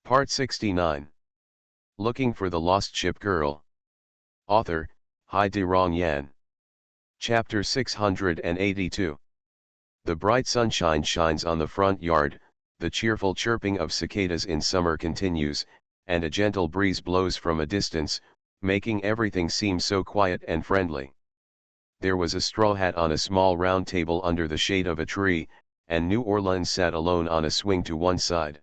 Part 69. Looking for the Lost Ship Girl. Author, Hai De Rong Yan. Chapter 682. The bright sunshine shines on the front yard, the cheerful chirping of cicadas in summer continues, and a gentle breeze blows from a distance, making everything seem so quiet and friendly. There was a straw hat on a small round table under the shade of a tree, and New Orleans sat alone on a swing to one side.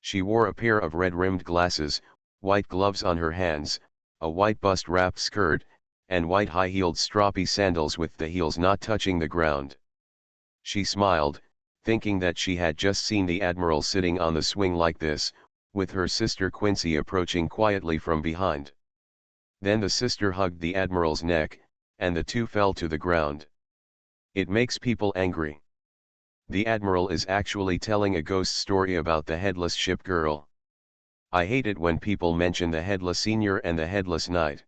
She wore a pair of red-rimmed glasses, white gloves on her hands, a white bust-wrapped skirt, and white high-heeled stroppy sandals with the heels not touching the ground. She smiled, thinking that she had just seen the Admiral sitting on the swing like this, with her sister Quincy approaching quietly from behind. Then the sister hugged the Admiral's neck, and the two fell to the ground. It makes people angry. The Admiral is actually telling a ghost story about the headless ship girl. I hate it when people mention the headless senior and the headless knight.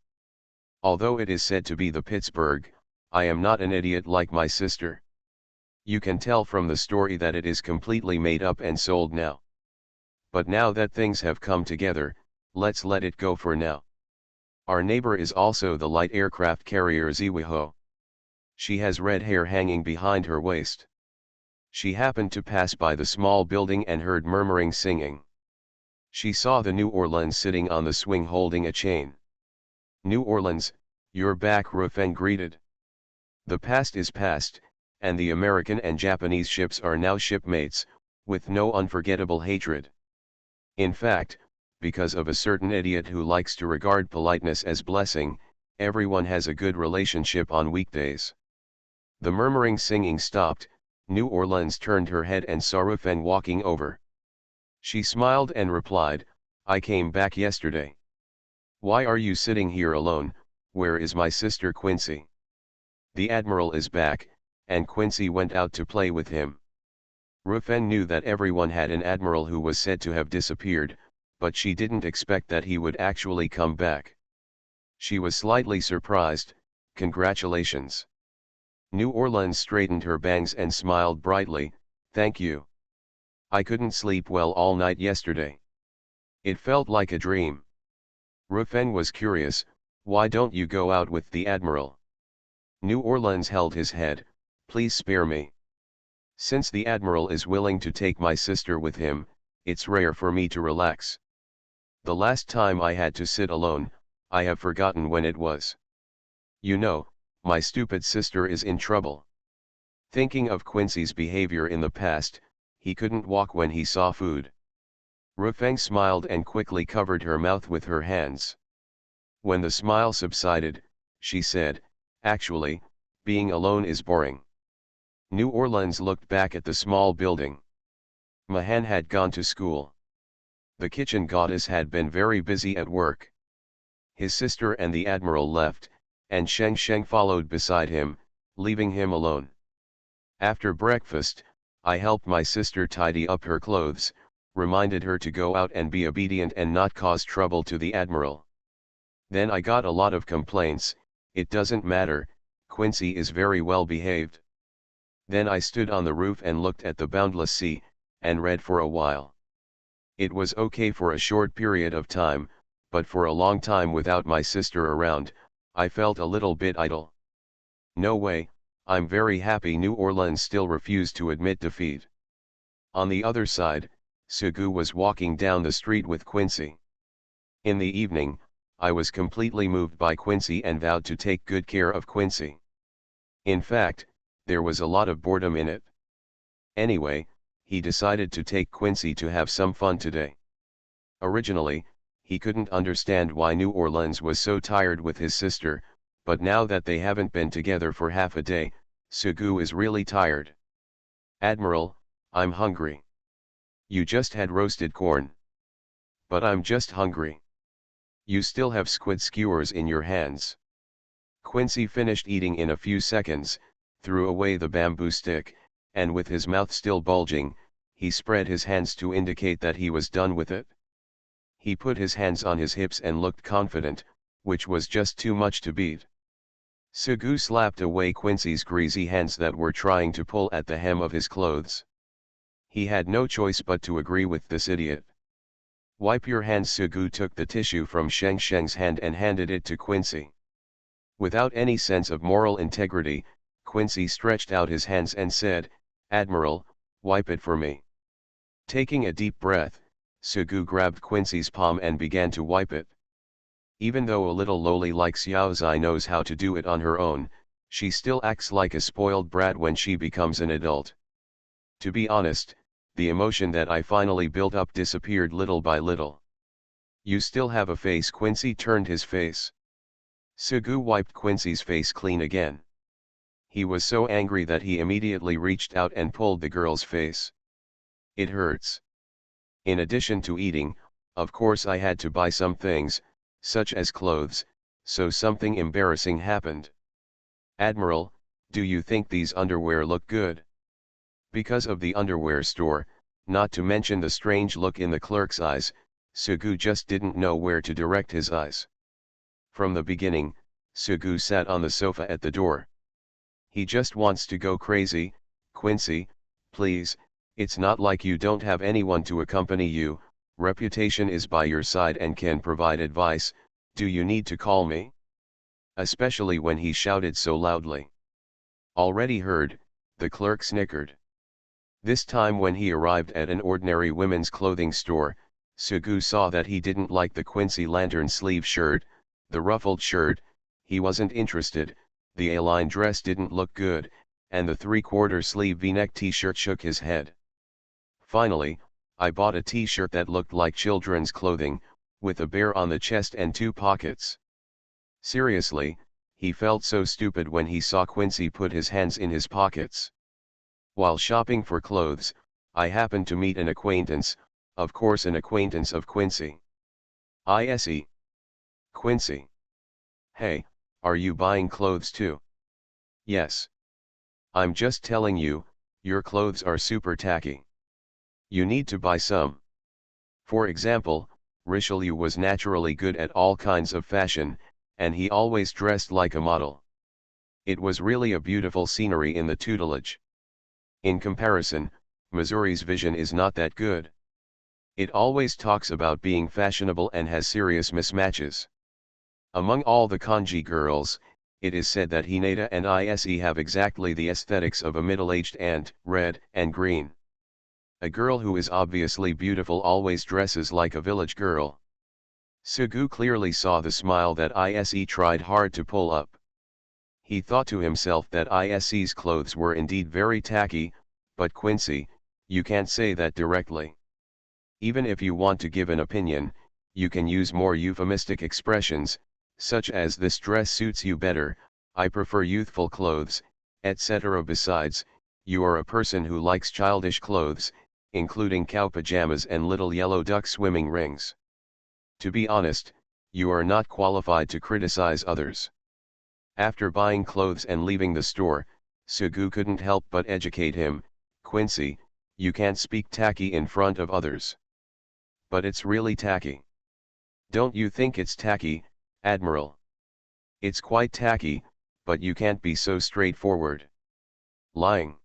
Although it is said to be the Pittsburgh, I am not an idiot like my sister. You can tell from the story that it is completely made up and sold now. But now that things have come together, let's let it go for now. Our neighbor is also the light aircraft carrier Ziwiho. She has red hair hanging behind her waist. She happened to pass by the small building and heard murmuring singing. She saw the New Orleans sitting on the swing holding a chain. "New Orleans, you're back," Rufen greeted. The past is past, and the American and Japanese ships are now shipmates, with no unforgettable hatred. In fact, because of a certain idiot who likes to regard politeness as blessing, everyone has a good relationship on weekdays. The murmuring singing stopped. New Orleans turned her head and saw Rufen walking over. She smiled and replied, "I came back yesterday. Why are you sitting here alone? Where is my sister Quincy?" "The Admiral is back, and Quincy went out to play with him." Rufen knew that everyone had an admiral who was said to have disappeared, but she didn't expect that he would actually come back. She was slightly surprised. "Congratulations." New Orleans straightened her bangs and smiled brightly, "Thank you. I couldn't sleep well all night yesterday. It felt like a dream." Rufen was curious, "Why don't you go out with the Admiral?" New Orleans held his head, "Please spare me. Since the Admiral is willing to take my sister with him, it's rare for me to relax. The last time I had to sit alone, I have forgotten when it was. You know, my stupid sister is in trouble." Thinking of Quincy's behavior in the past, he couldn't walk when he saw food. Rufeng smiled and quickly covered her mouth with her hands. When the smile subsided, she said, "Actually, being alone is boring." New Orleans looked back at the small building. Mahan had gone to school. The kitchen goddess had been very busy at work. His sister and the Admiral left, and Sheng Sheng followed beside him, leaving him alone. After breakfast, I helped my sister tidy up her clothes, reminded her to go out and be obedient and not cause trouble to the Admiral. Then I got a lot of complaints. "It doesn't matter, Quincy is very well behaved." Then I stood on the roof and looked at the boundless sea, and read for a while. It was okay for a short period of time, but for a long time without my sister around, I felt a little bit idle. "No way, I'm very happy." New Orleans still refused to admit defeat. On the other side, Sugu was walking down the street with Quincy. In the evening, I was completely moved by Quincy and vowed to take good care of Quincy. In fact, there was a lot of boredom in it. Anyway, he decided to take Quincy to have some fun today. Originally, he couldn't understand why New Orleans was so tired with his sister, but now that they haven't been together for half a day, Sugu is really tired. "Admiral, I'm hungry." "You just had roasted corn." "But I'm just hungry." "You still have squid skewers in your hands." Quincy finished eating in a few seconds, threw away the bamboo stick, and with his mouth still bulging, he spread his hands to indicate that he was done with it. He put his hands on his hips and looked confident, which was just too much to beat. Sugu slapped away Quincy's greasy hands that were trying to pull at the hem of his clothes. He had no choice but to agree with this idiot. Wipe your hands. Sugu took the tissue from Sheng Sheng's hand and handed it to Quincy. Without any sense of moral integrity, Quincy stretched out his hands and said, "Admiral, wipe it for me." Taking a deep breath, Sugu grabbed Quincy's palm and began to wipe it. Even though a little lowly like Xiaozai knows how to do it on her own, she still acts like a spoiled brat when she becomes an adult. To be honest, the emotion that I finally built up disappeared little by little. "You still have a face." Quincy turned his face. Sugu wiped Quincy's face clean again. He was so angry that he immediately reached out and pulled the girl's face. "It hurts." In addition to eating, of course I had to buy some things, such as clothes, so something embarrassing happened. "Admiral, do you think these underwear look good?" Because of the underwear store, not to mention the strange look in the clerk's eyes, Sugu just didn't know where to direct his eyes. From the beginning, Sugu sat on the sofa at the door. "He just wants to go crazy." "Quincy, please, it's not like you don't have anyone to accompany you, Reputation is by your side and can provide advice, do you need to call me?" Especially when he shouted so loudly. "Already heard," the clerk snickered. This time when he arrived at an ordinary women's clothing store, Sugu saw that he didn't like the Quincy lantern sleeve shirt, the ruffled shirt, he wasn't interested, the A-line dress didn't look good, and the 3/4 sleeve V-neck t-shirt shook his head. "Finally, I bought a t-shirt that looked like children's clothing, with a bear on the chest and 2 pockets." Seriously, he felt so stupid when he saw Quincy put his hands in his pockets. "While shopping for clothes, I happened to meet an acquaintance, of course an acquaintance of Quincy." "I.se. Quincy. Hey, are you buying clothes too?" "Yes. I'm just telling you, your clothes are super tacky. You need to buy some." For example, Richelieu was naturally good at all kinds of fashion, and he always dressed like a model. It was really a beautiful scenery in the tutelage. In comparison, Missouri's vision is not that good. It always talks about being fashionable and has serious mismatches. Among all the kanji girls, it is said that Hinata and Ise have exactly the aesthetics of a middle-aged aunt, red and green. A girl who is obviously beautiful always dresses like a village girl. Sugu clearly saw the smile that Ise tried hard to pull up. He thought to himself that Ise's clothes were indeed very tacky, but Quincy, you can't say that directly. Even if you want to give an opinion, you can use more euphemistic expressions, such as "this dress suits you better, I prefer youthful clothes," etc. Besides, you are a person who likes childish clothes, including cow pajamas and little yellow duck swimming rings. To be honest, you are not qualified to criticize others. After buying clothes and leaving the store, Sugu couldn't help but educate him, "Quincy, you can't speak tacky in front of others." "But it's really tacky." "Don't you think it's tacky, Admiral?" "It's quite tacky, but you can't be so straightforward." "Lying."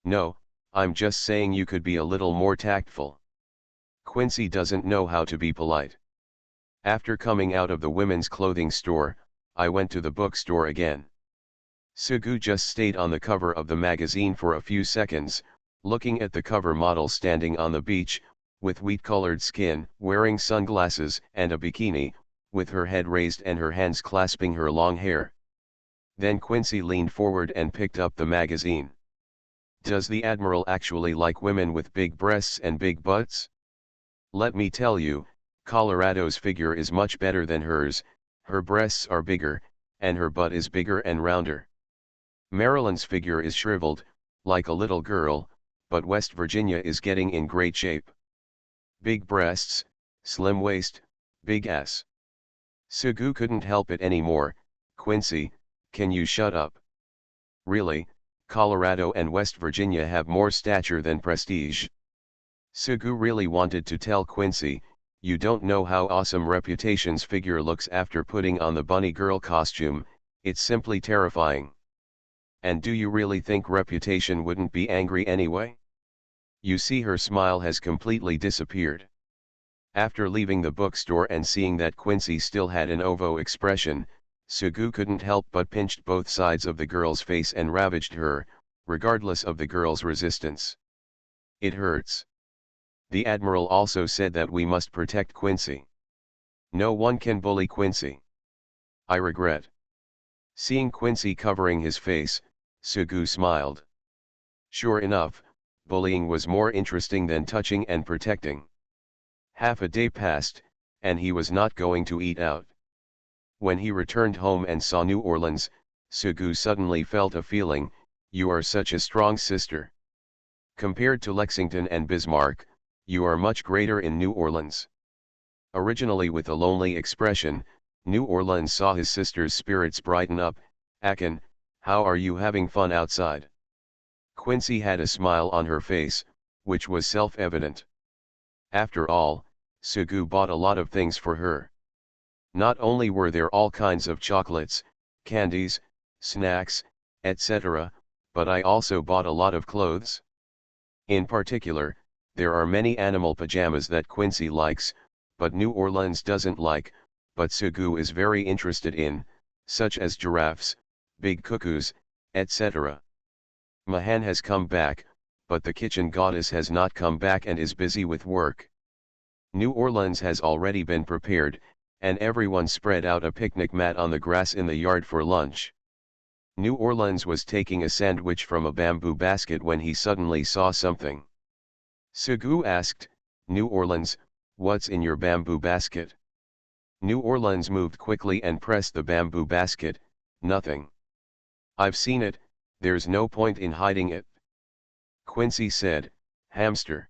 "No, I'm just saying you could be a little more tactful." Quincy doesn't know how to be polite. After coming out of the women's clothing store, I went to the bookstore again. Sugu just stayed on the cover of the magazine for a few seconds, looking at the cover model standing on the beach, with wheat-colored skin, wearing sunglasses and a bikini, with her head raised and her hands clasping her long hair. Then Quincy leaned forward and picked up the magazine. "Does the Admiral actually like women with big breasts and big butts? Let me tell you, Colorado's figure is much better than hers, her breasts are bigger, and her butt is bigger and rounder. Maryland's figure is shriveled, like a little girl, but West Virginia is getting in great shape. Big breasts, slim waist, big ass." Sugu couldn't help it anymore. "Quincy, can you shut up? Really, Colorado and West Virginia have more stature than prestige." Sugu really wanted to tell Quincy, "You don't know how awesome Reputation's figure looks after putting on the bunny girl costume, it's simply terrifying. And do you really think Reputation wouldn't be angry anyway?" You see, her smile has completely disappeared. After leaving the bookstore and seeing that Quincy still had an ovo expression, Sugu couldn't help but pinched both sides of the girl's face and ravaged her, regardless of the girl's resistance. It hurts. The Admiral also said that we must protect Quincy. No one can bully Quincy. I regret. Seeing Quincy covering his face, Sugu smiled. Sure enough, bullying was more interesting than touching and protecting. Half a day passed, and he was not going to eat out. When he returned home and saw New Orleans, Sugu suddenly felt a feeling, you are such a strong sister. Compared to Lexington and Bismarck, you are much greater in New Orleans. Originally with a lonely expression, New Orleans saw his sister's spirits brighten up. Akin, how are you having fun outside? Quincy had a smile on her face, which was self-evident. After all, Sugu bought a lot of things for her. Not only were there all kinds of chocolates, candies, snacks, etc., but I also bought a lot of clothes. In particular, there are many animal pajamas that Quincy likes, but New Orleans doesn't like, but Sugu is very interested in, such as giraffes, big cuckoos, etc. Mahan has come back, but the kitchen goddess has not come back and is busy with work. New Orleans has already been prepared, and everyone spread out a picnic mat on the grass in the yard for lunch. New Orleans was taking a sandwich from a bamboo basket when he suddenly saw something. Sugu asked, New Orleans, what's in your bamboo basket? New Orleans moved quickly and pressed the bamboo basket. Nothing. I've seen it, there's no point in hiding it. Quincy said, hamster.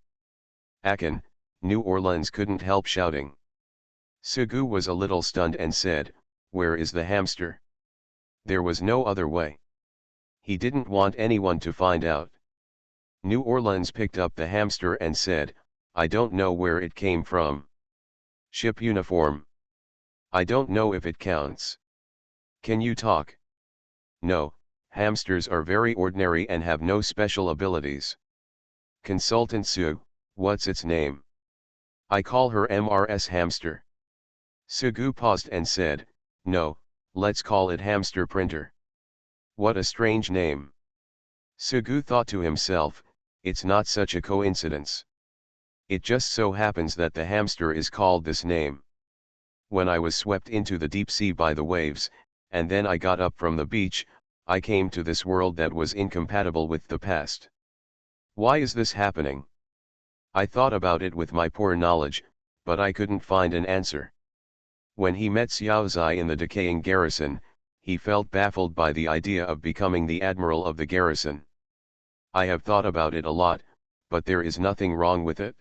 Akin, New Orleans couldn't help shouting. Sugu was a little stunned and said, where is the hamster? There was no other way. He didn't want anyone to find out. New Orleans picked up the hamster and said, I don't know where it came from. Ship uniform. I don't know if it counts. Can you talk? No, hamsters are very ordinary and have no special abilities. Consultant Sue, what's its name? I call her MRS Hamster. Sugu paused and said, no, let's call it Hamster Printer. What a strange name. Sugu thought to himself, it's not such a coincidence. It just so happens that the hamster is called this name. When I was swept into the deep sea by the waves, and then I got up from the beach, I came to this world that was incompatible with the past. Why is this happening? I thought about it with my poor knowledge, but I couldn't find an answer. When he met Xiaozai in the decaying garrison, he felt baffled by the idea of becoming the admiral of the garrison. I have thought about it a lot, but there is nothing wrong with it.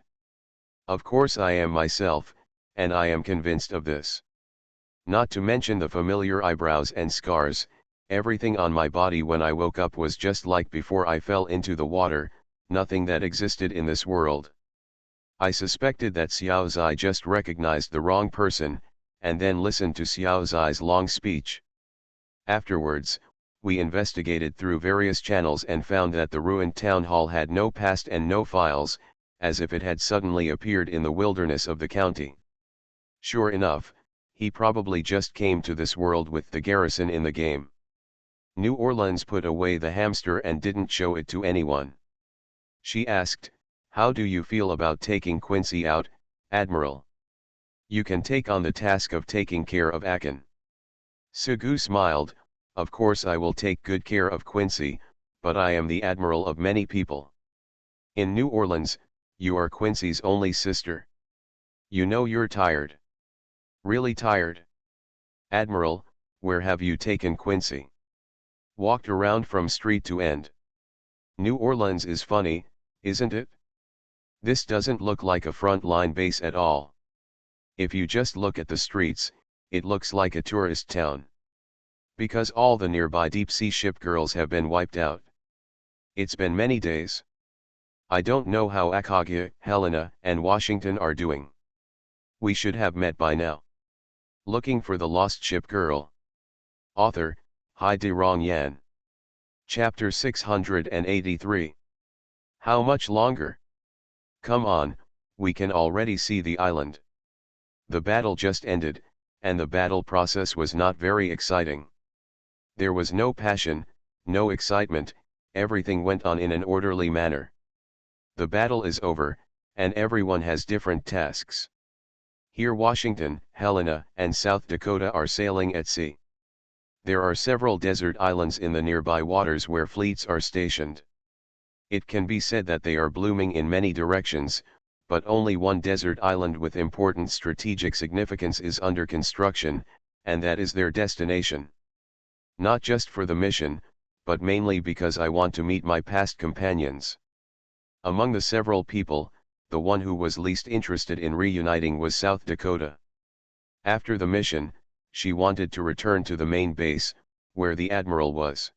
Of course I am myself, and I am convinced of this. Not to mention the familiar eyebrows and scars, everything on my body when I woke up was just like before I fell into the water, nothing that existed in this world. I suspected that Xiaozai just recognized the wrong person, and then listened to Xiaozai's long speech. Afterwards, we investigated through various channels and found that the ruined town hall had no past and no files, as if it had suddenly appeared in the wilderness of the county. Sure enough, he probably just came to this world with the garrison in the game. New Orleans put away the hamster and didn't show it to anyone. She asked, how do you feel about taking Quincy out, Admiral? You can take on the task of taking care of Akin. Sugu smiled, of course I will take good care of Quincy, but I am the admiral of many people. In New Orleans, you are Quincy's only sister. You know you're tired. Really tired? Admiral, where have you taken Quincy? Walked around from street to end. New Orleans is funny, isn't it? This doesn't look like a front-line base at all. If you just look at the streets, it looks like a tourist town. Because all the nearby deep-sea ship girls have been wiped out. It's been many days. I don't know how Akagya, Helena, and Washington are doing. We should have met by now. Looking for the Lost Ship Girl. Author, Hai De Rong Yan. Chapter 683. How much longer? Come on, we can already see the island. The battle just ended, and the battle process was not very exciting. There was no passion, no excitement, everything went on in an orderly manner. The battle is over, and everyone has different tasks. Here Washington, Helena, and South Dakota are sailing at sea. There are several desert islands in the nearby waters where fleets are stationed. It can be said that they are blooming in many directions, but only one desert island with important strategic significance is under construction, and that is their destination. Not just for the mission, but mainly because I want to meet my past companions. Among the several people, the one who was least interested in reuniting was South Dakota. After the mission, she wanted to return to the main base, where the admiral was.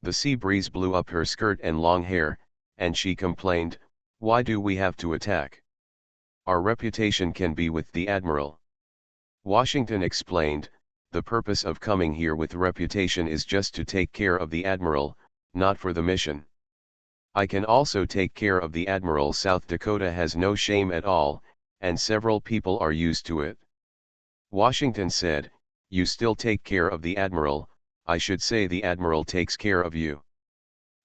The sea breeze blew up her skirt and long hair, and she complained, "Why do we have to attack? Our reputation can be with the admiral." Washington explained, "The purpose of coming here with reputation is just to take care of the admiral, not for the mission. I can also take care of the admiral." South Dakota has no shame at all, and several people are used to it. Washington said, "You still take care of the admiral, I should say the admiral takes care of you."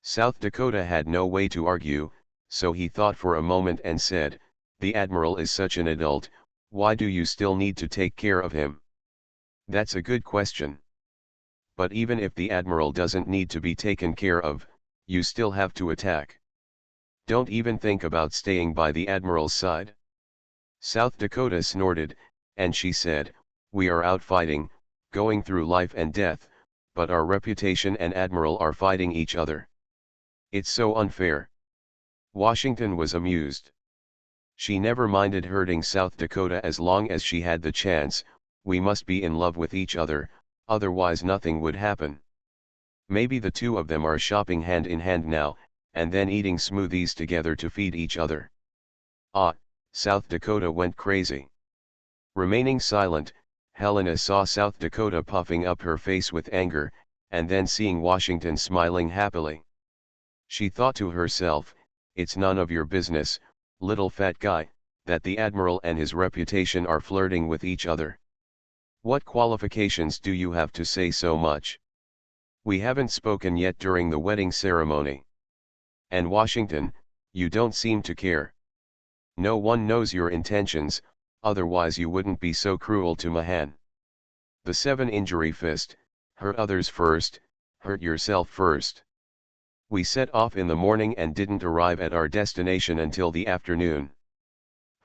South Dakota had no way to argue, so he thought for a moment and said, "The admiral is such an adult, why do you still need to take care of him?" That's a good question. But even if the admiral doesn't need to be taken care of, you still have to attack. Don't even think about staying by the admiral's side. South Dakota snorted, and she said, "We are out fighting, going through life and death, but our reputation and admiral are fighting each other. It's so unfair." Washington was amused. She never minded hurting South Dakota as long as she had the chance. "We must be in love with each other, otherwise nothing would happen. Maybe the two of them are shopping hand in hand now, and then eating smoothies together to feed each other." Ah, South Dakota went crazy. Remaining silent, Helena saw South Dakota puffing up her face with anger, and then seeing Washington smiling happily. She thought to herself, "It's none of your business, little fat guy, that the admiral and his reputation are flirting with each other. What qualifications do you have to say so much? We haven't spoken yet during the wedding ceremony. And Washington, you don't seem to care. No one knows your intentions, otherwise you wouldn't be so cruel to Mahan. The 7-injury fist, hurt others first, hurt yourself first. We set off in the morning and didn't arrive at our destination until the afternoon.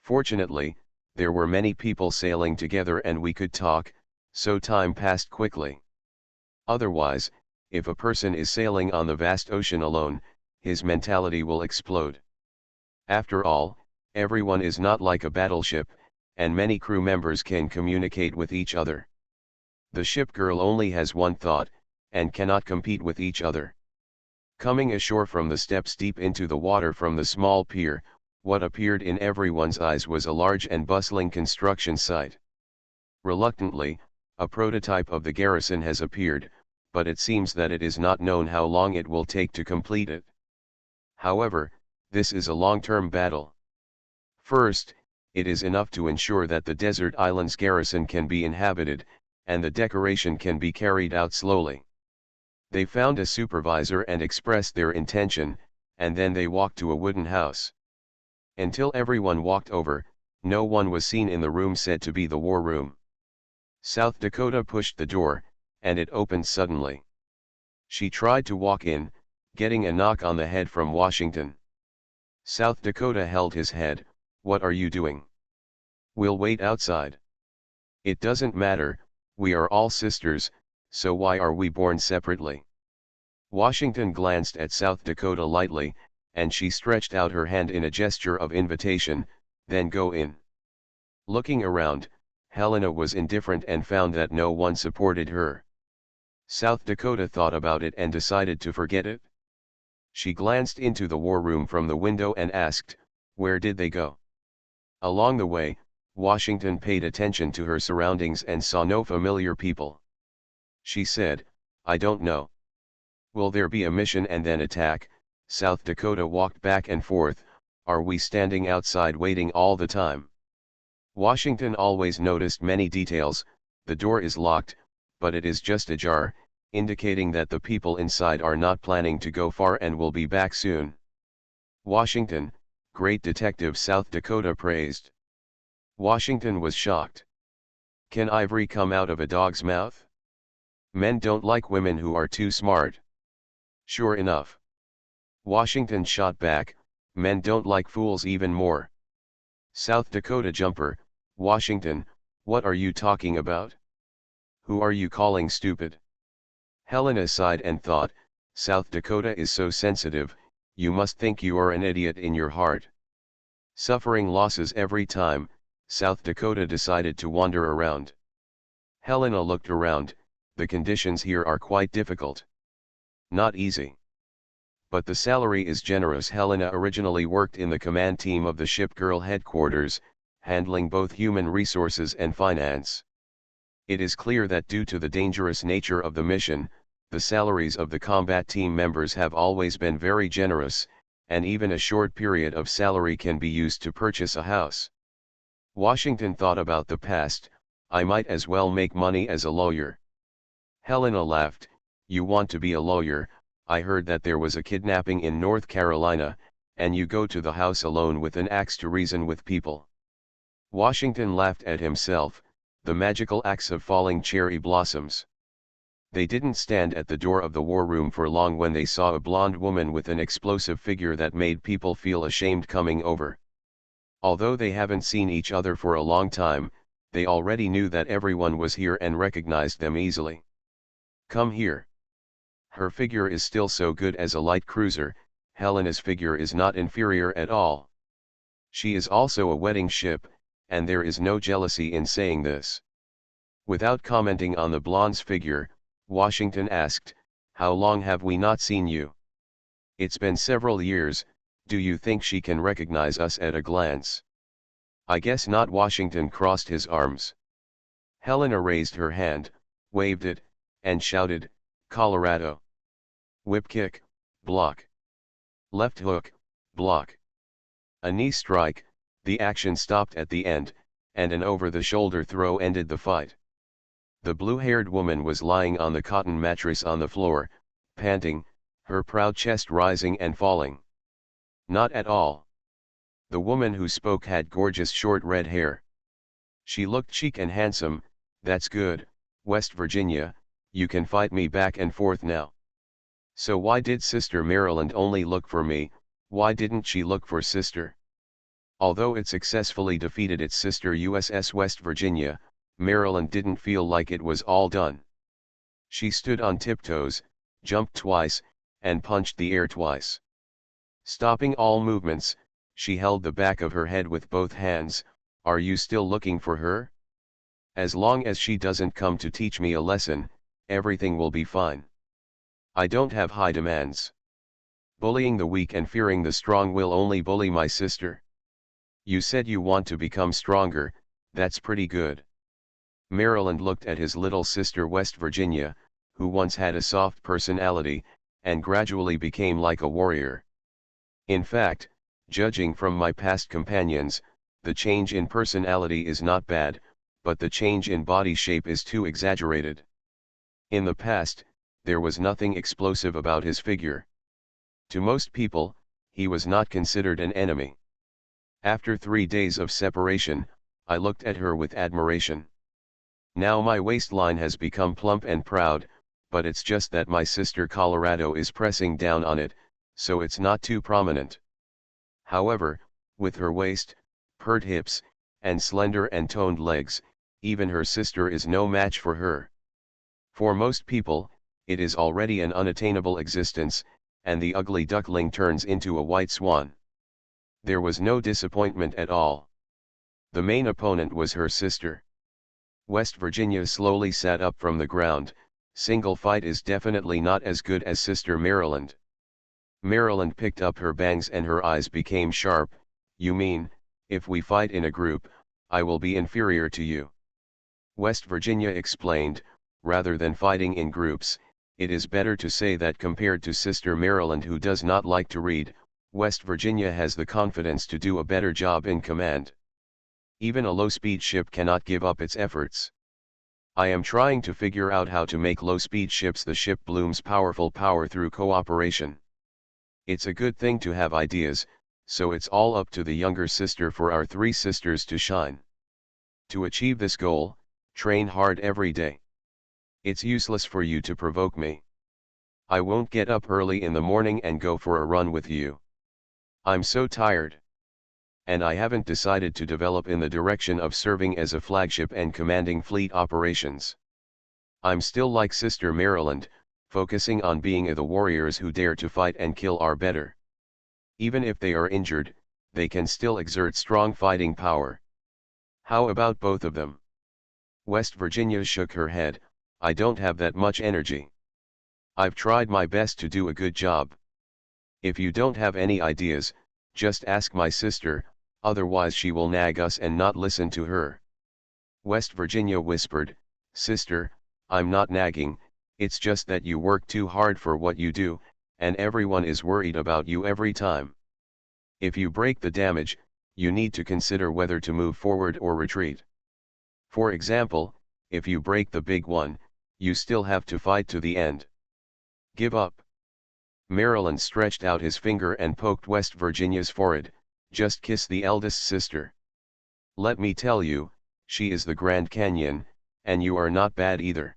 Fortunately, there were many people sailing together and we could talk, so time passed quickly. Otherwise, if a person is sailing on the vast ocean alone, his mentality will explode. After all, everyone is not like a battleship, and many crew members can communicate with each other. The ship girl only has one thought, and cannot compete with each other. Coming ashore from the steps deep into the water from the small pier, what appeared in everyone's eyes was a large and bustling construction site. Reluctantly, a prototype of the garrison has appeared, but it seems that it is not known how long it will take to complete it. However, this is a long-term battle. First, it is enough to ensure that the desert island's garrison can be inhabited, and the decoration can be carried out slowly. They found a supervisor and expressed their intention, and then they walked to a wooden house. Until everyone walked over, no one was seen in the room said to be the war room. South Dakota pushed the door, and it opened suddenly. She tried to walk in, getting a knock on the head from Washington. South Dakota held his head. "What are you doing? We'll wait outside." "It doesn't matter, we are all sisters, so why are we born separately?" Washington glanced at South Dakota lightly, and she stretched out her hand in a gesture of invitation, "Then go in." Looking around, Helena was indifferent and found that no one supported her. South Dakota thought about it and decided to forget it. She glanced into the war room from the window and asked, "Where did they go?" Along the way, Washington paid attention to her surroundings and saw no familiar people. She said, "I don't know. Will there be a mission and then attack?" South Dakota walked back and forth. "Are we standing outside waiting all the time?" Washington always noticed many details. The door is locked, but it is just ajar, indicating that the people inside are not planning to go far and will be back soon. Washington, great detective, South Dakota praised. Washington was shocked. Can ivory come out of a dog's mouth? Men don't like women who are too smart. Sure enough. Washington shot back, men don't like fools even more. South Dakota jumper, Washington, what are you talking about? Who are you calling stupid? Helena sighed and thought, South Dakota is so sensitive, you must think you are an idiot in your heart. Suffering losses every time, South Dakota decided to wander around. Helena looked around, the conditions here are quite difficult. Not easy. But the salary is generous. Helena originally worked in the command team of the Ship Girl headquarters, handling both human resources and finance. It is clear that due to the dangerous nature of the mission, the salaries of the combat team members have always been very generous, and even a short period of salary can be used to purchase a house. Washington thought about the past, I might as well make money as a lawyer. Helena laughed, you want to be a lawyer? I heard that there was a kidnapping in North Carolina, and you go to the house alone with an axe to reason with people. Washington laughed at himself, the magical axe of falling cherry blossoms. They didn't stand at the door of the war room for long when they saw a blonde woman with an explosive figure that made people feel ashamed coming over. Although they haven't seen each other for a long time, they already knew that everyone was here and recognized them easily. Come here. Her figure is still so good as a light cruiser, Helena's figure is not inferior at all. She is also a wedding ship, and there is no jealousy in saying this. Without commenting on the blonde's figure, Washington asked, how long have we not seen you? It's been several years, do you think she can recognize us at a glance? I guess not. Washington crossed his arms. Helena raised her hand, waved it, and shouted, Colorado. Whip kick, block. Left hook, block. A knee strike, the action stopped at the end, and an over-the-shoulder throw ended the fight. The blue-haired woman was lying on the cotton mattress on the floor, panting, her proud chest rising and falling. Not at all. The woman who spoke had gorgeous short red hair. She looked chic and handsome. That's good, West Virginia, you can fight me back and forth now. So why did Sister Maryland only look for me? Why didn't she look for Sister? Although it successfully defeated its sister USS West Virginia, Maryland didn't feel like it was all done. She stood on tiptoes, jumped twice, and punched the air twice. Stopping all movements, she held the back of her head with both hands. Are you still looking for her? As long as she doesn't come to teach me a lesson, everything will be fine. I don't have high demands. Bullying the weak and fearing the strong will only bully my sister. You said you want to become stronger, that's pretty good. Maryland looked at his little sister West Virginia, who once had a soft personality, and gradually became like a warrior. In fact, judging from my past companions, the change in personality is not bad, but the change in body shape is too exaggerated. In the past, there was nothing explosive about his figure. To most people, he was not considered an enemy. After 3 days of separation, I looked at her with admiration. Now my waistline has become plump and proud, but it's just that my sister Colorado is pressing down on it, so it's not too prominent. However, with her waist, pert hips, and slender and toned legs, even her sister is no match for her. For most people, it is already an unattainable existence, and the ugly duckling turns into a white swan. There was no disappointment at all. The main opponent was her sister. West Virginia slowly sat up from the ground. Single fight is definitely not as good as Sister Maryland. Maryland picked up her bangs and her eyes became sharp. You mean, if we fight in a group, I will be inferior to you? West Virginia explained, rather than fighting in groups, it is better to say that compared to Sister Maryland, who does not like to read, West Virginia has the confidence to do a better job in command. Even a low-speed ship cannot give up its efforts. I am trying to figure out how to make low-speed ships the ship bloom's powerful power through cooperation. It's a good thing to have ideas, so it's all up to the younger sister for our three sisters to shine. To achieve this goal, train hard every day. It's useless for you to provoke me. I won't get up early in the morning and go for a run with you. I'm so tired. And I haven't decided to develop in the direction of serving as a flagship and commanding fleet operations. I'm still like Sister Maryland, focusing on being the warriors who dare to fight and kill are better. Even if they are injured, they can still exert strong fighting power. How about both of them? West Virginia shook her head. I don't have that much energy. I've tried my best to do a good job. If you don't have any ideas, just ask my sister, otherwise she will nag us and not listen to her. West Virginia whispered, Sister, I'm not nagging, it's just that you work too hard for what you do, and everyone is worried about you every time. If you break the damage, you need to consider whether to move forward or retreat. For example, if you break the big one, you still have to fight to the end. Give up. Maryland stretched out his finger and poked West Virginia's forehead. Just kiss the eldest sister. Let me tell you, she is the Grand Canyon, and you are not bad either.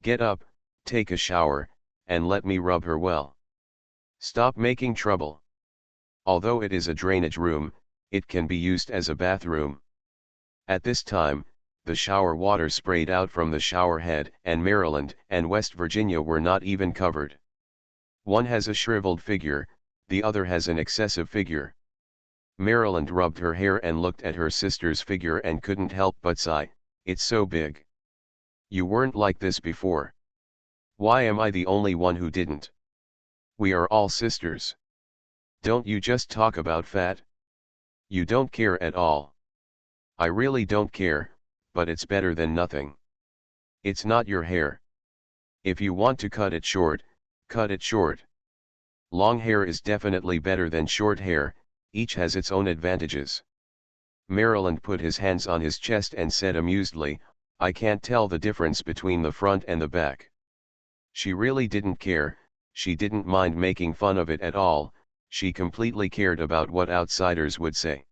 Get up, take a shower, and let me rub her well. Stop making trouble. Although it is a drainage room, it can be used as a bathroom. At this time, the shower water sprayed out from the shower head, and Maryland and West Virginia were not even covered. One has a shriveled figure, the other has an excessive figure. Maryland rubbed her hair and looked at her sister's figure and couldn't help but sigh, it's so big. You weren't like this before. Why am I the only one who didn't? We are all sisters. Don't you just talk about fat? You don't care at all. I really don't care, but it's better than nothing. It's not your hair. If you want to cut it short, cut it short. Long hair is definitely better than short hair, each has its own advantages. Maryland put his hands on his chest and said amusedly, I can't tell the difference between the front and the back. She really didn't care, she didn't mind making fun of it at all, she completely cared about what outsiders would say.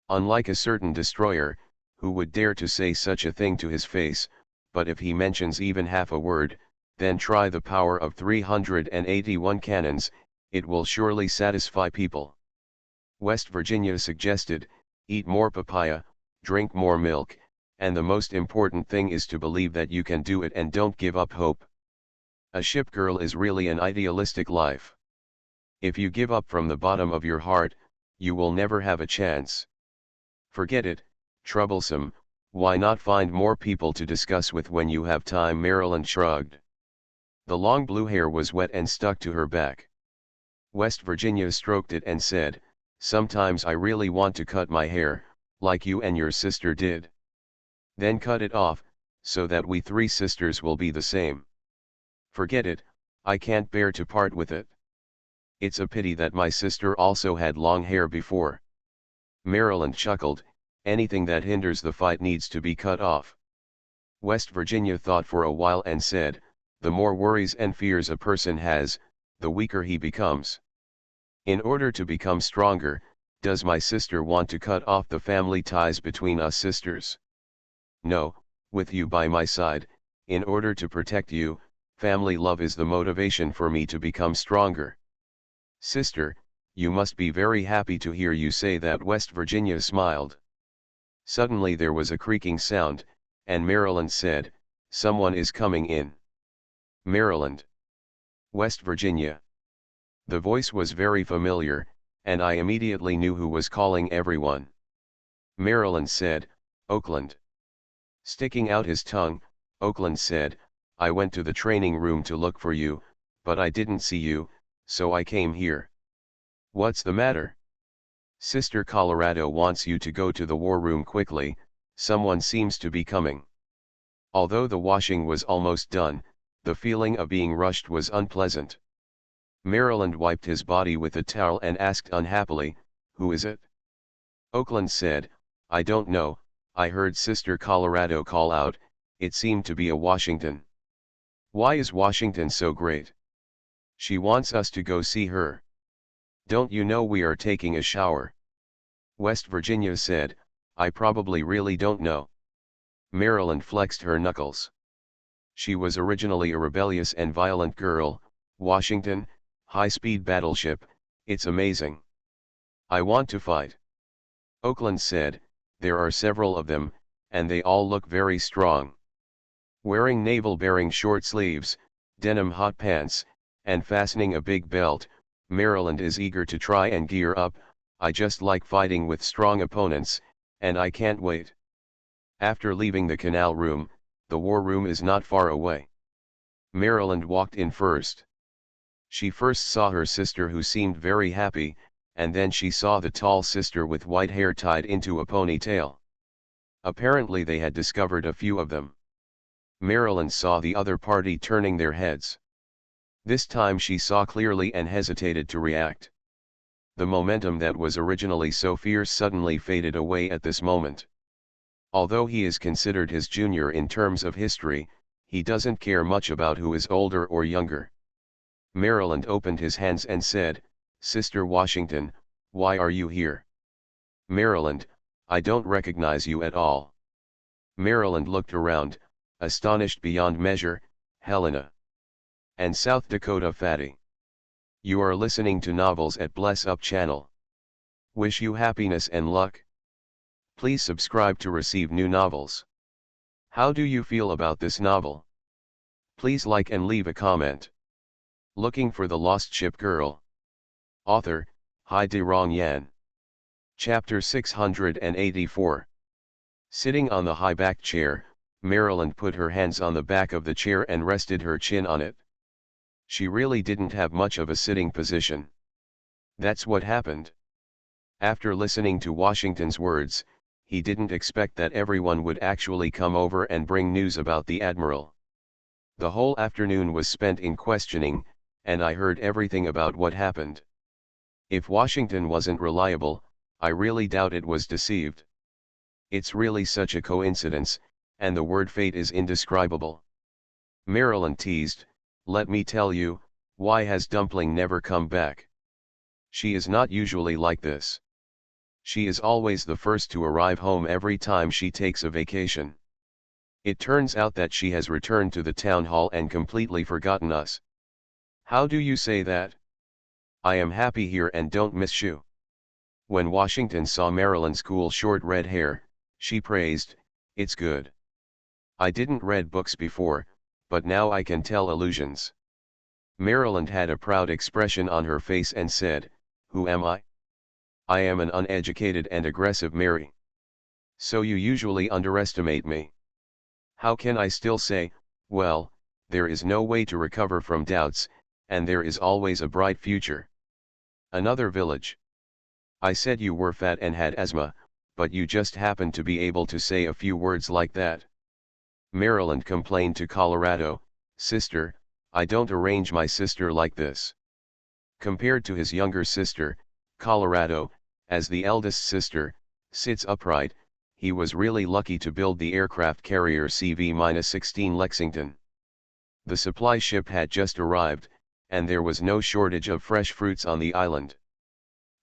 Unlike a certain destroyer, who would dare to say such a thing to his face, but if he mentions even half a word, then try the power of 381 cannons, it will surely satisfy people. West Virginia suggested, eat more papaya, drink more milk, and the most important thing is to believe that you can do it and don't give up hope. A ship girl is really an idealistic life. If you give up from the bottom of your heart, you will never have a chance. Forget it, troublesome, why not find more people to discuss with when you have time? Maryland shrugged. The long blue hair was wet and stuck to her back. West Virginia stroked it and said, sometimes I really want to cut my hair, like you and your sister did. Then cut it off, so that we three sisters will be the same. Forget it, I can't bear to part with it. It's a pity that my sister also had long hair before. Maryland chuckled, anything that hinders the fight needs to be cut off. West Virginia thought for a while and said, the more worries and fears a person has, the weaker he becomes. In order to become stronger, does my sister want to cut off the family ties between us sisters? No, with you by my side, in order to protect you, family love is the motivation for me to become stronger. Sister, you must be very happy to hear you say that. West Virginia smiled. Suddenly there was a creaking sound, and Maryland said, someone is coming in. Maryland. West Virginia. The voice was very familiar, and I immediately knew who was calling everyone. Maryland said, Oakland. Sticking out his tongue, Oakland said, I went to the training room to look for you, but I didn't see you, so I came here. What's the matter? Sister Colorado wants you to go to the war room quickly, someone seems to be coming. Although the washing was almost done, the feeling of being rushed was unpleasant. Maryland wiped his body with a towel and asked unhappily, who is it? Oakland said, I don't know, I heard Sister Colorado call out, it seemed to be a Washington. Why is Washington so great? She wants us to go see her. Don't you know we are taking a shower? West Virginia said, I probably really don't know. Maryland flexed her knuckles. She was originally a rebellious and violent girl. Washington, high-speed battleship, it's amazing. I want to fight. Oakland said, there are several of them, and they all look very strong. Wearing navel-bearing short sleeves, denim hot pants, and fastening a big belt, Maryland is eager to try and gear up. I just like fighting with strong opponents, and I can't wait. After leaving the canal room, the war room is not far away. Maryland walked in first. She first saw her sister, who seemed very happy, and then she saw the tall sister with white hair tied into a ponytail. Apparently they had discovered a few of them. Maryland saw the other party turning their heads. This time she saw clearly and hesitated to react. The momentum that was originally so fierce suddenly faded away at this moment. Although he is considered his junior in terms of history, he doesn't care much about who is older or younger. Maryland opened his hands and said, Sister Washington, why are you here? Maryland, I don't recognize you at all. Maryland looked around, astonished beyond measure. Helena. And South Dakota Fatty. You are listening to Novels at Bless Up channel. Wish you happiness and luck. Please subscribe to receive new novels. How do you feel about this novel? Please like and leave a comment. Looking for the Lost Ship Girl. Author, Hai De Rong Yan. Chapter 684. Sitting on the high-backed chair, Maryland put her hands on the back of the chair and rested her chin on it. She really didn't have much of a sitting position. That's what happened. After listening to Washington's words, he didn't expect that everyone would actually come over and bring news about the Admiral. The whole afternoon was spent in questioning, and I heard everything about what happened. If Washington wasn't reliable, I really doubt it was deceived. It's really such a coincidence, and the word fate is indescribable. Maryland teased, let me tell you, why has Dumpling never come back? She is not usually like this. She is always the first to arrive home every time she takes a vacation. It turns out that she has returned to the town hall and completely forgotten us. How do you say that? I am happy here and don't miss you. When Washington saw Maryland's cool short red hair, she praised, it's good. I didn't read books before, but now I can tell illusions. Maryland had a proud expression on her face and said, who am I? I am an uneducated and aggressive Mary. So you usually underestimate me. How can I still say, well, there is no way to recover from doubts, and there is always a bright future. Another village. I said you were fat and had asthma, but you just happened to be able to say a few words like that. Maryland complained to Colorado, sister, I don't arrange my sister like this. Compared to his younger sister, Colorado, as the eldest sister, sits upright, he was really lucky to build the aircraft carrier CV-16 Lexington. The supply ship had just arrived, and there was no shortage of fresh fruits on the island.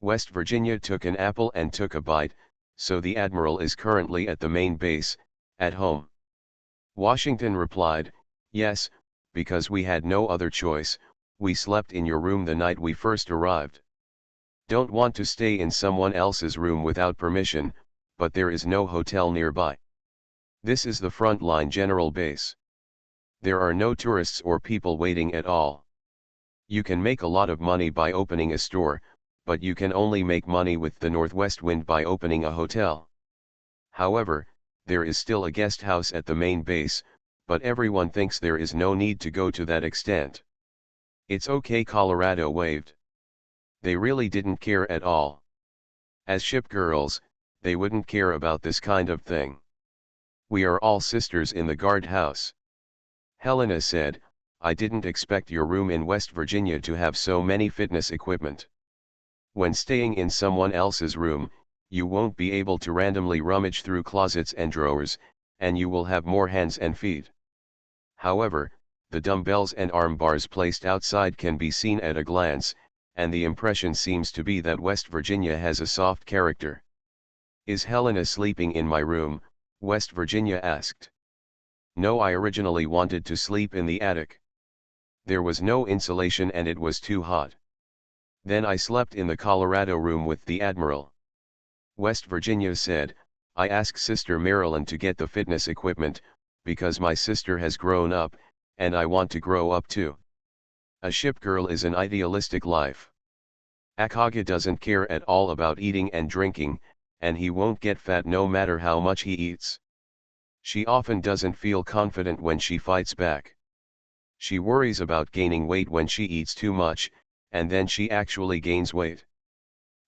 West Virginia took an apple and took a bite, so the Admiral is currently at the main base, at home. Washington replied, yes, because we had no other choice, we slept in your room the night we first arrived. Don't want to stay in someone else's room without permission, but there is no hotel nearby. This is the frontline general base. There are no tourists or people waiting at all. You can make a lot of money by opening a store, but you can only make money with the northwest wind by opening a hotel. However, there is still a guest house at the main base, but everyone thinks there is no need to go to that extent. It's okay, Colorado waved. They really didn't care at all. As ship girls, they wouldn't care about this kind of thing. We are all sisters in the guardhouse. Helena said, I didn't expect your room in West Virginia to have so many fitness equipment. When staying in someone else's room, you won't be able to randomly rummage through closets and drawers, and you will have more hands and feet. However, the dumbbells and arm bars placed outside can be seen at a glance, and the impression seems to be that West Virginia has a soft character. "Is Helena sleeping in my room?" West Virginia asked. "No, I originally wanted to sleep in the attic. There was no insulation and it was too hot. Then I slept in the Colorado room with the Admiral." West Virginia said, "I asked Sister Marilyn to get the fitness equipment, because my sister has grown up, and I want to grow up too. A ship girl is an idealistic life. Akaga doesn't care at all about eating and drinking, and he won't get fat no matter how much he eats. She often doesn't feel confident when she fights back. She worries about gaining weight when she eats too much, and then she actually gains weight.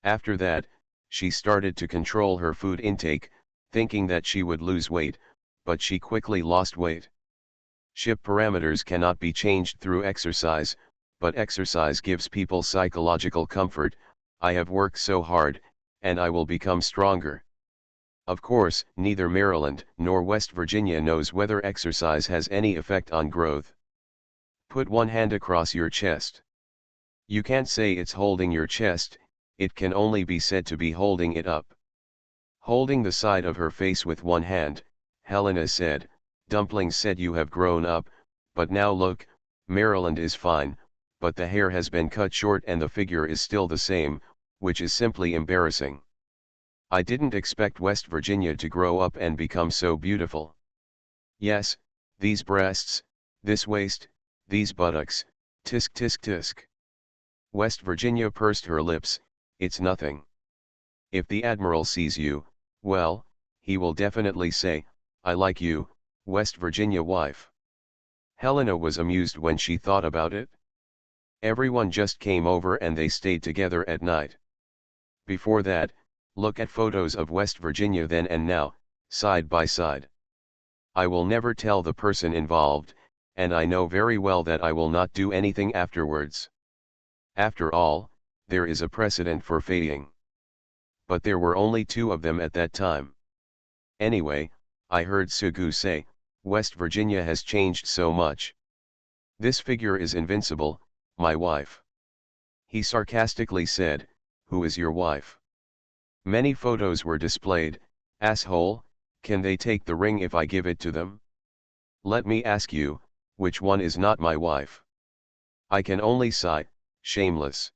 After that, she started to control her food intake, thinking that she would lose weight, but she quickly lost weight. Ship parameters cannot be changed through exercise, but exercise gives people psychological comfort. I have worked so hard, and I will become stronger." Of course, neither Maryland nor West Virginia knows whether exercise has any effect on growth. "Put one hand across your chest." You can't say it's holding your chest, it can only be said to be holding it up. Holding the side of her face with one hand, Helena said, "Dumplings said you have grown up, but now look, Maryland is fine, but the hair has been cut short and the figure is still the same, which is simply embarrassing. I didn't expect West Virginia to grow up and become so beautiful. Yes, these breasts, this waist, these buttocks, tisk tisk tisk." West Virginia pursed her lips. "It's nothing. If the Admiral sees you, well, he will definitely say, 'I like you, West Virginia wife.'" Helena was amused when she thought about it. Everyone just came over and they stayed together at night. Before that, look at photos of West Virginia then and now, side by side. I will never tell the person involved, and I know very well that I will not do anything afterwards. After all, there is a precedent for fading. But there were only 2 of them at that time. Anyway, I heard Sugu say, "West Virginia has changed so much. This figure is invincible, my wife." He sarcastically said, "Who is your wife?" Many photos were displayed. "Asshole, can they take the ring if I give it to them? Let me ask you, which one is not my wife?" I can only sigh, shameless.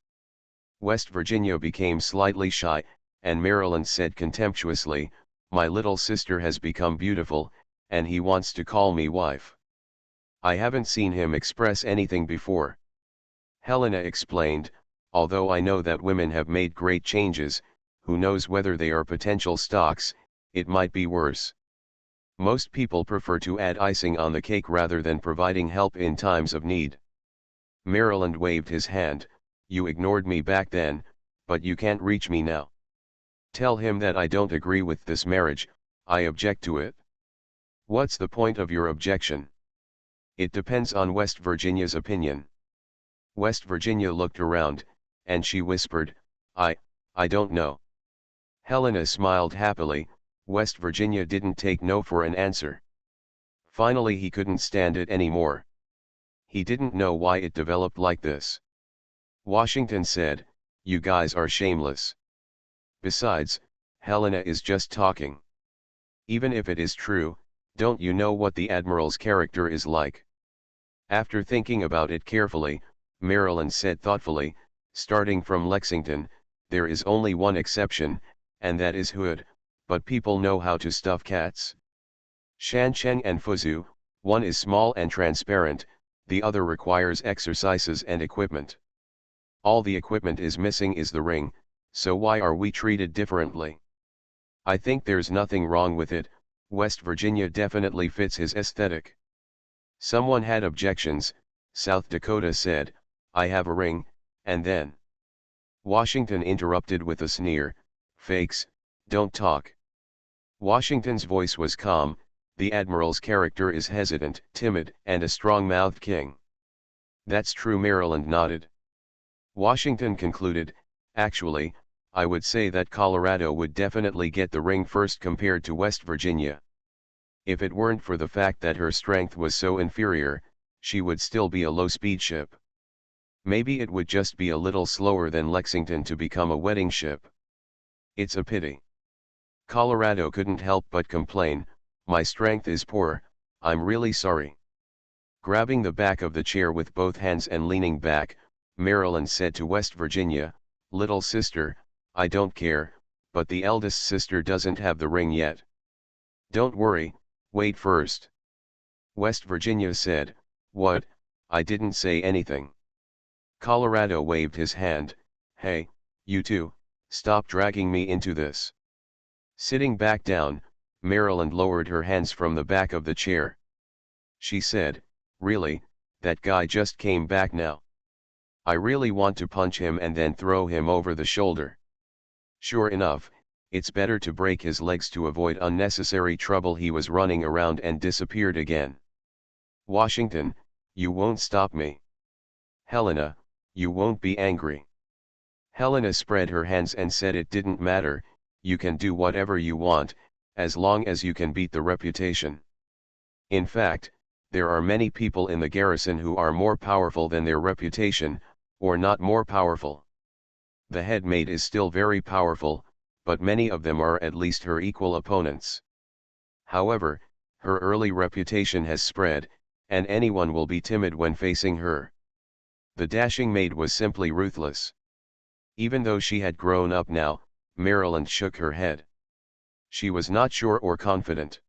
West Virginia became slightly shy, and Maryland said contemptuously, "My little sister has become beautiful, and he wants to call me wife. I haven't seen him express anything before." Helena explained, "Although I know that women have made great changes, who knows whether they are potential stocks, it might be worse. Most people prefer to add icing on the cake rather than providing help in times of need." Maryland waved his hand, "You ignored me back then, but you can't reach me now. Tell him that I don't agree with this marriage, I object to it." "What's the point of your objection?" "It depends on West Virginia's opinion." West Virginia looked around, and she whispered, I don't know." Helena smiled happily. West Virginia didn't take no for an answer. Finally he couldn't stand it anymore. He didn't know why it developed like this. Washington said, "You guys are shameless. Besides, Helena is just talking. Even if it is true, don't you know what the Admiral's character is like?" After thinking about it carefully, Maryland said thoughtfully, "Starting from Lexington, there is only one exception, and that is Hood, but people know how to stuff cats. Shancheng and Fuzu, one is small and transparent, the other requires exercises and equipment. All the equipment is missing is the ring, so why are we treated differently? I think there's nothing wrong with it, West Virginia definitely fits his aesthetic." Someone had objections. South Dakota said, "I have a ring," and then Washington interrupted with a sneer, "Fakes, don't talk." Washington's voice was calm. "The Admiral's character is hesitant, timid, and a strong-mouthed king." "That's true," Maryland nodded. Washington concluded, "Actually, I would say that Colorado would definitely get the ring first compared to West Virginia. If it weren't for the fact that her strength was so inferior, she would still be a low-speed ship. Maybe it would just be a little slower than Lexington to become a wedding ship. It's a pity. Colorado couldn't help but complain, "My strength is poor, I'm really sorry." Grabbing the back of the chair with both hands and leaning back, Maryland said to West Virginia, "Little sister, I don't care, but the eldest sister doesn't have the ring yet." "Don't worry, wait first." West Virginia said, "What, I didn't say anything." Colorado waved his hand, "Hey, you two, stop dragging me into this." Sitting back down, Maryland lowered her hands from the back of the chair. She said, "Really, that guy just came back now. I really want to punch him and then throw him over the shoulder." Sure enough, it's better to break his legs to avoid unnecessary trouble. He was running around and disappeared again. "Washington, you won't stop me." "Helena, you won't be angry." Helena spread her hands and said it didn't matter, "You can do whatever you want, as long as you can beat the reputation. In fact, there are many people in the garrison who are more powerful than their reputation, or not more powerful. The head maid is still very powerful, but many of them are at least her equal opponents. However, her early reputation has spread, and anyone will be timid when facing her." The dashing maid was simply ruthless. Even though she had grown up now, Maryland shook her head. She was not sure or confident.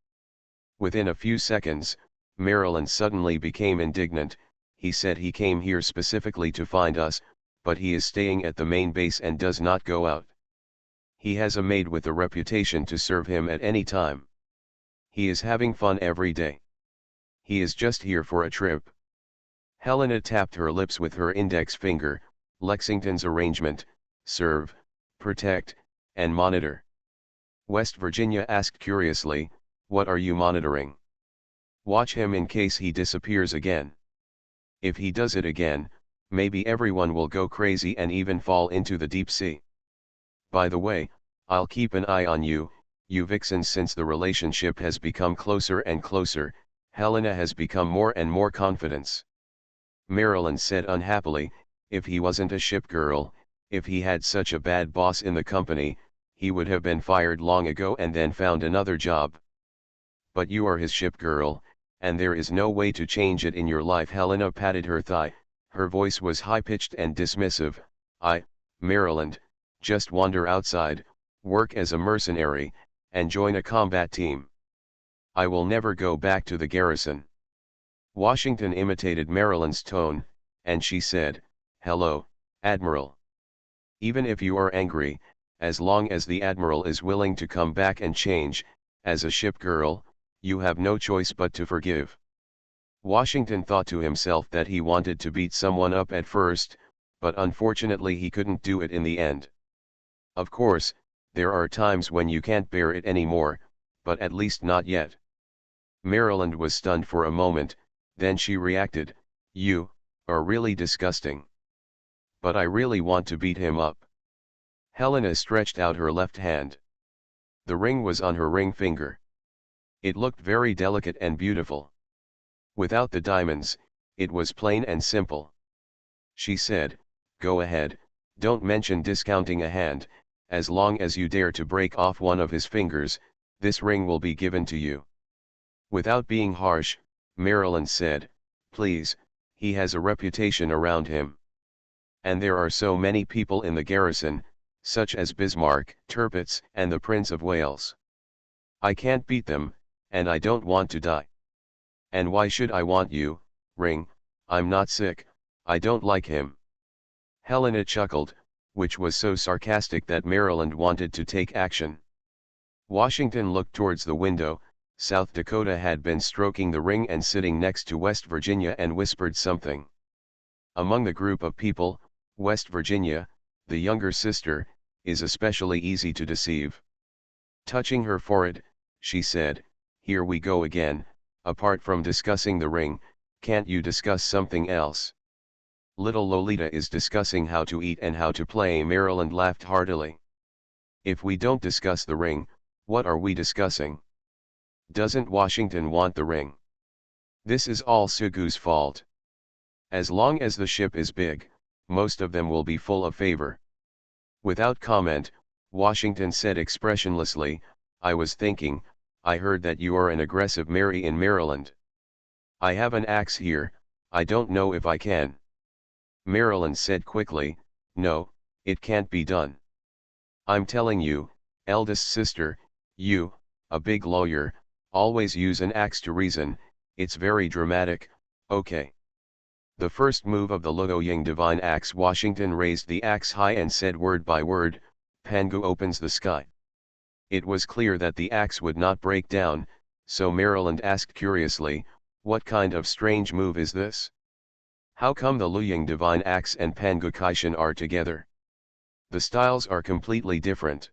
Within a few seconds, Maryland suddenly became indignant. "He said he came here specifically to find us, but he is staying at the main base and does not go out. He has a maid with a reputation to serve him at any time. He is having fun every day. He is just here for a trip." Helena tapped her lips with her index finger. "Lexington's arrangement: serve, protect, and monitor." West Virginia asked curiously, "What are you monitoring?" "Watch him in case he disappears again. If he does it again, maybe everyone will go crazy and even fall into the deep sea. By the way, I'll keep an eye on you, you vixens." Since the relationship has become closer and closer, Helena has become more and more confident. Maryland said unhappily, "If he wasn't a ship girl, if he had such a bad boss in the company, he would have been fired long ago and then found another job. But you are his ship girl, and there is no way to change it in your life." Helena patted her thigh, her voice was high-pitched and dismissive. Maryland, just wander outside, work as a mercenary, and join a combat team. I will never go back to the garrison." Washington imitated Maryland's tone, and she said, "Hello, Admiral. Even if you are angry, as long as the Admiral is willing to come back and change, as a ship girl, you have no choice but to forgive." Washington thought to himself that he wanted to beat someone up at first, but unfortunately he couldn't do it in the end. Of course, there are times when you can't bear it anymore, but at least not yet. Maryland was stunned for a moment, then she reacted, "You are really disgusting. But I really want to beat him up." Helena stretched out her left hand. The ring was on her ring finger. It looked very delicate and beautiful. Without the diamonds, it was plain and simple. She said, "Go ahead, don't mention discounting a hand. As long as you dare to break off one of his fingers, this ring will be given to you." Without being harsh, Maryland said, "Please, he has a reputation around him. And there are so many people in the garrison, such as Bismarck, Tirpitz, and the Prince of Wales. I can't beat them, and I don't want to die. And why should I want you, ring? I'm not sick, I don't like him." Helena chuckled, which was so sarcastic that Maryland wanted to take action. Washington looked towards the window. South Dakota had been stroking the ring and sitting next to West Virginia and whispered something. Among the group of people, West Virginia, the younger sister, is especially easy to deceive. Touching her forehead, she said, "Here we go again. Apart from discussing the ring, can't you discuss something else? Little Lolita is discussing how to eat and how to play." Maryland laughed heartily. If we don't discuss the ring, what are we discussing? Doesn't Washington want the ring? This is all Sugu's fault. As long as the ship is big, most of them will be full of favor. Without comment, Washington said expressionlessly, I was thinking, I heard that you are an aggressive Mary in Maryland. I have an axe here, I don't know if I can. Maryland said quickly, no, it can't be done. I'm telling you, eldest sister, you, a big lawyer, always use an axe to reason, it's very dramatic, okay. The first move of the Luoying divine axe. Washington raised the axe high and said word by word, Pangu opens the sky. It was clear that the axe would not break down, so Maryland asked curiously, what kind of strange move is this? How come the Luoying divine axe and Pangu Kaishan are together? The styles are completely different.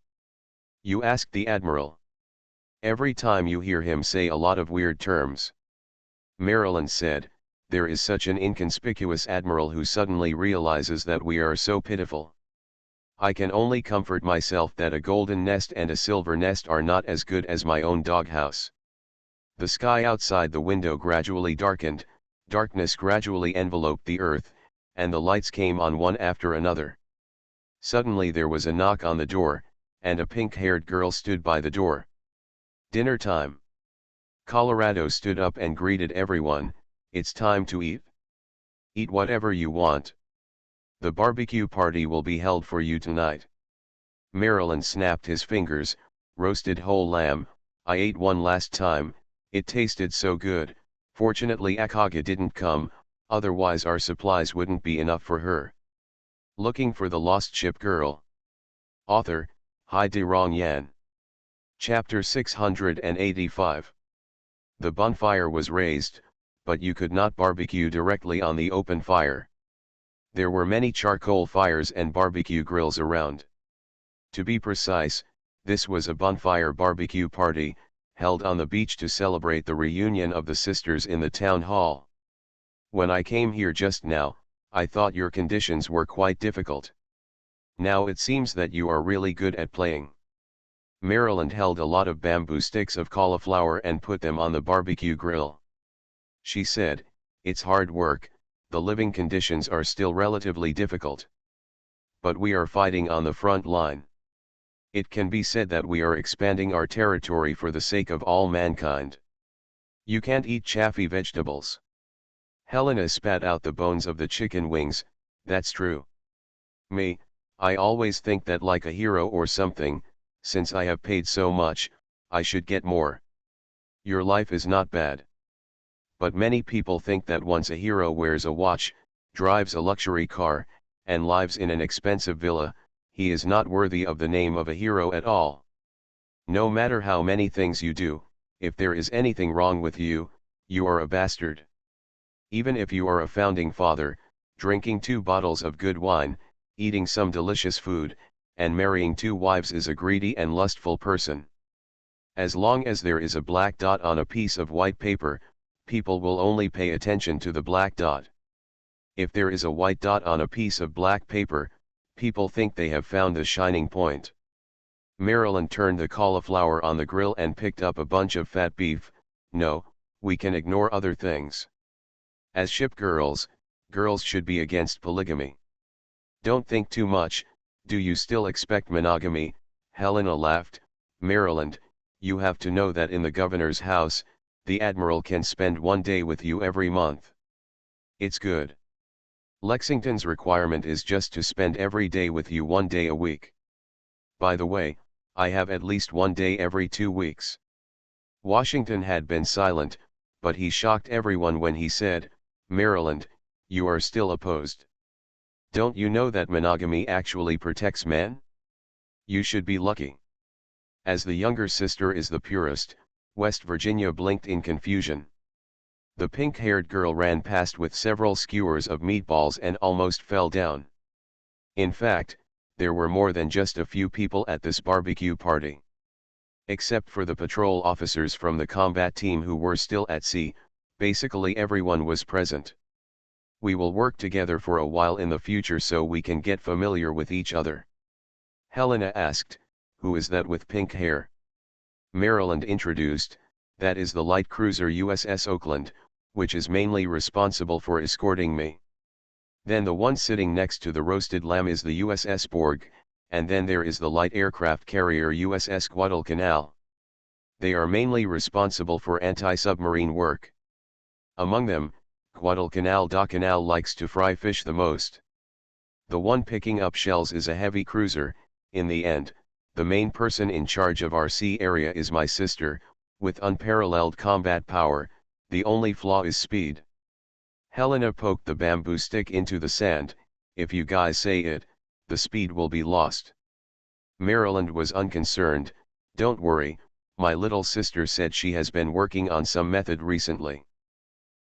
You asked the admiral. Every time you hear him say a lot of weird terms. Maryland said, there is such an inconspicuous admiral who suddenly realizes that we are so pitiful. I can only comfort myself that a golden nest and a silver nest are not as good as my own doghouse. The sky outside the window gradually darkened, darkness gradually enveloped the earth, and the lights came on one after another. Suddenly there was a knock on the door, and a pink-haired girl stood by the door. Dinner time. Colorado stood up and greeted everyone, it's time to eat. Eat whatever you want. The barbecue party will be held for you tonight. Maryland snapped his fingers, roasted whole lamb, I ate one last time, it tasted so good, fortunately Akaga didn't come, otherwise our supplies wouldn't be enough for her. Looking for the Lost Ship Girl. Author, Hai De Rong Yan. Chapter 685. The bonfire was raised, but you could not barbecue directly on the open fire. There were many charcoal fires and barbecue grills around. To be precise, this was a bonfire barbecue party, held on the beach to celebrate the reunion of the sisters in the town hall. When I came here just now, I thought your conditions were quite difficult. Now it seems that you are really good at playing. Maryland held a lot of bamboo sticks of cauliflower and put them on the barbecue grill. She said, it's hard work, the living conditions are still relatively difficult. But we are fighting on the front line. It can be said that we are expanding our territory for the sake of all mankind. You can't eat chaffy vegetables. Helena spat out the bones of the chicken wings, that's true. Me, I always think that like a hero or something, since I have paid so much, I should get more. Your life is not bad. But many people think that once a hero wears a watch, drives a luxury car, and lives in an expensive villa, he is not worthy of the name of a hero at all. No matter how many things you do, if there is anything wrong with you, you are a bastard. Even if you are a founding father, drinking 2 bottles of good wine, eating some delicious food, and marrying 2 wives is a greedy and lustful person. As long as there is a black dot on a piece of white paper, people will only pay attention to the black dot. If there is a white dot on a piece of black paper, people think they have found the shining point. Maryland turned the cauliflower on the grill and picked up a bunch of fat beef. No, we can ignore other things. As ship girls, girls should be against polygamy. Don't think too much, do you still expect monogamy? Helena laughed. Maryland, you have to know that in the governor's house, the admiral can spend 1 day with you every month. It's good. Lexington's requirement is just to spend every day with you 1 day a week. By the way, I have at least 1 day every 2 weeks. Washington had been silent, but he shocked everyone when he said, Maryland, you are still opposed. Don't you know that monogamy actually protects men? You should be lucky. As the younger sister is the purest, West Virginia blinked in confusion. The pink-haired girl ran past with several skewers of meatballs and almost fell down. In fact, there were more than just a few people at this barbecue party. Except for the patrol officers from the combat team who were still at sea, basically everyone was present. We will work together for a while in the future so we can get familiar with each other. Helena asked, who is that with pink hair? Maryland introduced, that is the light cruiser USS Oakland, which is mainly responsible for escorting me. Then the one sitting next to the roasted lamb is the USS Borg, and then there is the light aircraft carrier USS Guadalcanal. They are mainly responsible for anti-submarine work. Among them, Guadalcanal likes to fry fish the most. The one picking up shells is a heavy cruiser. In the end, the main person in charge of our sea area is my sister, with unparalleled combat power. The only flaw is speed. Helena poked the bamboo stick into the sand. If you guys say it, the speed will be lost. Maryland was unconcerned. Don't worry, my little sister said she has been working on some method recently.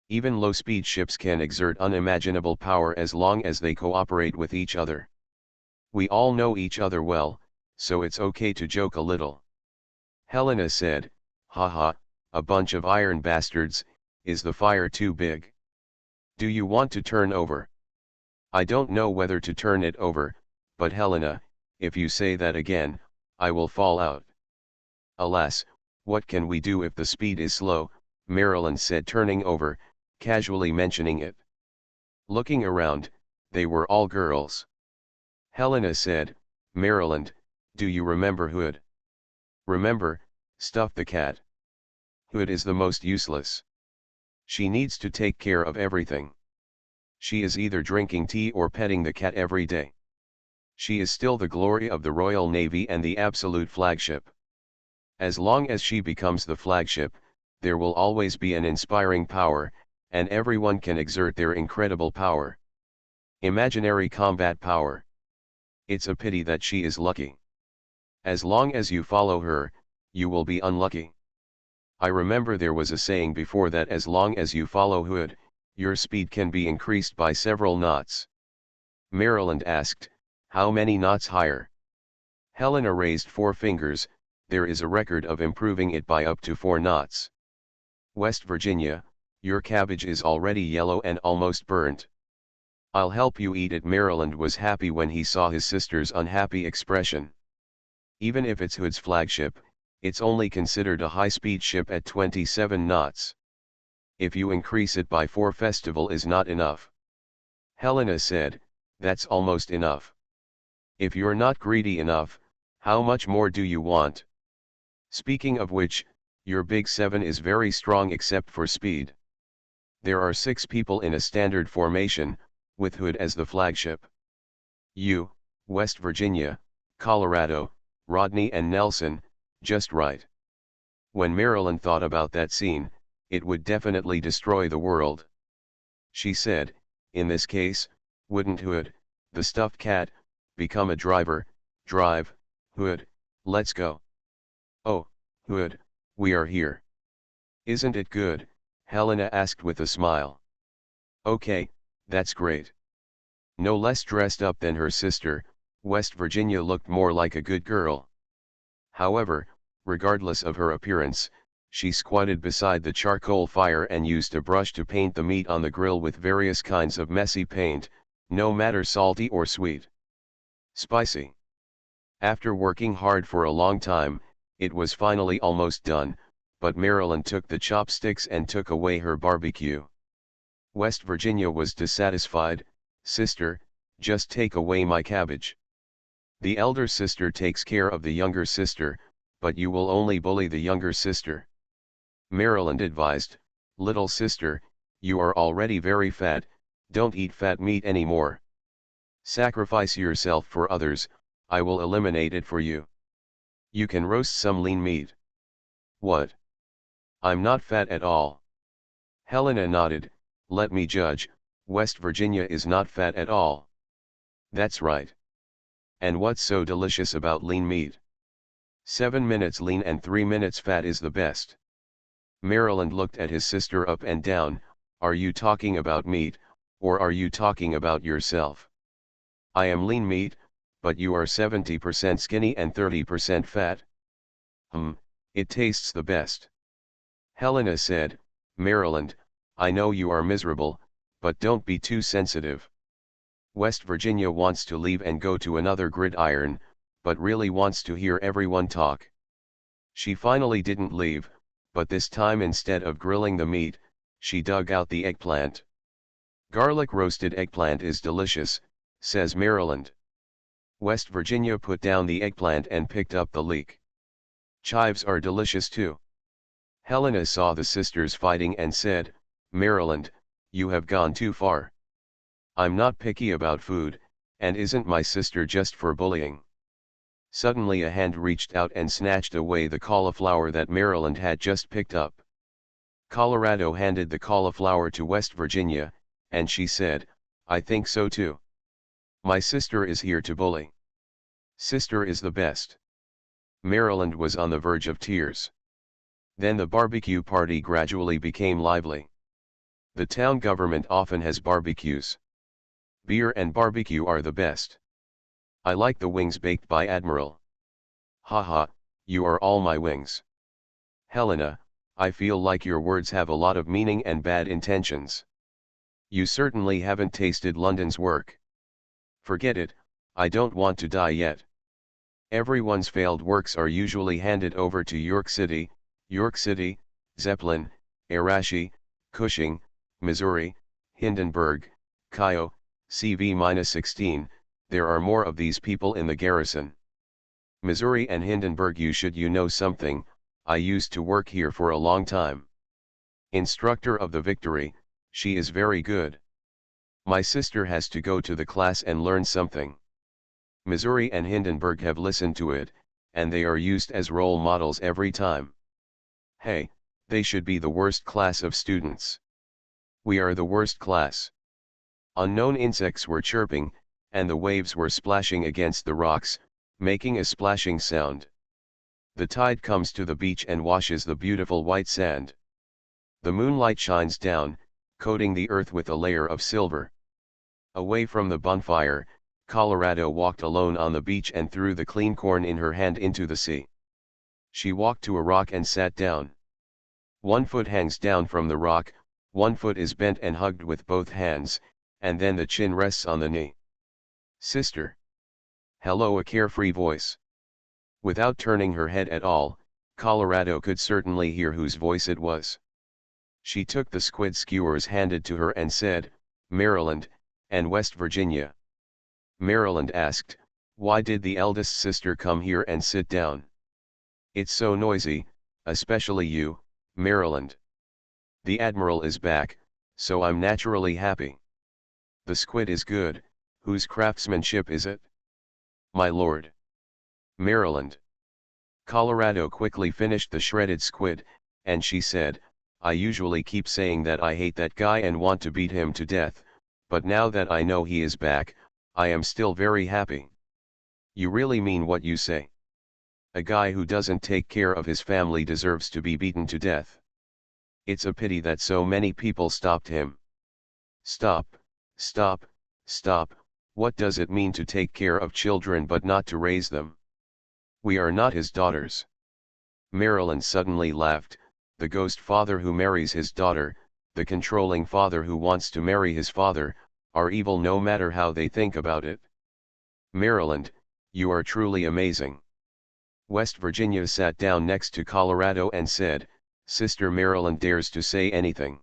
Even low-speed ships can exert unimaginable power as long as they cooperate with each other. We all know each other well, so it's okay to joke a little. Helena said, haha, a bunch of iron bastards. Is the fire too big? Do you want to turn over? I don't know whether to turn it over, but Helena, if you say that again, I will fall out. Alas, what can we do if the speed is slow? Maryland said, turning over, casually mentioning it. Looking around, they were all girls. Helena said, Maryland, do you remember Hood? Remember, Stuff the cat. Hood is the most useless. She needs to take care of everything. She is either drinking tea or petting the cat every day. She is still the glory of the Royal Navy and the absolute flagship. As long as she becomes the flagship, there will always be an inspiring power, and everyone can exert their incredible power. Imaginary combat power. It's a pity that she is lucky. As long as you follow her, you will be unlucky. I remember there was a saying before that as long as you follow Hood, your speed can be increased by several knots. Maryland asked, how many knots higher? Helena raised 4 fingers. There is a record of improving it by up to 4 knots. West Virginia, your cabbage is already yellow and almost burnt. I'll help you eat it. Maryland was happy when he saw his sister's unhappy expression. Even if it's Hood's flagship, it's only considered a high-speed ship at 27 knots. If you increase it by 4, festival is not enough. Helena said, that's almost enough. If you're not greedy enough, how much more do you want? Speaking of which, your Big 7 is very strong except for speed. There are 6 people in a standard formation, with Hood as the flagship. You, West Virginia, Colorado, Rodney and Nelson, just right. When Maryland thought about that scene, it would definitely destroy the world. She said, in this case, wouldn't Hood, the stuffed cat, become a driver? Drive, Hood, let's go. Oh, Hood, we are here. Isn't it good? Helena asked with a smile. Okay, that's great. No less dressed up than her sister, West Virginia looked more like a good girl. However, regardless of her appearance, she squatted beside the charcoal fire and used a brush to paint the meat on the grill with various kinds of messy paint, no matter salty or sweet. Spicy. After working hard for a long time, it was finally almost done, but Maryland took the chopsticks and took away her barbecue. West Virginia was dissatisfied. Sister, just take away my cabbage. The elder sister takes care of the younger sister, but you will only bully the younger sister. Maryland advised, little sister, you are already very fat, don't eat fat meat anymore. Sacrifice yourself for others, I will eliminate it for you. You can roast some lean meat. What? I'm not fat at all. Helena nodded, let me judge, West Virginia is not fat at all. That's right. And what's so delicious about lean meat? 7 minutes lean and 3 minutes fat is the best. Maryland looked at his sister up and down, are you talking about meat, or are you talking about yourself? I am lean meat, but you are 70% skinny and 30% fat. It tastes the best. Helena said, Maryland, I know you are miserable, but don't be too sensitive. West Virginia wants to leave and go to another gridiron, but really wants to hear everyone talk. She finally didn't leave, but this time instead of grilling the meat, she dug out the eggplant. Garlic roasted eggplant is delicious, says Maryland. West Virginia put down the eggplant and picked up the leek. Chives are delicious too. Helena saw the sisters fighting and said, Maryland, you have gone too far. I'm not picky about food, and isn't my sister just for bullying? Suddenly a hand reached out and snatched away the cauliflower that Maryland had just picked up. Colorado handed the cauliflower to West Virginia, and she said, I think so too. My sister is here to bully. Sister is the best. Maryland was on the verge of tears. Then the barbecue party gradually became lively. The town government often has barbecues. Beer and barbecue are the best. I like the wings baked by Admiral. Haha, you are all my wings. Helena, I feel like your words have a lot of meaning and bad intentions. You certainly haven't tasted London's work. Forget it, I don't want to die yet. Everyone's failed works are usually handed over to York City, Zeppelin, Arashi, Cushing, Missouri, Hindenburg, Kyo, CV-16, there are more of these people in the garrison. Missouri and Hindenburg, you know something, I used to work here for a long time. Instructor of the Victory, she is very good. My sister has to go to the class and learn something. Missouri and Hindenburg have listened to it, and they are used as role models every time. Hey, they should be the worst class of students. We are the worst class. Unknown insects were chirping, and the waves were splashing against the rocks, making a splashing sound. The tide comes to the beach and washes the beautiful white sand. The moonlight shines down, coating the earth with a layer of silver. Away from the bonfire, Colorado walked alone on the beach and threw the clean corn in her hand into the sea. She walked to a rock and sat down. One foot hangs down from the rock, one foot is bent and hugged with both hands, and then the chin rests on the knee. Sister. Hello, a carefree voice. Without turning her head at all, Colorado could certainly hear whose voice it was. She took the squid skewers handed to her and said, Maryland, and West Virginia. Maryland asked, why did the eldest sister come here and sit down? It's so noisy, especially you, Maryland. The Admiral is back, so I'm naturally happy. The squid is good, whose craftsmanship is it? My lord. Maryland. Colorado quickly finished the shredded squid, and she said, I usually keep saying that I hate that guy and want to beat him to death, but now that I know he is back, I am still very happy. You really mean what you say? A guy who doesn't take care of his family deserves to be beaten to death. It's a pity that so many people stopped him. Stop, stop, stop, what does it mean to take care of children but not to raise them? We are not his daughters. Maryland suddenly laughed, the ghost father who marries his daughter, the controlling father who wants to marry his father, are evil no matter how they think about it. Maryland, you are truly amazing. West Virginia sat down next to Colorado and said, Sister Maryland dares to say anything.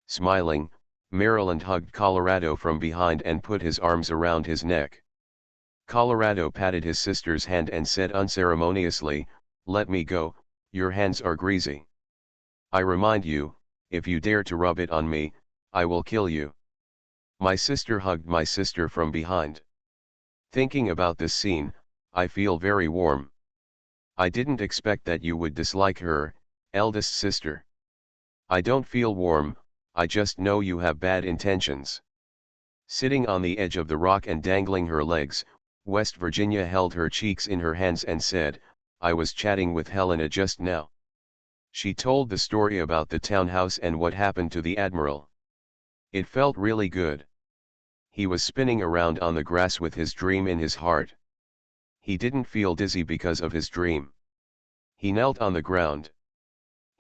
Smiling, Maryland hugged Colorado from behind and put his arms around his neck. Colorado patted his sister's hand and said unceremoniously, let me go, your hands are greasy. I remind you, if you dare to rub it on me, I will kill you. My sister hugged my sister from behind. Thinking about this scene, I feel very warm. I didn't expect that you would dislike her, eldest sister. I don't feel warm, I just know you have bad intentions. Sitting on the edge of the rock and dangling her legs, West Virginia held her cheeks in her hands and said, I was chatting with Helena just now. She told the story about the townhouse and what happened to the Admiral. It felt really good. He was spinning around on the grass with his dream in his heart. He didn't feel dizzy because of his dream. He knelt on the ground.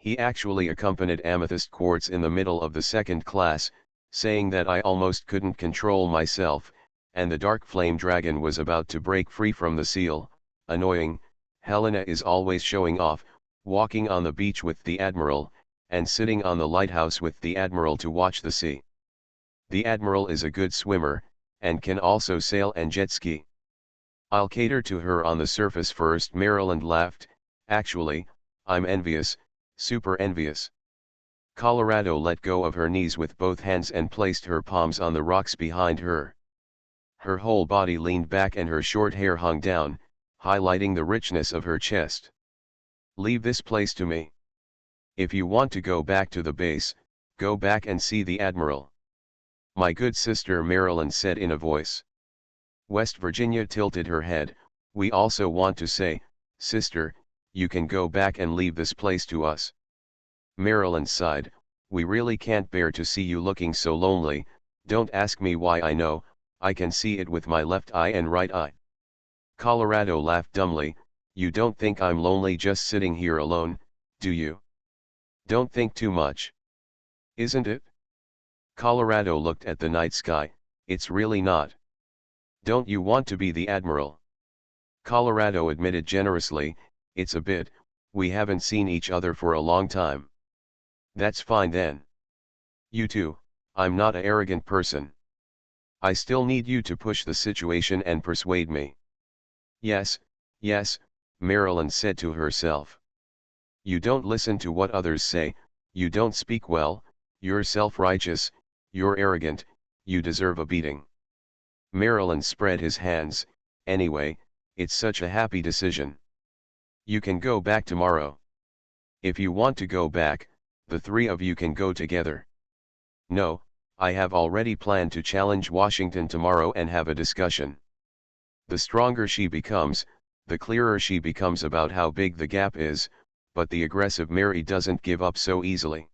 He actually accompanied Amethyst Quartz in the middle of the second class, saying that I almost couldn't control myself, and the dark flame dragon was about to break free from the seal. Annoying, Helena is always showing off, walking on the beach with the Admiral, and sitting on the lighthouse with the Admiral to watch the sea. The Admiral is a good swimmer, and can also sail and jet ski. I'll cater to her on the surface first. Maryland laughed. Actually, I'm envious, super envious. Colorado let go of her knees with both hands and placed her palms on the rocks behind her. Her whole body leaned back and her short hair hung down, highlighting the richness of her chest. Leave this place to me. If you want to go back to the base, go back and see the Admiral. My good sister, Maryland said in a voice. West Virginia tilted her head. We also want to say, sister, you can go back and leave this place to us. Maryland sighed. We really can't bear to see you looking so lonely. Don't ask me why. I know, I can see it with my left eye and right eye. Colorado laughed dumbly. You don't think I'm lonely just sitting here alone, do you? Don't think too much. Isn't it? Colorado looked at the night sky. It's really not. Don't you want to be the Admiral? Colorado admitted generously, it's a bit, we haven't seen each other for a long time. That's fine then. You too, I'm not an arrogant person. I still need you to push the situation and persuade me. Yes, yes, Maryland said to herself. You don't listen to what others say, you don't speak well, you're self-righteous, you're arrogant, you deserve a beating. Maryland spread his hands. Anyway, it's such a happy decision. You can go back tomorrow. If you want to go back, the three of you can go together. No, I have already planned to challenge Washington tomorrow and have a discussion. The stronger she becomes, the clearer she becomes about how big the gap is, but the aggressive Mary doesn't give up so easily.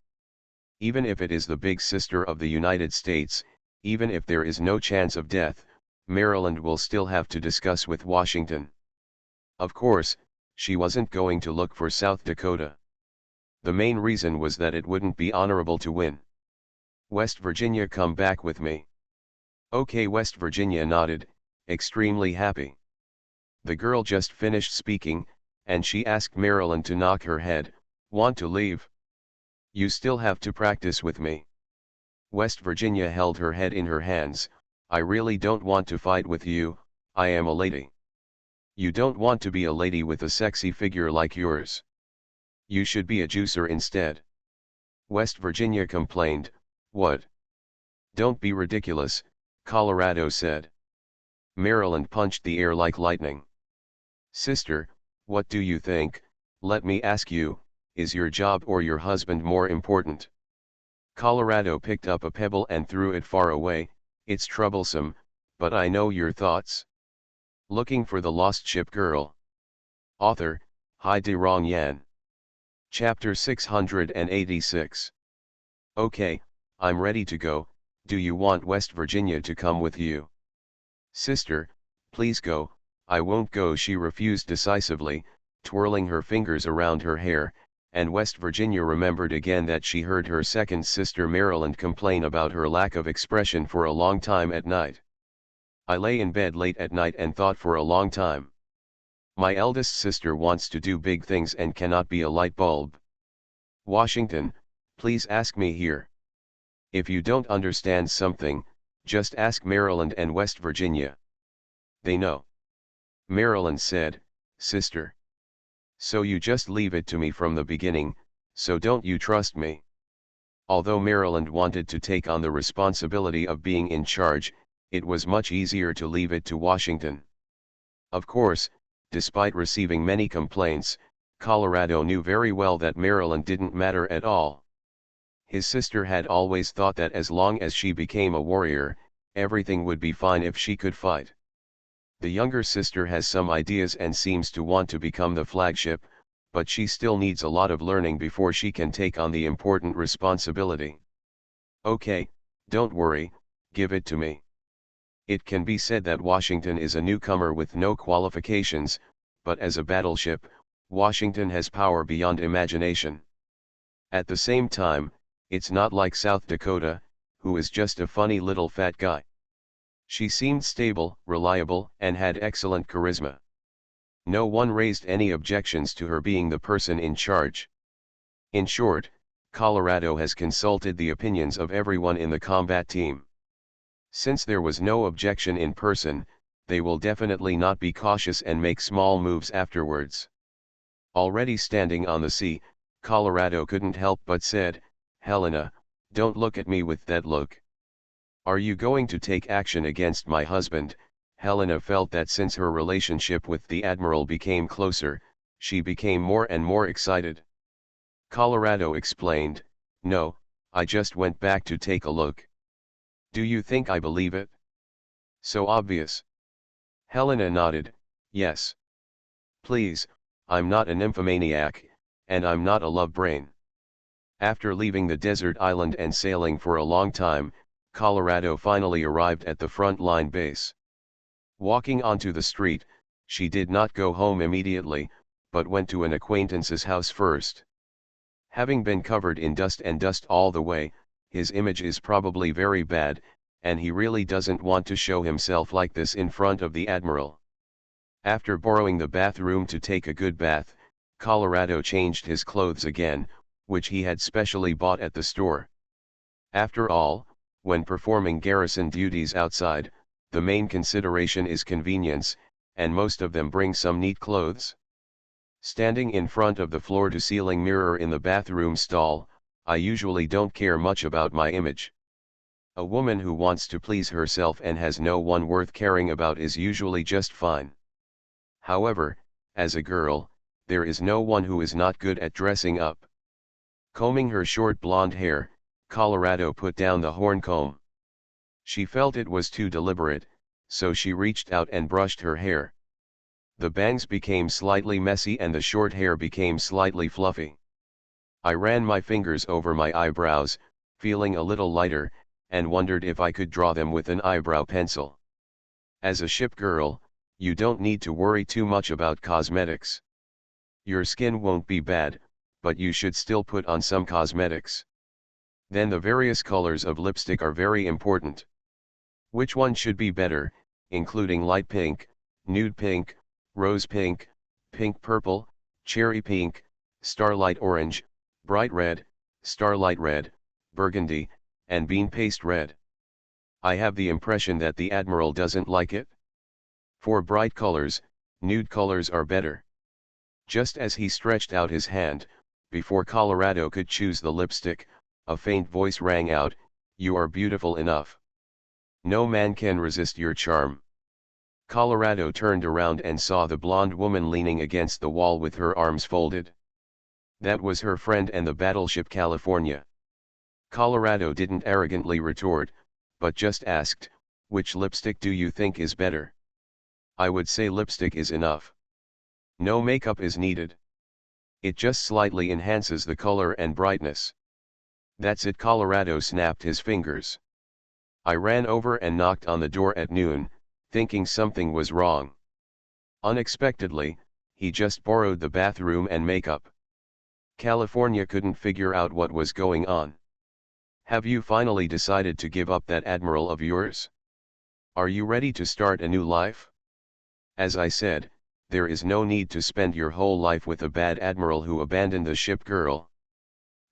Even if it is the big sister of the United States, even if there is no chance of death, Maryland will still have to discuss with Washington. Of course, she wasn't going to look for South Dakota. The main reason was that it wouldn't be honorable to win. West Virginia, come back with me. Okay, West Virginia nodded, extremely happy. The girl just finished speaking, and she asked Maryland to knock her head. Want to leave? You still have to practice with me. West Virginia held her head in her hands. I really don't want to fight with you, I am a lady. You don't want to be a lady with a sexy figure like yours. You should be a juicer instead. West Virginia complained. What? Don't be ridiculous, Colorado said. Maryland punched the air like lightning. Sister, what do you think? Let me ask you, is your job or your husband more important? Colorado picked up a pebble and threw it far away. It's troublesome, but I know your thoughts. Looking for the Lost Ship Girl. Author, Hai-De-Rong Yan. Chapter 686. Okay, I'm ready to go. Do you want West Virginia to come with you? Sister, please go. I won't go, she refused decisively, twirling her fingers around her hair, and West Virginia remembered again that she heard her second sister Maryland complain about her lack of expression for a long time at night. I lay in bed late at night and thought for a long time. My eldest sister wants to do big things and cannot be a light bulb. Washington, please ask me here. If you don't understand something, just ask Maryland and West Virginia. They know. Maryland said, Sister. So you just leave it to me from the beginning, so don't you trust me? Although Maryland wanted to take on the responsibility of being in charge, it was much easier to leave it to Washington. Of course, despite receiving many complaints, Colorado knew very well that Maryland didn't matter at all. His sister had always thought that as long as she became a warrior, everything would be fine if she could fight. The younger sister has some ideas and seems to want to become the flagship, but she still needs a lot of learning before she can take on the important responsibility. Okay, don't worry, give it to me. It can be said that Washington is a newcomer with no qualifications, but as a battleship, Washington has power beyond imagination. At the same time, it's not like South Dakota, who is just a funny little fat guy. She seemed stable, reliable, and had excellent charisma. No one raised any objections to her being the person in charge. In short, Colorado has consulted the opinions of everyone in the combat team. Since there was no objection in person, they will definitely not be cautious and make small moves afterwards. Already standing on the sea, Colorado couldn't help but said, "Helena, don't look at me with that look. Are you going to take action against my husband?" Helena felt that since her relationship with the admiral became closer, she became more and more excited. Colorado explained, "No, I just went back to take a look. Do you think I believe it? So obvious." Helena nodded, "Yes. Please, I'm not a nymphomaniac, and I'm not a love brain." After leaving the desert island and sailing for a long time, Colorado finally arrived at the front line base. Walking onto the street, she did not go home immediately, but went to an acquaintance's house first. Having been covered in dust and dust all the way, his image is probably very bad, and he really doesn't want to show himself like this in front of the admiral. After borrowing the bathroom to take a good bath, Colorado changed his clothes again, which he had specially bought at the store. After all, when performing garrison duties outside, the main consideration is convenience, and most of them bring some neat clothes. Standing in front of the floor-to-ceiling mirror in the bathroom stall, I usually don't care much about my image. A woman who wants to please herself and has no one worth caring about is usually just fine. However, as a girl, there is no one who is not good at dressing up. Combing her short blonde hair, Colorado put down the horn comb. She felt it was too deliberate, so she reached out and brushed her hair. The bangs became slightly messy and the short hair became slightly fluffy. I ran my fingers over my eyebrows, feeling a little lighter, and wondered if I could draw them with an eyebrow pencil. As a ship girl, you don't need to worry too much about cosmetics. Your skin won't be bad, but you should still put on some cosmetics. Then the various colors of lipstick are very important. Which one should be better, including light pink, nude pink, rose pink, pink purple, cherry pink, starlight orange, bright red, starlight red, burgundy, and bean paste red. I have the impression that the admiral doesn't like it. For bright colors, nude colors are better. Just as he stretched out his hand, before Colorado could choose the lipstick, a faint voice rang out, "You are beautiful enough. No man can resist your charm." Colorado turned around and saw the blonde woman leaning against the wall with her arms folded. That was her friend and the battleship California. Colorado didn't arrogantly retort, but just asked, "Which lipstick do you think is better?" "I would say lipstick is enough. No makeup is needed. It just slightly enhances the color and brightness." "That's it." Colorado snapped his fingers. I ran over and knocked on the door at noon, thinking something was wrong. Unexpectedly, he just borrowed the bathroom and makeup. California couldn't figure out what was going on. "Have you finally decided to give up that admiral of yours? Are you ready to start a new life?" As I said, there is no need to spend your whole life with a bad admiral who abandoned the ship girl.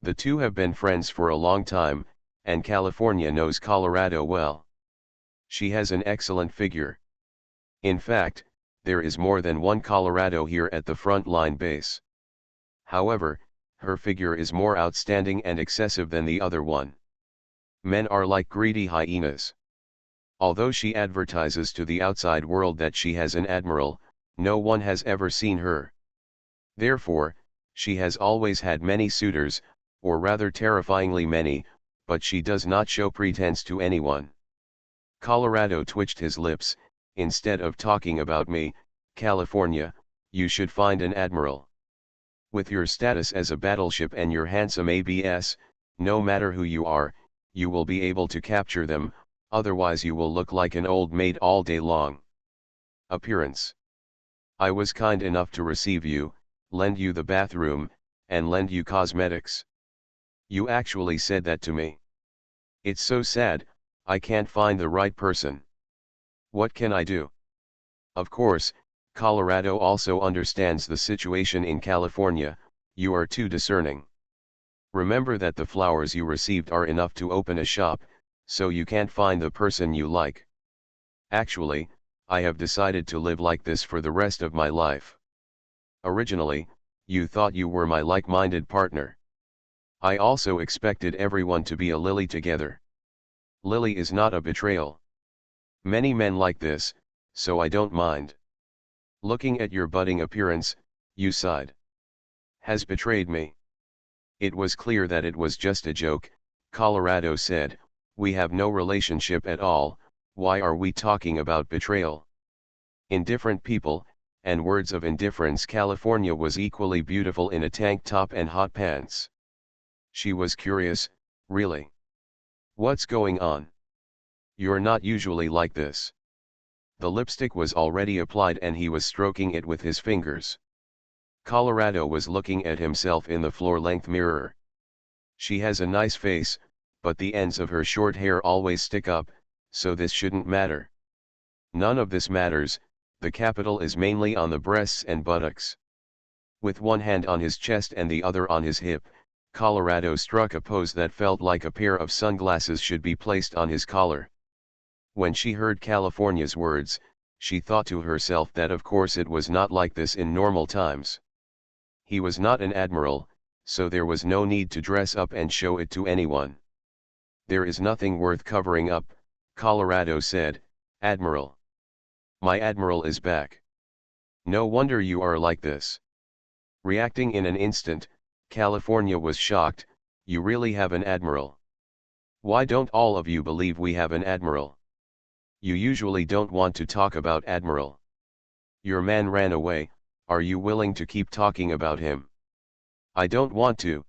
The two have been friends for a long time, and California knows Colorado well. She has an excellent figure. In fact, there is more than one Colorado here at the front line base. However, her figure is more outstanding and excessive than the other one. Men are like greedy hyenas. Although she advertises to the outside world that she has an admiral, no one has ever seen her. Therefore, she has always had many suitors, or rather terrifyingly many, but she does not show pretense to anyone. Colorado twitched his lips. "Instead of talking about me, California, you should find an admiral. With your status as a battleship and your handsome ABS, no matter who you are, you will be able to capture them, otherwise you will look like an old maid all day long." Appearance. I was kind enough to receive you, lend you the bathroom, and lend you cosmetics. You actually said that to me. It's so sad, I can't find the right person. What can I do? Of course, Colorado also understands the situation in California. You are too discerning. Remember that the flowers you received are enough to open a shop, so you can't find the person you like. Actually, I have decided to live like this for the rest of my life. Originally, you thought you were my like-minded partner. I also expected everyone to be a Lily together. Lily is not a betrayal. Many men like this, so I don't mind. Looking at your budding appearance, you sighed. Has betrayed me. It was clear that it was just a joke. Colorado said, we have no relationship at all, why are we talking about betrayal? Indifferent people, and words of indifference. California was equally beautiful in a tank top and hot pants. She was curious, really? What's going on? You're not usually like this. The lipstick was already applied and he was stroking it with his fingers. Colorado was looking at himself in the floor-length mirror. She has a nice face, but the ends of her short hair always stick up, so this shouldn't matter. None of this matters, the capital is mainly on the breasts and buttocks. With one hand on his chest and the other on his hip, Colorado struck a pose that felt like a pair of sunglasses should be placed on his collar. When she heard California's words, she thought to herself that of course it was not like this in normal times. He was not an admiral, so there was no need to dress up and show it to anyone. There is nothing worth covering up, Colorado said, Admiral. My admiral is back. No wonder you are like this. Reacting in an instant, California was shocked, you really have an admiral. Why don't all of you believe we have an admiral? You usually don't want to talk about admiral. Your man ran away, are you willing to keep talking about him? I don't want to.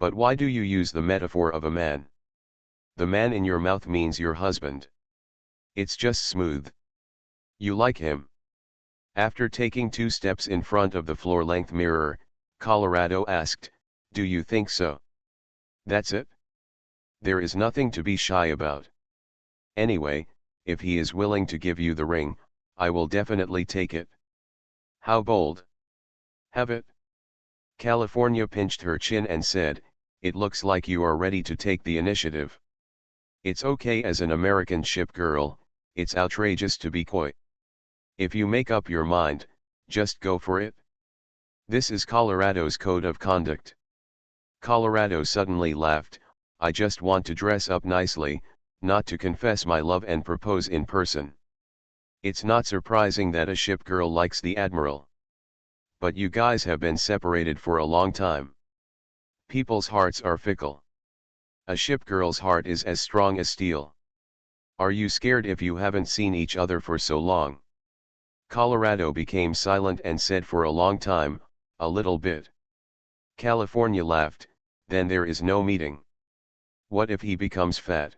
But why do you use the metaphor of a man? The man in your mouth means your husband. It's just smooth. You like him. After taking 2 steps in front of the floor-length mirror, Colorado asked, do you think so? That's it? There is nothing to be shy about. Anyway, if he is willing to give you the ring, I will definitely take it. How bold. Have it. California pinched her chin and said, it looks like you are ready to take the initiative. It's okay as an American ship girl, it's outrageous to be coy. If you make up your mind, just go for it. This is Colorado's code of conduct. Colorado suddenly laughed, I just want to dress up nicely, not to confess my love and propose in person. It's not surprising that a ship girl likes the admiral. But you guys have been separated for a long time. People's hearts are fickle. A ship girl's heart is as strong as steel. Are you scared if you haven't seen each other for so long? Colorado became silent and said for a long time, a little bit. California laughed, then there is no meeting. What if he becomes fat?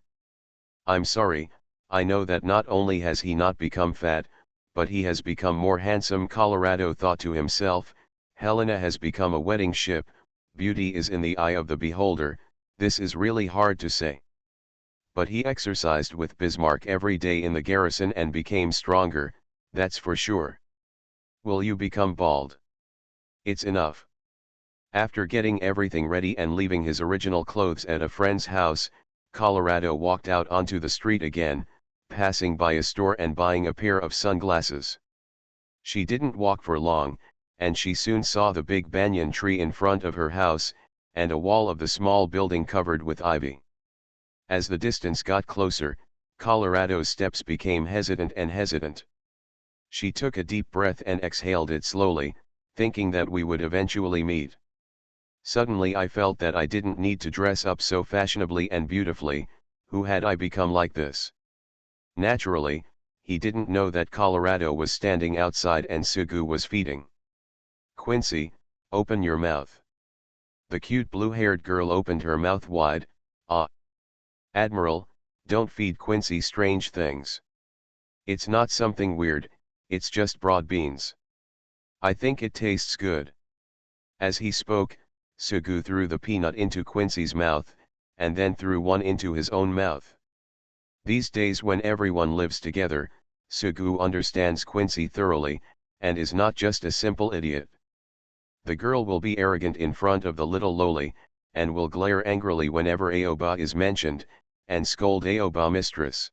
I'm sorry, I know that not only has he not become fat, but he has become more handsome. Colorado thought to himself, Helena has become a wedding ship, beauty is in the eye of the beholder, this is really hard to say. But he exercised with Bismarck every day in the garrison and became stronger, that's for sure. Will you become bald? It's enough. After getting everything ready and leaving his original clothes at a friend's house, Colorado walked out onto the street again, passing by a store and buying a pair of sunglasses. She didn't walk for long, and she soon saw the big banyan tree in front of her house, and a wall of the small building covered with ivy. As the distance got closer, Colorado's steps became hesitant and hesitant. She took a deep breath and exhaled it slowly, thinking that we would eventually meet. Suddenly I felt that I didn't need to dress up so fashionably and beautifully, who had I become like this? Naturally, he didn't know that Colorado was standing outside and Sugu was feeding. Quincy, open your mouth. The cute blue-haired girl opened her mouth wide, ah. Admiral, don't feed Quincy strange things. It's not something weird, it's just broad beans. I think it tastes good. As he spoke, Sugu threw the peanut into Quincy's mouth, and then threw one into his own mouth. These days when everyone lives together, Sugu understands Quincy thoroughly, and is not just a simple idiot. The girl will be arrogant in front of the little loli, and will glare angrily whenever Aoba is mentioned, and scold Aoba mistress.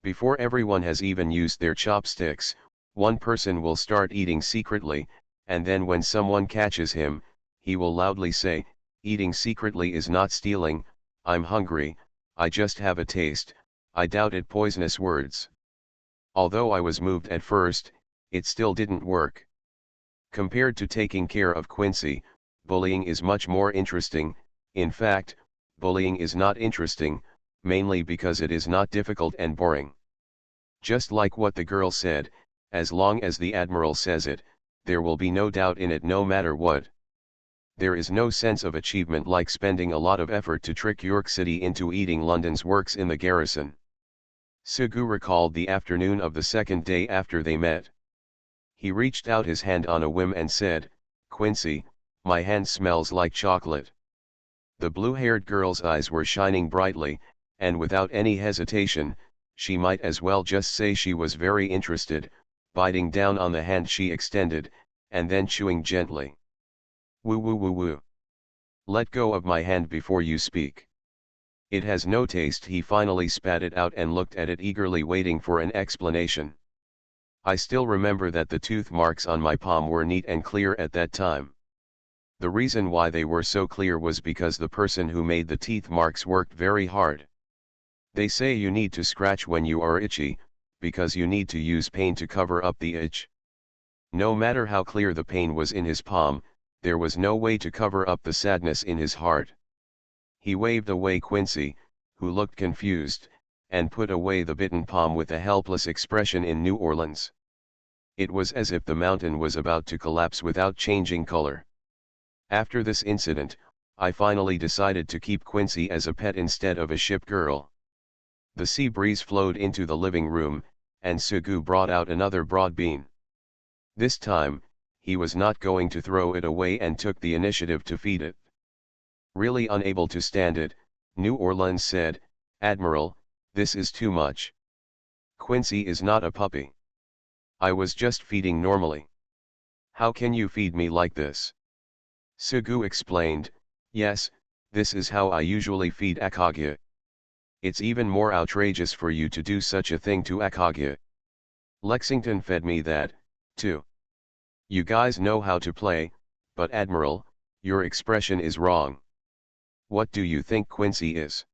Before everyone has even used their chopsticks, one person will start eating secretly, and then when someone catches him, he will loudly say, "Eating secretly is not stealing, I'm hungry, I just have a taste, I doubt it." Poisonous words. Although I was moved at first, it still didn't work. Compared to taking care of Quincy, bullying is much more interesting. In fact, bullying is not interesting, mainly because it is not difficult and boring. Just like what the girl said, as long as the Admiral says it, there will be no doubt in it no matter what. There is no sense of achievement like spending a lot of effort to trick York City into eating London's works in the garrison. Sugu recalled the afternoon of the second day after they met. He reached out his hand on a whim and said, "Quincy, my hand smells like chocolate." The blue-haired girl's eyes were shining brightly, and without any hesitation, she might as well just say she was very interested, biting down on the hand she extended, and then chewing gently. "Woo woo woo woo. Let go of my hand before you speak. It has no taste." He finally spat it out and looked at it eagerly, waiting for an explanation. I still remember that the tooth marks on my palm were neat and clear at that time. The reason why they were so clear was because the person who made the teeth marks worked very hard. They say you need to scratch when you are itchy, because you need to use pain to cover up the itch. No matter how clear the pain was in his palm, there was no way to cover up the sadness in his heart. He waved away Quincy, who looked confused, and put away the bitten palm with a helpless expression in New Orleans. It was as if the mountain was about to collapse without changing color. After this incident, I finally decided to keep Quincy as a pet instead of a ship girl. The sea breeze flowed into the living room, and Sugu brought out another broad bean. This time, he was not going to throw it away and took the initiative to feed it. Really unable to stand it, New Orleans said, "Admiral, this is too much. Quincy is not a puppy. I was just feeding normally. How can you feed me like this?" Sugu explained, "Yes, this is how I usually feed Akagya. It's even more outrageous for you to do such a thing to Akagya. Lexington fed me that, too. You guys know how to play, but Admiral, your expression is wrong. What do you think Quincy is?"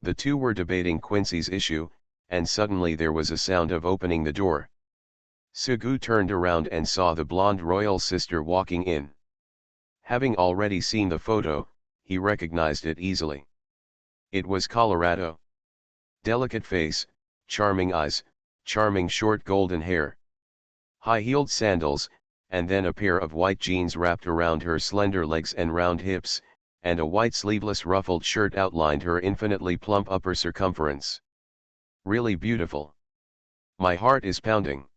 The two were debating Quincy's issue, and suddenly there was a sound of opening the door. Sugu turned around and saw the blonde royal sister walking in. Having already seen the photo, he recognized it easily. It was Colorado. Delicate face, charming eyes, charming short golden hair. High-heeled sandals, and then a pair of white jeans wrapped around her slender legs and round hips, and a white sleeveless ruffled shirt outlined her infinitely plump upper circumference. Really beautiful. My heart is pounding.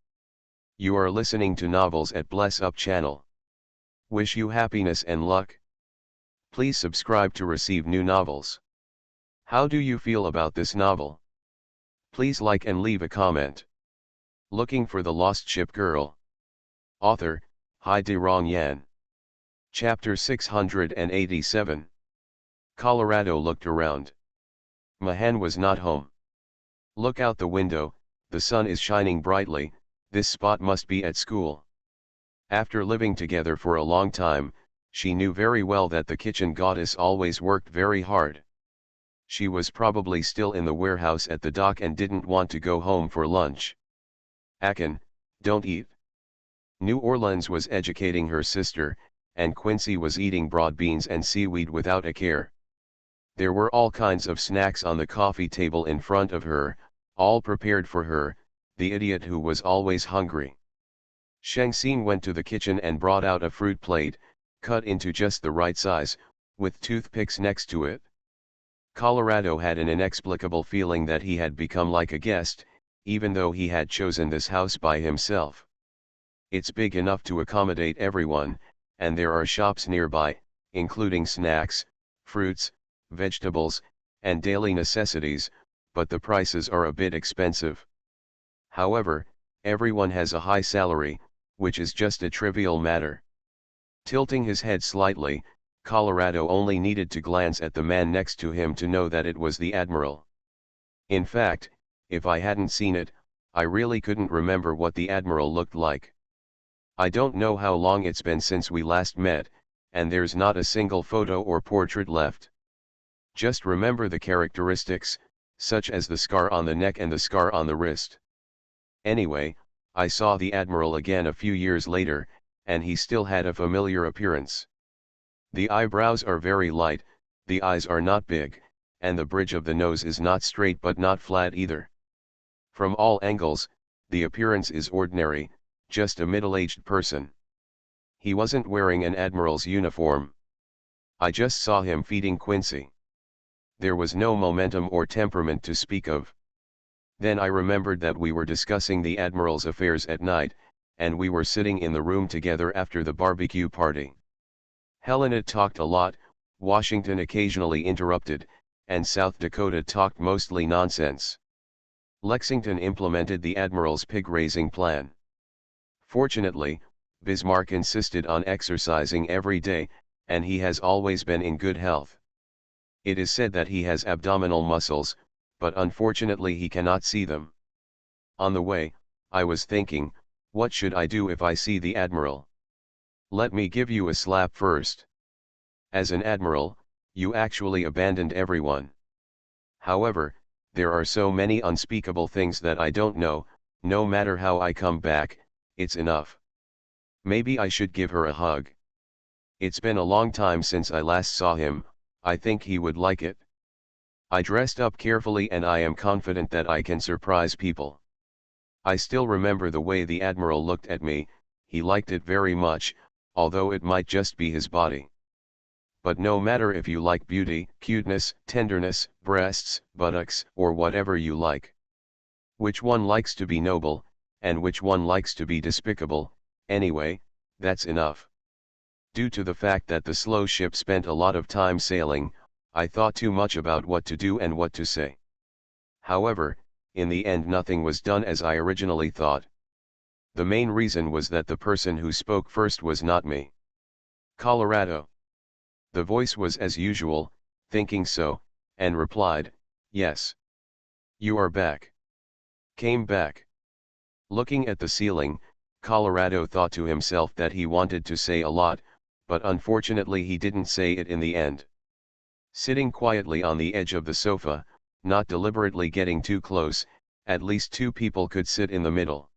You are listening to Novels at Bless Up channel. Wish you happiness and luck. Please subscribe to receive new novels. How do you feel about this novel? Please like and leave a comment. Looking for the Lost Ship Girl. Author, Hai De Rong Yan. Chapter 687. Colorado looked around. Mahan was not home. Look out the window, the sun is shining brightly, this spot must be at school. After living together for a long time, she knew very well that the kitchen goddess always worked very hard. She was probably still in the warehouse at the dock and didn't want to go home for lunch. "Akin, don't eat." New Orleans was educating her sister, and Quincy was eating broad beans and seaweed without a care. There were all kinds of snacks on the coffee table in front of her, all prepared for her, the idiot who was always hungry. Shang Xin went to the kitchen and brought out a fruit plate, cut into just the right size, with toothpicks next to it. Colorado had an inexplicable feeling that he had become like a guest, even though he had chosen this house by himself. It's big enough to accommodate everyone, and there are shops nearby, including snacks, fruits, vegetables, and daily necessities, but the prices are a bit expensive. However, everyone has a high salary, which is just a trivial matter. Tilting his head slightly, Colorado only needed to glance at the man next to him to know that it was the Admiral. In fact, if I hadn't seen it, I really couldn't remember what the Admiral looked like. I don't know how long it's been since we last met, and there's not a single photo or portrait left. Just remember the characteristics, such as the scar on the neck and the scar on the wrist. Anyway, I saw the Admiral again a few years later, and he still had a familiar appearance. The eyebrows are very light, the eyes are not big, and the bridge of the nose is not straight but not flat either. From all angles, the appearance is ordinary, just a middle-aged person. He wasn't wearing an admiral's uniform. I just saw him feeding Quincy. There was no momentum or temperament to speak of. Then I remembered that we were discussing the admiral's affairs at night, and we were sitting in the room together after the barbecue party. Helena talked a lot, Washington occasionally interrupted, and South Dakota talked mostly nonsense. Lexington implemented the admiral's pig-raising plan. Fortunately, Bismarck insisted on exercising every day, and he has always been in good health. It is said that he has abdominal muscles, but unfortunately he cannot see them. On the way, I was thinking, what should I do if I see the Admiral? Let me give you a slap first. As an Admiral, you actually abandoned everyone. However, there are so many unspeakable things that I don't know, no matter how I come back, it's enough. Maybe I should give her a hug. It's been a long time since I last saw him, I think he would like it. I dressed up carefully and I am confident that I can surprise people. I still remember the way the Admiral looked at me, he liked it very much, although it might just be his body. But no matter if you like beauty, cuteness, tenderness, breasts, buttocks, or whatever you like. Which one likes to be noble, and which one likes to be despicable, anyway, that's enough. Due to the fact that the slow ship spent a lot of time sailing, I thought too much about what to do and what to say. However, in the end nothing was done as I originally thought. The main reason was that the person who spoke first was not me. Colorado. The voice was as usual, thinking so, and replied, yes. You are back. Came back. Looking at the ceiling, Colorado thought to himself that he wanted to say a lot, but unfortunately he didn't say it in the end. Sitting quietly on the edge of the sofa, not deliberately getting too close, at least two people could sit in the middle.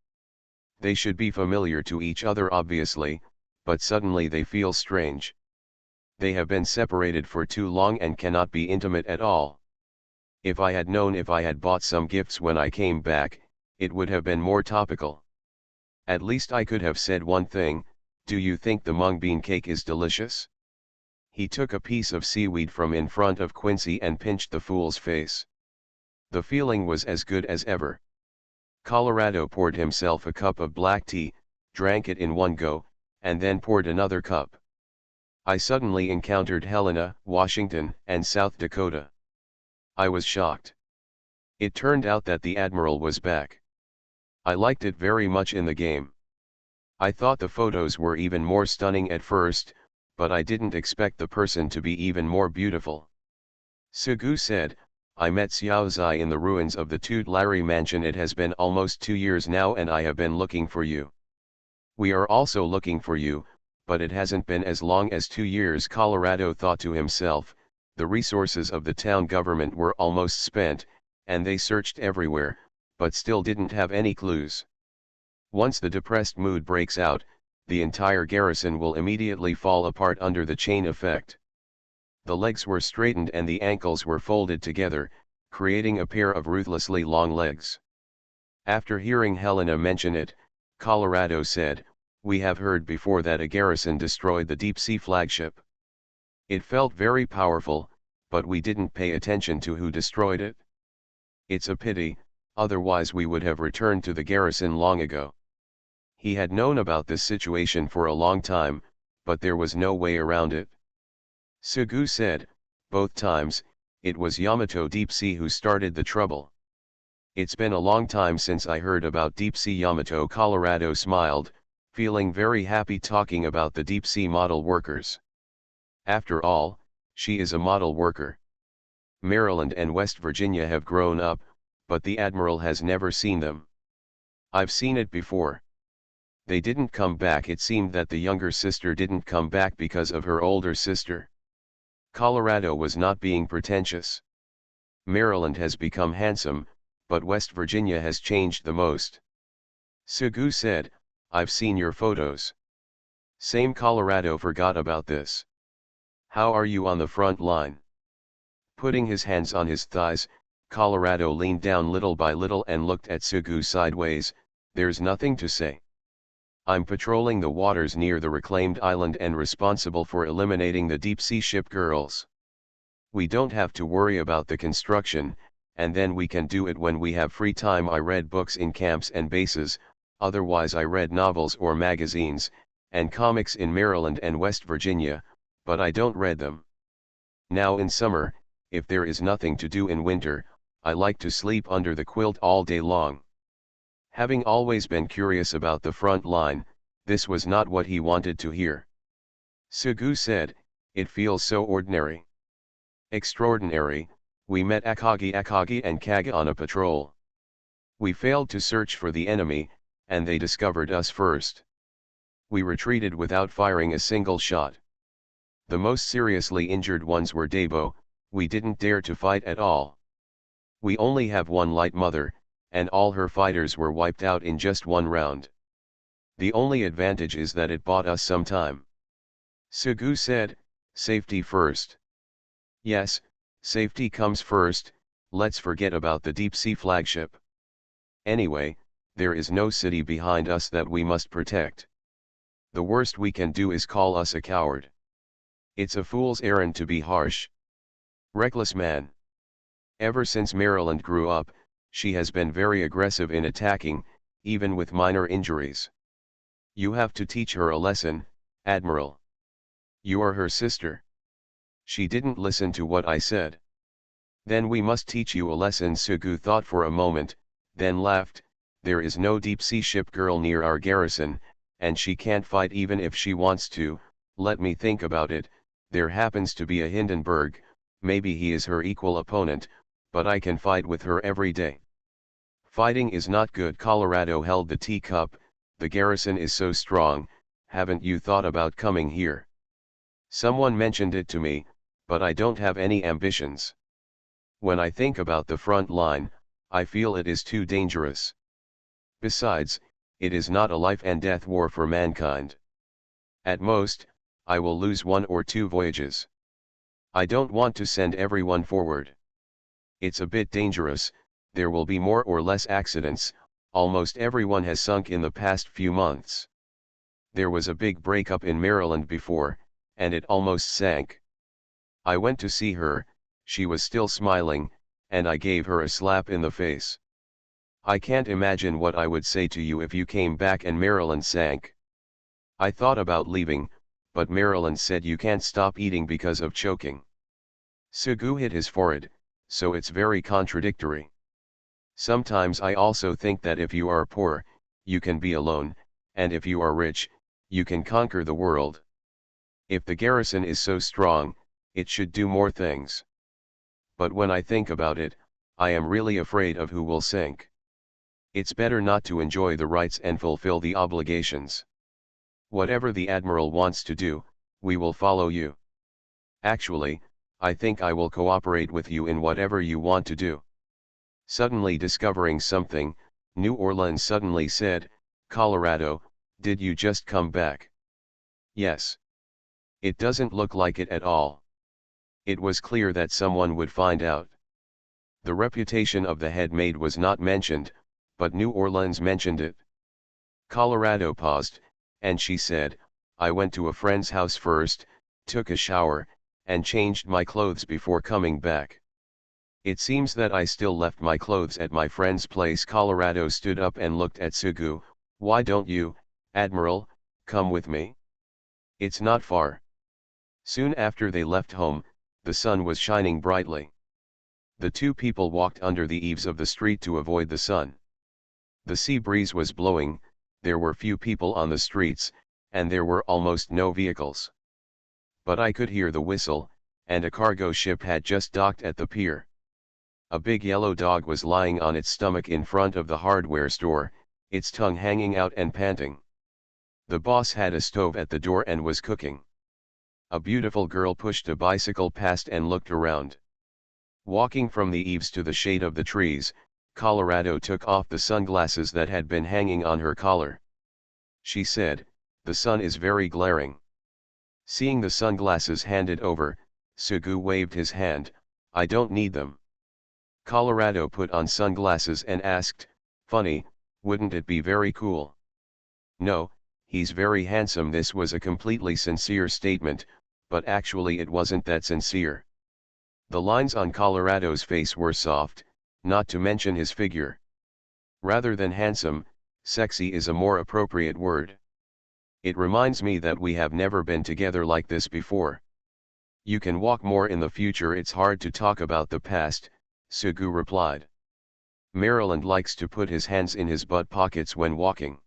They should be familiar to each other obviously, but suddenly they feel strange. They have been separated for too long and cannot be intimate at all. If I had known if I had bought some gifts when I came back, it would have been more topical. At least I could have said one thing, do you think the mung bean cake is delicious? He took a piece of seaweed from in front of Quincy and pinched the fool's face. The feeling was as good as ever. Colorado poured himself a cup of black tea, drank it in one go, and then poured another cup. I suddenly encountered Helena, Washington, and South Dakota. I was shocked. It turned out that the Admiral was back. I liked it very much in the game. I thought the photos were even more stunning at first, but I didn't expect the person to be even more beautiful. Sugu said, I met Xiaozai in the ruins of the Tudlari mansion. It has been almost 2 years now and I have been looking for you. We are also looking for you, but it hasn't been as long as 2 years. Colorado thought to himself, the resources of the town government were almost spent, and they searched everywhere, but still didn't have any clues. Once the depressed mood breaks out, the entire garrison will immediately fall apart under the chain effect. The legs were straightened and the ankles were folded together, creating a pair of ruthlessly long legs. After hearing Helena mention it, Colorado said, we have heard before that a garrison destroyed the deep-sea flagship. It felt very powerful, but we didn't pay attention to who destroyed it. It's a pity, otherwise we would have returned to the garrison long ago. He had known about this situation for a long time, but there was no way around it. Sugu said, both times, it was Yamato Deep Sea who started the trouble. It's been a long time since I heard about deep-sea Yamato. Colorado smiled, feeling very happy talking about the deep-sea model workers. After all, she is a model worker. Maryland and West Virginia have grown up, but the Admiral has never seen them. I've seen it before. They didn't come back. It seemed that the younger sister didn't come back because of her older sister. Colorado was not being pretentious. Maryland has become handsome, but West Virginia has changed the most. Sugu said, I've seen your photos. Same. Colorado forgot about this. How are you on the front line? Putting his hands on his thighs, Colorado leaned down little by little and looked at Sugu sideways. There's nothing to say. I'm patrolling the waters near the reclaimed island and responsible for eliminating the deep-sea ship girls. We don't have to worry about the construction, and then we can do it when we have free time. I read books in camps and bases, otherwise I read novels or magazines, and comics in Maryland and West Virginia, but I don't read them. Now in summer, if there is nothing to do in winter, I like to sleep under the quilt all day long. Having always been curious about the front line, this was not what he wanted to hear. Sugu said, it feels so ordinary. Extraordinary. We met Akagi and Kaga on a patrol. We failed to search for the enemy, and they discovered us first. We retreated without firing a single shot. The most seriously injured ones were Debo. We didn't dare to fight at all. We only have one light mother, and all her fighters were wiped out in just one round. The only advantage is that it bought us some time. Sugu said, safety first. Yes, safety comes first. Let's forget about the deep-sea flagship. Anyway, there is no city behind us that we must protect. The worst we can do is call us a coward. It's a fool's errand to be harsh. Reckless man. Ever since Maryland grew up, she has been very aggressive in attacking, even with minor injuries. You have to teach her a lesson, Admiral. You are her sister. She didn't listen to what I said. Then we must teach you a lesson. Sugu thought for a moment, then laughed. There is no deep-sea ship girl near our garrison, and she can't fight even if she wants to. Let me think about it. There happens to be a Hindenburg, maybe he is her equal opponent, but I can fight with her every day. Fighting is not good. Colorado held the teacup. The garrison is so strong. Haven't you thought about coming here? Someone mentioned it to me, but I don't have any ambitions. When I think about the front line, I feel it is too dangerous. Besides, it is not a life and death war for mankind. At most, I will lose 1 or 2 voyages. I don't want to send everyone forward. It's a bit dangerous. There will be more or less accidents. Almost everyone has sunk in the past few months. There was a big breakup in Maryland before, and it almost sank. I went to see her, she was still smiling, and I gave her a slap in the face. I can't imagine what I would say to you if you came back and Maryland sank. I thought about leaving, but Maryland said you can't stop eating because of choking. Sugu hit his forehead, so it's very contradictory. Sometimes I also think that if you are poor, you can be alone, and if you are rich, you can conquer the world. If the garrison is so strong, it should do more things. But when I think about it, I am really afraid of who will sink. It's better not to enjoy the rights and fulfill the obligations. Whatever the Admiral wants to do, we will follow you. Actually, I think I will cooperate with you in whatever you want to do. Suddenly discovering something, New Orleans suddenly said, Colorado, did you just come back? Yes. It doesn't look like it at all. It was clear that someone would find out. The reputation of the head maid was not mentioned, but New Orleans mentioned it. Colorado paused, and she said, I went to a friend's house first, took a shower, and changed my clothes before coming back. It seems that I still left my clothes at my friend's place. Colorado stood up and looked at Sugu. Why don't you, Admiral, come with me? It's not far. Soon after they left home, the sun was shining brightly. The two people walked under the eaves of the street to avoid the sun. The sea breeze was blowing, there were few people on the streets, and there were almost no vehicles. But I could hear the whistle, and a cargo ship had just docked at the pier. A big yellow dog was lying on its stomach in front of the hardware store, its tongue hanging out and panting. The boss had a stove at the door and was cooking. A beautiful girl pushed a bicycle past and looked around. Walking from the eaves to the shade of the trees, Colorado took off the sunglasses that had been hanging on her collar. She said, "The sun is very glaring." Seeing the sunglasses handed over, Sugu waved his hand, "I don't need them." Colorado put on sunglasses and asked, "Funny, wouldn't it be very cool?" "No, he's very handsome." This was a completely sincere statement, but actually it wasn't that sincere. The lines on Colorado's face were soft, not to mention his figure. Rather than handsome, sexy is a more appropriate word. "It reminds me that we have never been together like this before. You can walk more in the future. It's hard to talk about the past," Sugu replied. "Maryland likes to put his hands in his butt pockets when walking.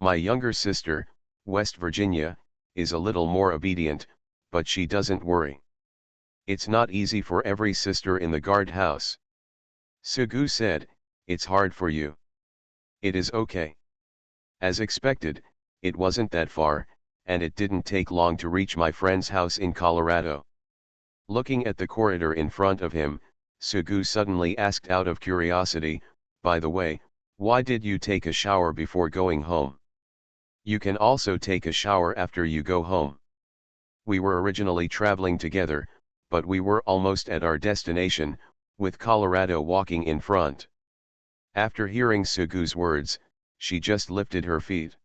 My younger sister, West Virginia, is a little more obedient, but she doesn't worry. It's not easy for every sister in the guardhouse." Sugu said, "It's hard for you." "It is okay." As expected, it wasn't that far, and it didn't take long to reach my friend's house in Colorado. Looking at the corridor in front of him, Sugu suddenly asked out of curiosity, "By the way, why did you take a shower before going home? You can also take a shower after you go home." We were originally traveling together, but we were almost at our destination, with Colorado walking in front. After hearing Sugu's words, she just lifted her feet.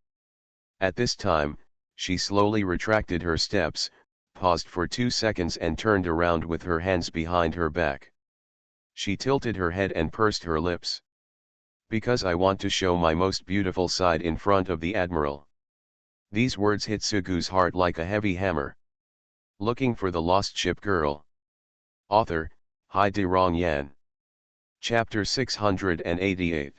At this time, she slowly retracted her steps, paused for 2 seconds and turned around with her hands behind her back. She tilted her head and pursed her lips. "Because I want to show my most beautiful side in front of the Admiral." These words hit Sugu's heart like a heavy hammer. Looking for the Lost Ship Girl. Author, Hai De Rong Yan. Chapter 688.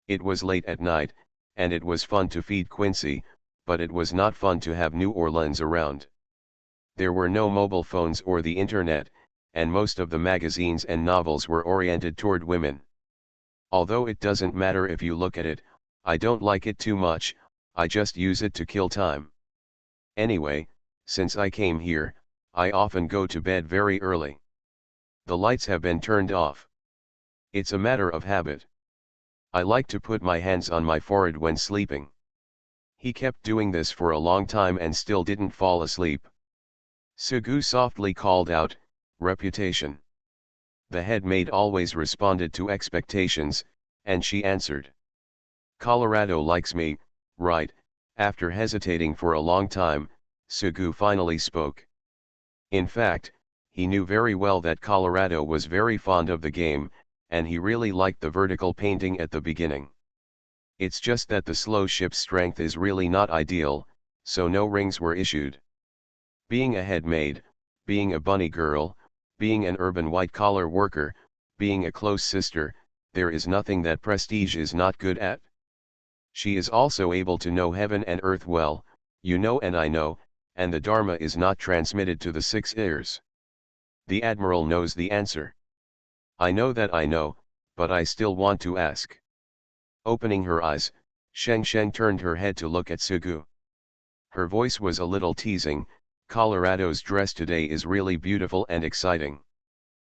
It was late at night, and it was fun to feed Quincy, but it was not fun to have New Orleans around. There were no mobile phones or the internet, and most of the magazines and novels were oriented toward women. Although it doesn't matter if you look at it, I don't like it too much, I just use it to kill time. Anyway, since I came here, I often go to bed very early. The lights have been turned off. It's a matter of habit. I like to put my hands on my forehead when sleeping. He kept doing this for a long time and still didn't fall asleep. Sugu softly called out, "Reputation." The head maid always responded to expectations, and she answered. "Colorado likes me, right?" After hesitating for a long time, Sugu finally spoke. In fact, he knew very well that Colorado was very fond of the game, and he really liked the vertical painting at the beginning. It's just that the slow ship's strength is really not ideal, so no rings were issued. Being a head maid, being a bunny girl, being an urban white-collar worker, being a close sister, there is nothing that prestige is not good at. She is also able to know heaven and earth well, you know and I know, and the Dharma is not transmitted to the 6 ears. The Admiral knows the answer. I know, but I still want to ask. Opening her eyes, Sheng Sheng turned her head to look at Sugu. Her voice was a little teasing. "Colorado's dress today is really beautiful and exciting.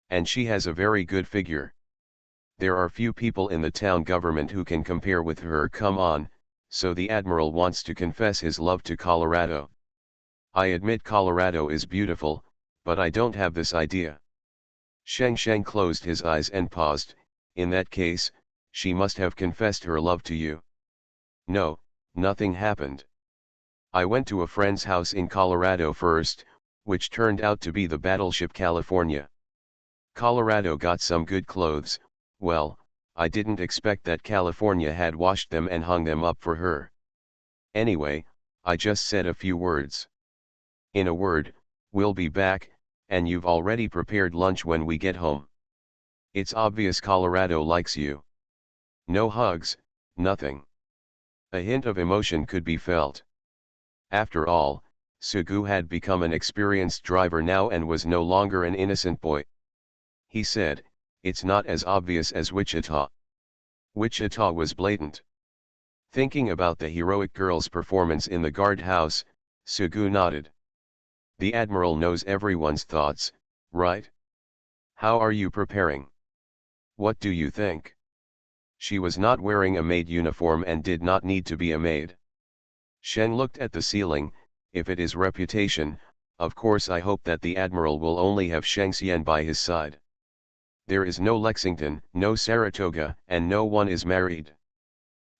And she has a very good figure. There are few people in the town government who can compare with her. Come on." So the Admiral wants to confess his love to Colorado. "I admit Colorado is beautiful, but I don't have this idea." Sheng Sheng closed his eyes and paused. "In that case, she must have confessed her love to you." "No, nothing happened. I went to a friend's house in Colorado first, which turned out to be the battleship California. Colorado got some good clothes. Well, I didn't expect that California had washed them and hung them up for her. Anyway, I just said a few words. In a word, we'll be back, and you've already prepared lunch when we get home." It's obvious Colorado likes you. No hugs, nothing. A hint of emotion could be felt. After all, Sugu had become an experienced driver now and was no longer an innocent boy. He said, "It's not as obvious as Wichita." Wichita was blatant. Thinking about the heroic girl's performance in the guardhouse, Sugu nodded. The Admiral knows everyone's thoughts, right? How are you preparing? What do you think? She was not wearing a maid uniform and did not need to be a maid. Shen looked at the ceiling. If it is reputation, of course I hope that the Admiral will only have Shengxian by his side. There is no Lexington, no Saratoga, and no one is married.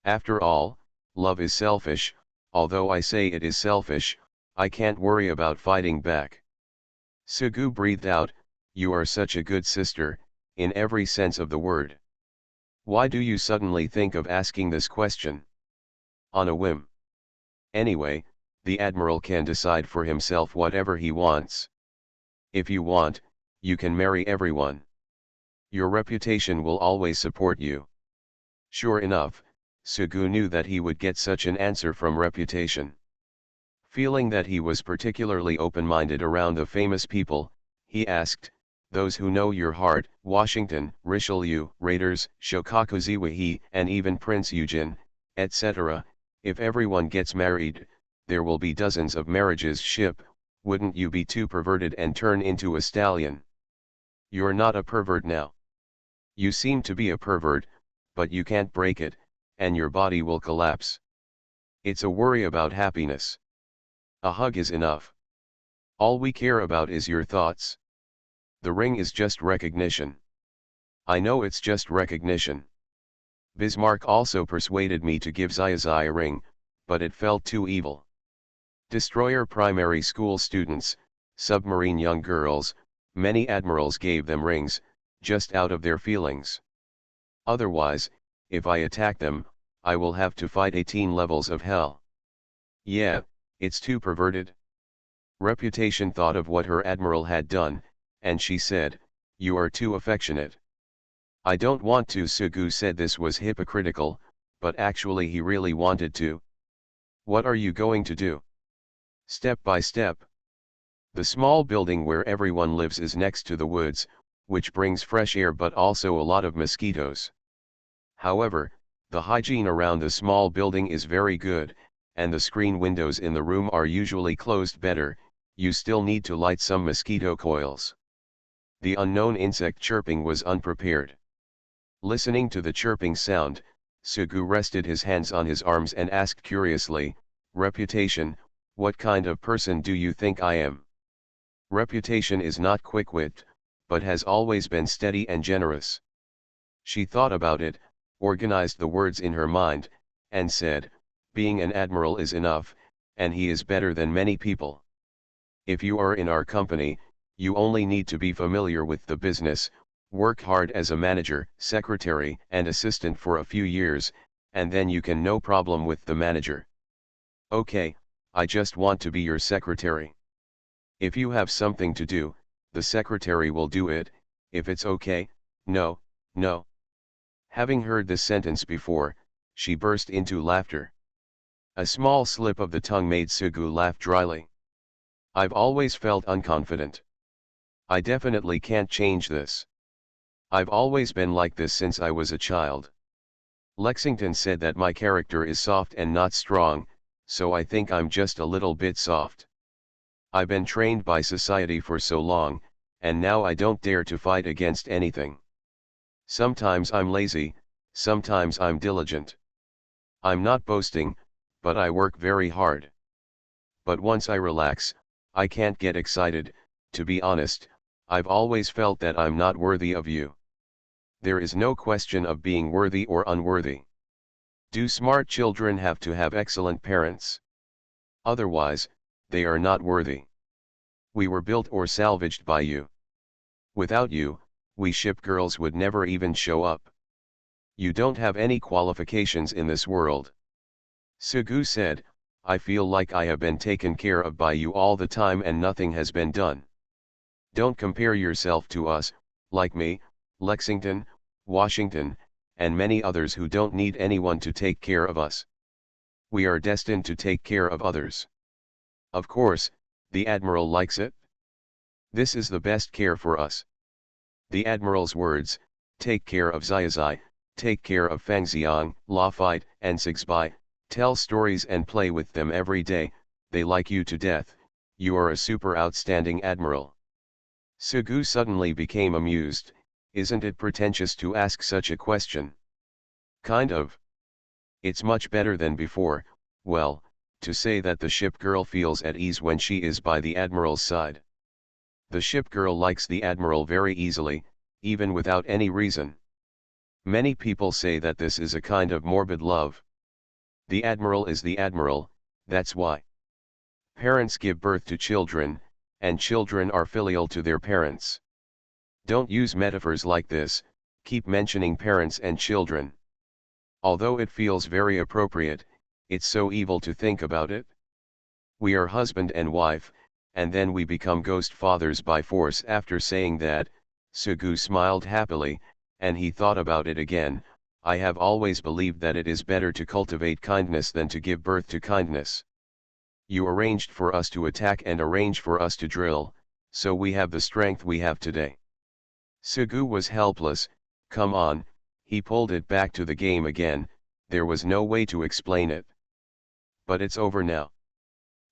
After all, love is selfish. Although I say it is selfish, I can't worry about fighting back. Sugu breathed out, "You are such a good sister, in every sense of the word. Why do you suddenly think of asking this question?" On a whim. Anyway, the Admiral can decide for himself whatever he wants. If you want, you can marry everyone. Your reputation will always support you. Sure enough, Sugu knew that he would get such an answer from reputation. Feeling that he was particularly open-minded around the famous people, he asked, "Those who know your heart, Washington, Richelieu, Raiders, Shokaku Ziwihi, and even Prince Eugene, etc., if everyone gets married, there will be dozens of marriages ship, wouldn't you be too perverted and turn into a stallion?" "You're not a pervert now. You seem to be a pervert, but you can't break it, and your body will collapse. It's a worry about happiness. A hug is enough. All we care about is your thoughts. The ring is just recognition. I know it's just recognition. Bismarck also persuaded me to give Zai a ring, but it felt too evil. Destroyer primary school students, submarine young girls, many admirals gave them rings, just out of their feelings. Otherwise, if I attack them, I will have to fight 18 levels of hell. Yeah, it's too perverted." Reputation thought of what her admiral had done, and she said, "You are too affectionate." "I don't want to." Sugu said this was hypocritical, but actually he really wanted to. "What are you going to do?" "Step by step. The small building where everyone lives is next to the woods, which brings fresh air but also a lot of mosquitoes. However, the hygiene around the small building is very good, and the screen windows in the room are usually closed better. You still need to light some mosquito coils." The unknown insect chirping was unprepared. Listening to the chirping sound, Sugu rested his hands on his arms and asked curiously, "Reputation, what kind of person do you think I am?" Reputation is not quick-witted, but has always been steady and generous. She thought about it, organized the words in her mind, and said, "Being an admiral is enough, and he is better than many people. If you are in our company, you only need to be familiar with the business, work hard as a manager, secretary, and assistant for a few years, and then you can no problem with the manager." "Okay, I just want to be your secretary. If you have something to do, the secretary will do it, if it's okay." "No, no." Having heard this sentence before, she burst into laughter. A small slip of the tongue made Sugu laugh dryly. "I've always felt unconfident. I definitely can't change this. I've always been like this since I was a child. Lexington said that my character is soft and not strong, so I think I'm just a little bit soft. I've been trained by society for so long, and now I don't dare to fight against anything. Sometimes I'm lazy, sometimes I'm diligent. I'm not boasting, but I work very hard. But once I relax, I can't get excited. To be honest, I've always felt that I'm not worthy of you. There is no question of being worthy or unworthy. Do smart children have to have excellent parents? Otherwise, they are not worthy. We were built or salvaged by you. Without you, we ship girls would never even show up. You don't have any qualifications in this world." Sugu said, "I feel like I have been taken care of by you all the time and nothing has been done. Don't compare yourself to us, like me, Lexington, Washington, and many others who don't need anyone to take care of us. We are destined to take care of others. Of course, the Admiral likes it. This is the best care for us. The Admiral's words, take care of Xiaozai, take care of Fangxiang, Lafite, and Sixbai, tell stories and play with them every day, they like you to death, you are a super outstanding Admiral. Sugu suddenly became amused. Isn't it pretentious to ask such a question? Kind of. It's much better than before, well, to say that the ship girl feels at ease when she is by the Admiral's side. The ship girl likes the Admiral very easily, even without any reason. Many people say that this is a kind of morbid love. The Admiral is the Admiral, that's why. Parents give birth to children, and children are filial to their parents. Don't use metaphors like this, keep mentioning parents and children. Although it feels very appropriate, it's so evil to think about it. We are husband and wife, and then we become ghost fathers by force. After saying that, Sugu smiled happily, and he thought about it again. I have always believed that it is better to cultivate kindness than to give birth to kindness. You arranged for us to attack and arranged for us to drill, so we have the strength we have today. Sugu was helpless. Come on, he pulled it back to the game again, there was no way to explain it. But it's over now.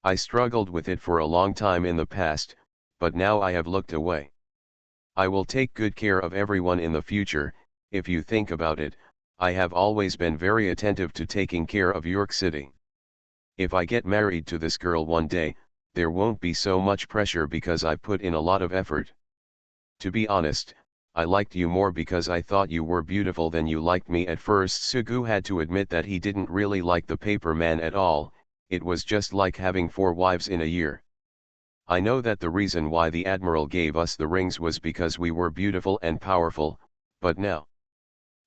I struggled with it for a long time in the past, but now I have looked away. I will take good care of everyone in the future. If you think about it, I have always been very attentive to taking care of York City. If I get married to this girl one day, there won't be so much pressure because I put in a lot of effort. To be honest, I liked you more because I thought you were beautiful than you liked me at first. Sugu had to admit that he didn't really like the paper man at all. It was just like having 4 wives in a year. I know that the reason why the Admiral gave us the rings was because we were beautiful and powerful, but now.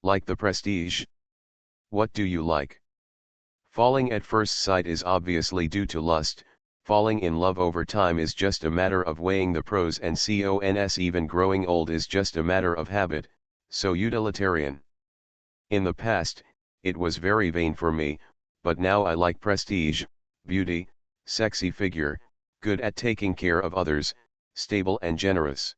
Like the prestige? What do you like? Falling at first sight is obviously due to lust, falling in love over time is just a matter of weighing the pros and cons. Even growing old is just a matter of habit, so utilitarian. In the past, it was very vain for me, but now I like prestige, beauty, sexy figure, good at taking care of others, stable and generous.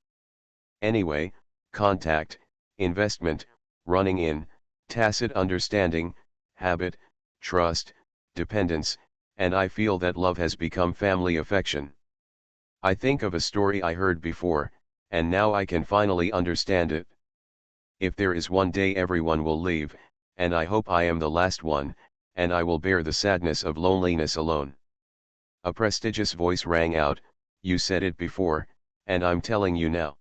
Anyway, contact, investment, running in, tacit understanding, habit, trust, dependence, and I feel that love has become family affection. I think of a story I heard before, and now I can finally understand it. If there is one day everyone will leave, and I hope I am the last one, and I will bear the sadness of loneliness alone. A prestigious voice rang out, you said it before, and I'm telling you now.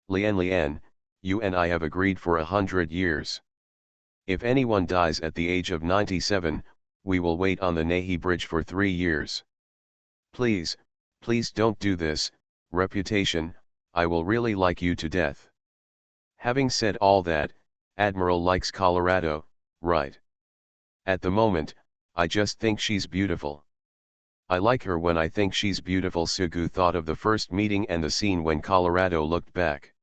Lian, you and I have agreed for 100 years. If anyone dies at the age of 97, we will wait on the Nahi Bridge for 3 years. Please, please don't do this, reputation, I will really like you to death. Having said all that, Admiral likes Colorado, right? At the moment, I just think she's beautiful. I like her when I think she's beautiful. Sugu thought of the first meeting and the scene when Colorado looked back.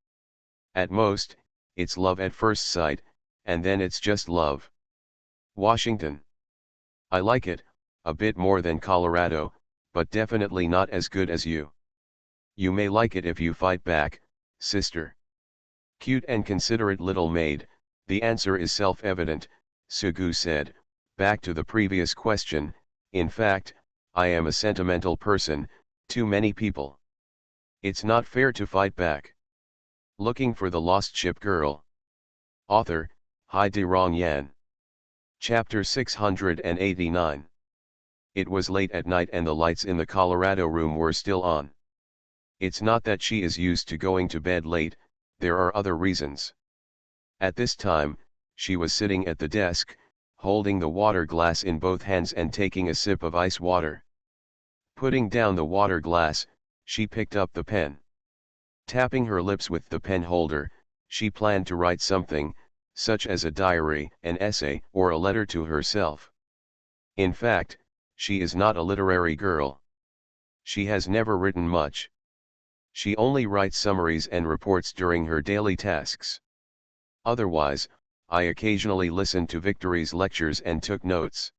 At most, it's love at first sight, and then it's just love. Washington. I like it, a bit more than Colorado, but definitely not as good as you. You may like it if you fight back, sister. Cute and considerate little maid, the answer is self-evident, Sugu said. Back to the previous question, in fact, I am a sentimental person, too many people. It's not fair to fight back. Looking for the Lost Ship Girl. Author, Hai De Rong Yan. Chapter 689. It was late at night and the lights in the Colorado room were still on. It's not that she is used to going to bed late, there are other reasons. At this time, she was sitting at the desk, holding the water glass in both hands and taking a sip of ice water. Putting down the water glass, she picked up the pen. Tapping her lips with the pen holder, she planned to write something, such as a diary, an essay, or a letter to herself. In fact, she is not a literary girl. She has never written much. She only writes summaries and reports during her daily tasks. Otherwise, I occasionally listened to Victory's lectures and took notes.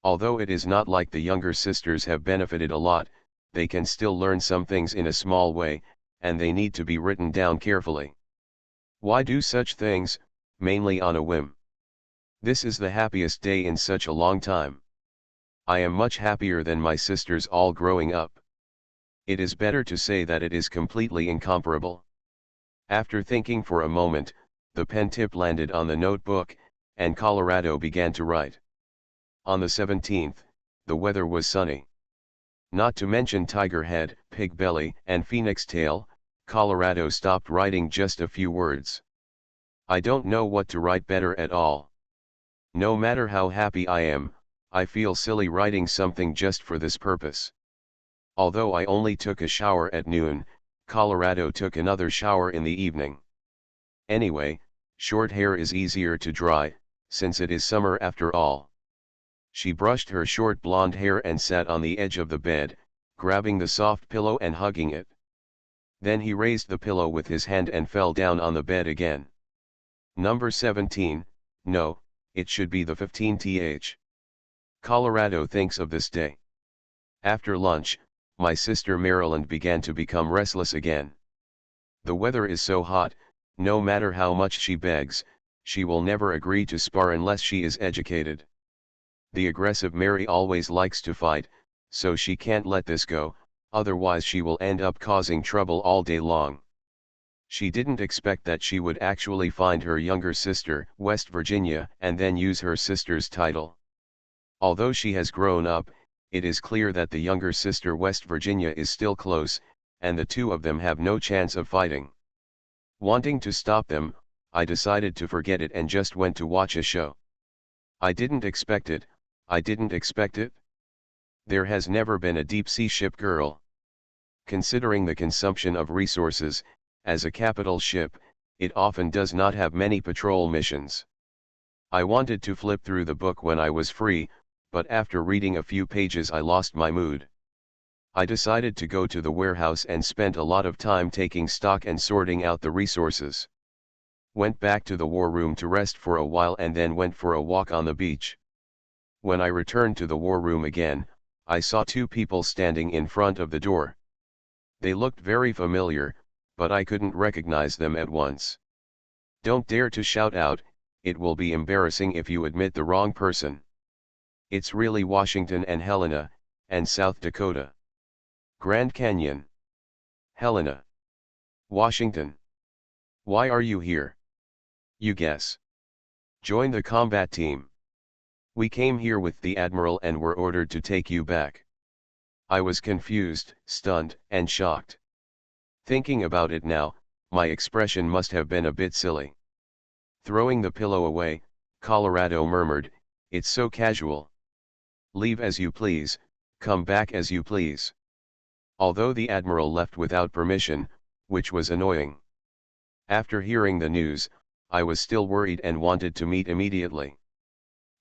Although it is not like the younger sisters have benefited a lot, they can still learn some things in a small way, and they need to be written down carefully. Why do such things? Mainly on a whim. This is the happiest day in such a long time. I am much happier than my sisters all growing up. It is better to say that it is completely incomparable. After thinking for a moment, the pen tip landed on the notebook, and Colorado began to write. On the 17th, the weather was sunny. Not to mention Tiger Head, Pig Belly, and Phoenix Tail, Colorado stopped writing just a few words. I don't know what to write better at all. No matter how happy I am, I feel silly writing something just for this purpose. Although I only took a shower at noon, Colorado took another shower in the evening. Anyway, short hair is easier to dry, since it is summer after all. She brushed her short blonde hair and sat on the edge of the bed, grabbing the soft pillow and hugging it. Then he raised the pillow with his hand and fell down on the bed again. Number 17, no, it should be the 15th. Colorado thinks of this day. After lunch, my sister Maryland began to become restless again. The weather is so hot, no matter how much she begs, she will never agree to spar unless she is educated. The aggressive Mary always likes to fight, so she can't let this go, otherwise she will end up causing trouble all day long. She didn't expect that she would actually find her younger sister, West Virginia, and then use her sister's title. Although she has grown up, it is clear that the younger sister West Virginia is still close, and the two of them have no chance of fighting. Wanting to stop them, I decided to forget it and just went to watch a show. I didn't expect it. There has never been a deep-sea ship girl. Considering the consumption of resources, as a capital ship, it often does not have many patrol missions. I wanted to flip through the book when I was free, but after reading a few pages I lost my mood. I decided to go to the warehouse and spent a lot of time taking stock and sorting out the resources. Went back to the war room to rest for a while and then went for a walk on the beach. When I returned to the war room again, I saw two people standing in front of the door. They looked very familiar, but I couldn't recognize them at once. Don't dare to shout out, it will be embarrassing if you admit the wrong person. It's really Washington and Helena, and South Dakota. Grand Canyon. Helena. Washington. Why are you here? You guess. Join the combat team. We came here with the Admiral and were ordered to take you back. I was confused, stunned, and shocked. Thinking about it now, my expression must have been a bit silly. Throwing the pillow away, Colorado murmured, "It's so casual. Leave as you please, come back as you please." Although the Admiral left without permission, which was annoying. After hearing the news, I was still worried and wanted to meet immediately.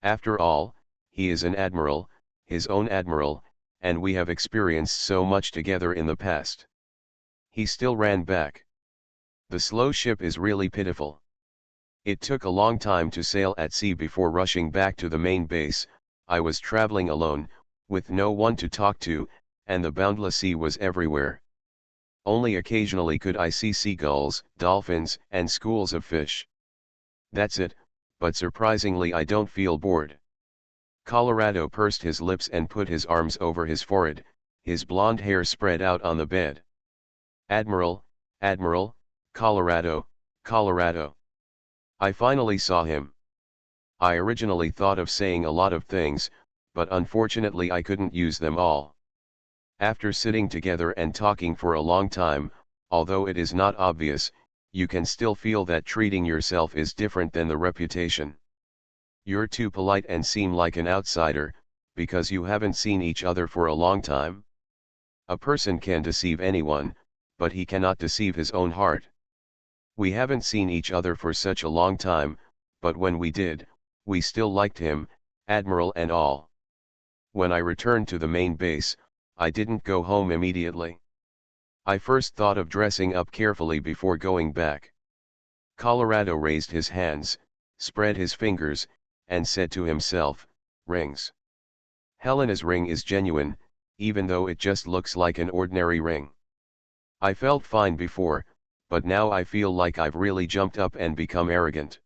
After all, he is an admiral, his own admiral, and we have experienced so much together in the past. He still ran back. The slow ship is really pitiful. It took a long time to sail at sea before rushing back to the main base. I was traveling alone, with no one to talk to, and the boundless sea was everywhere. Only occasionally could I see seagulls, dolphins, and schools of fish. That's it, but surprisingly I don't feel bored. Colorado pursed his lips and put his arms over his forehead, his blonde hair spread out on the bed. "Admiral, Admiral, Colorado, Colorado." I finally saw him. I originally thought of saying a lot of things, but unfortunately I couldn't use them all. After sitting together and talking for a long time, although it is not obvious, you can still feel that treating yourself is different than the reputation. You're too polite and seem like an outsider, because you haven't seen each other for a long time. A person can deceive anyone, but he cannot deceive his own heart. We haven't seen each other for such a long time, but when we did, we still liked him, Admiral and all. When I returned to the main base, I didn't go home immediately. I first thought of dressing up carefully before going back. Colorado raised his hands, spread his fingers, and said to himself, "Rings. Helena's ring is genuine, even though it just looks like an ordinary ring. I felt fine before, but now I feel like I've really jumped up and become arrogant.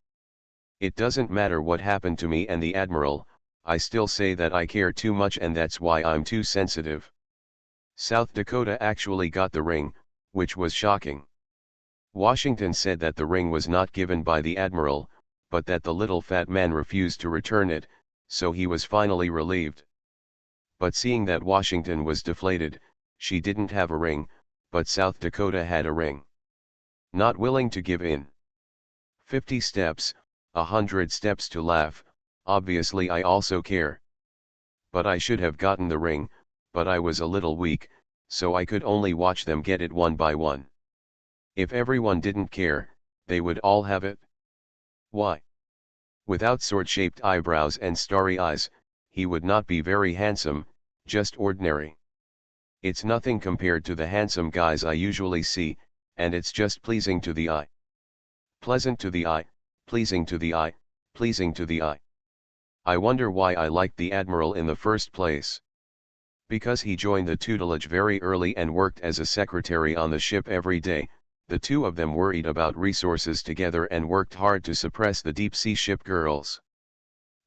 It doesn't matter what happened to me and the Admiral, I still say that I care too much and that's why I'm too sensitive." South Dakota actually got the ring, which was shocking. Washington said that the ring was not given by the Admiral, but that the little fat man refused to return it, so he was finally relieved. But seeing that Washington was deflated, she didn't have a ring, but South Dakota had a ring. Not willing to give in. 50 steps, 100 steps to laugh, obviously I also care. But I should have gotten the ring, but I was a little weak, so I could only watch them get it one by one. If everyone didn't care, they would all have it. Why? Without sword-shaped eyebrows and starry eyes, he would not be very handsome, just ordinary. It's nothing compared to the handsome guys I usually see, and it's just pleasing to the eye. Pleasant to the eye, pleasing to the eye, pleasing to the eye. I wonder why I liked the Admiral in the first place. Because he joined the tutelage very early and worked as a secretary on the ship every day. The two of them worried about resources together and worked hard to suppress the deep-sea ship girls.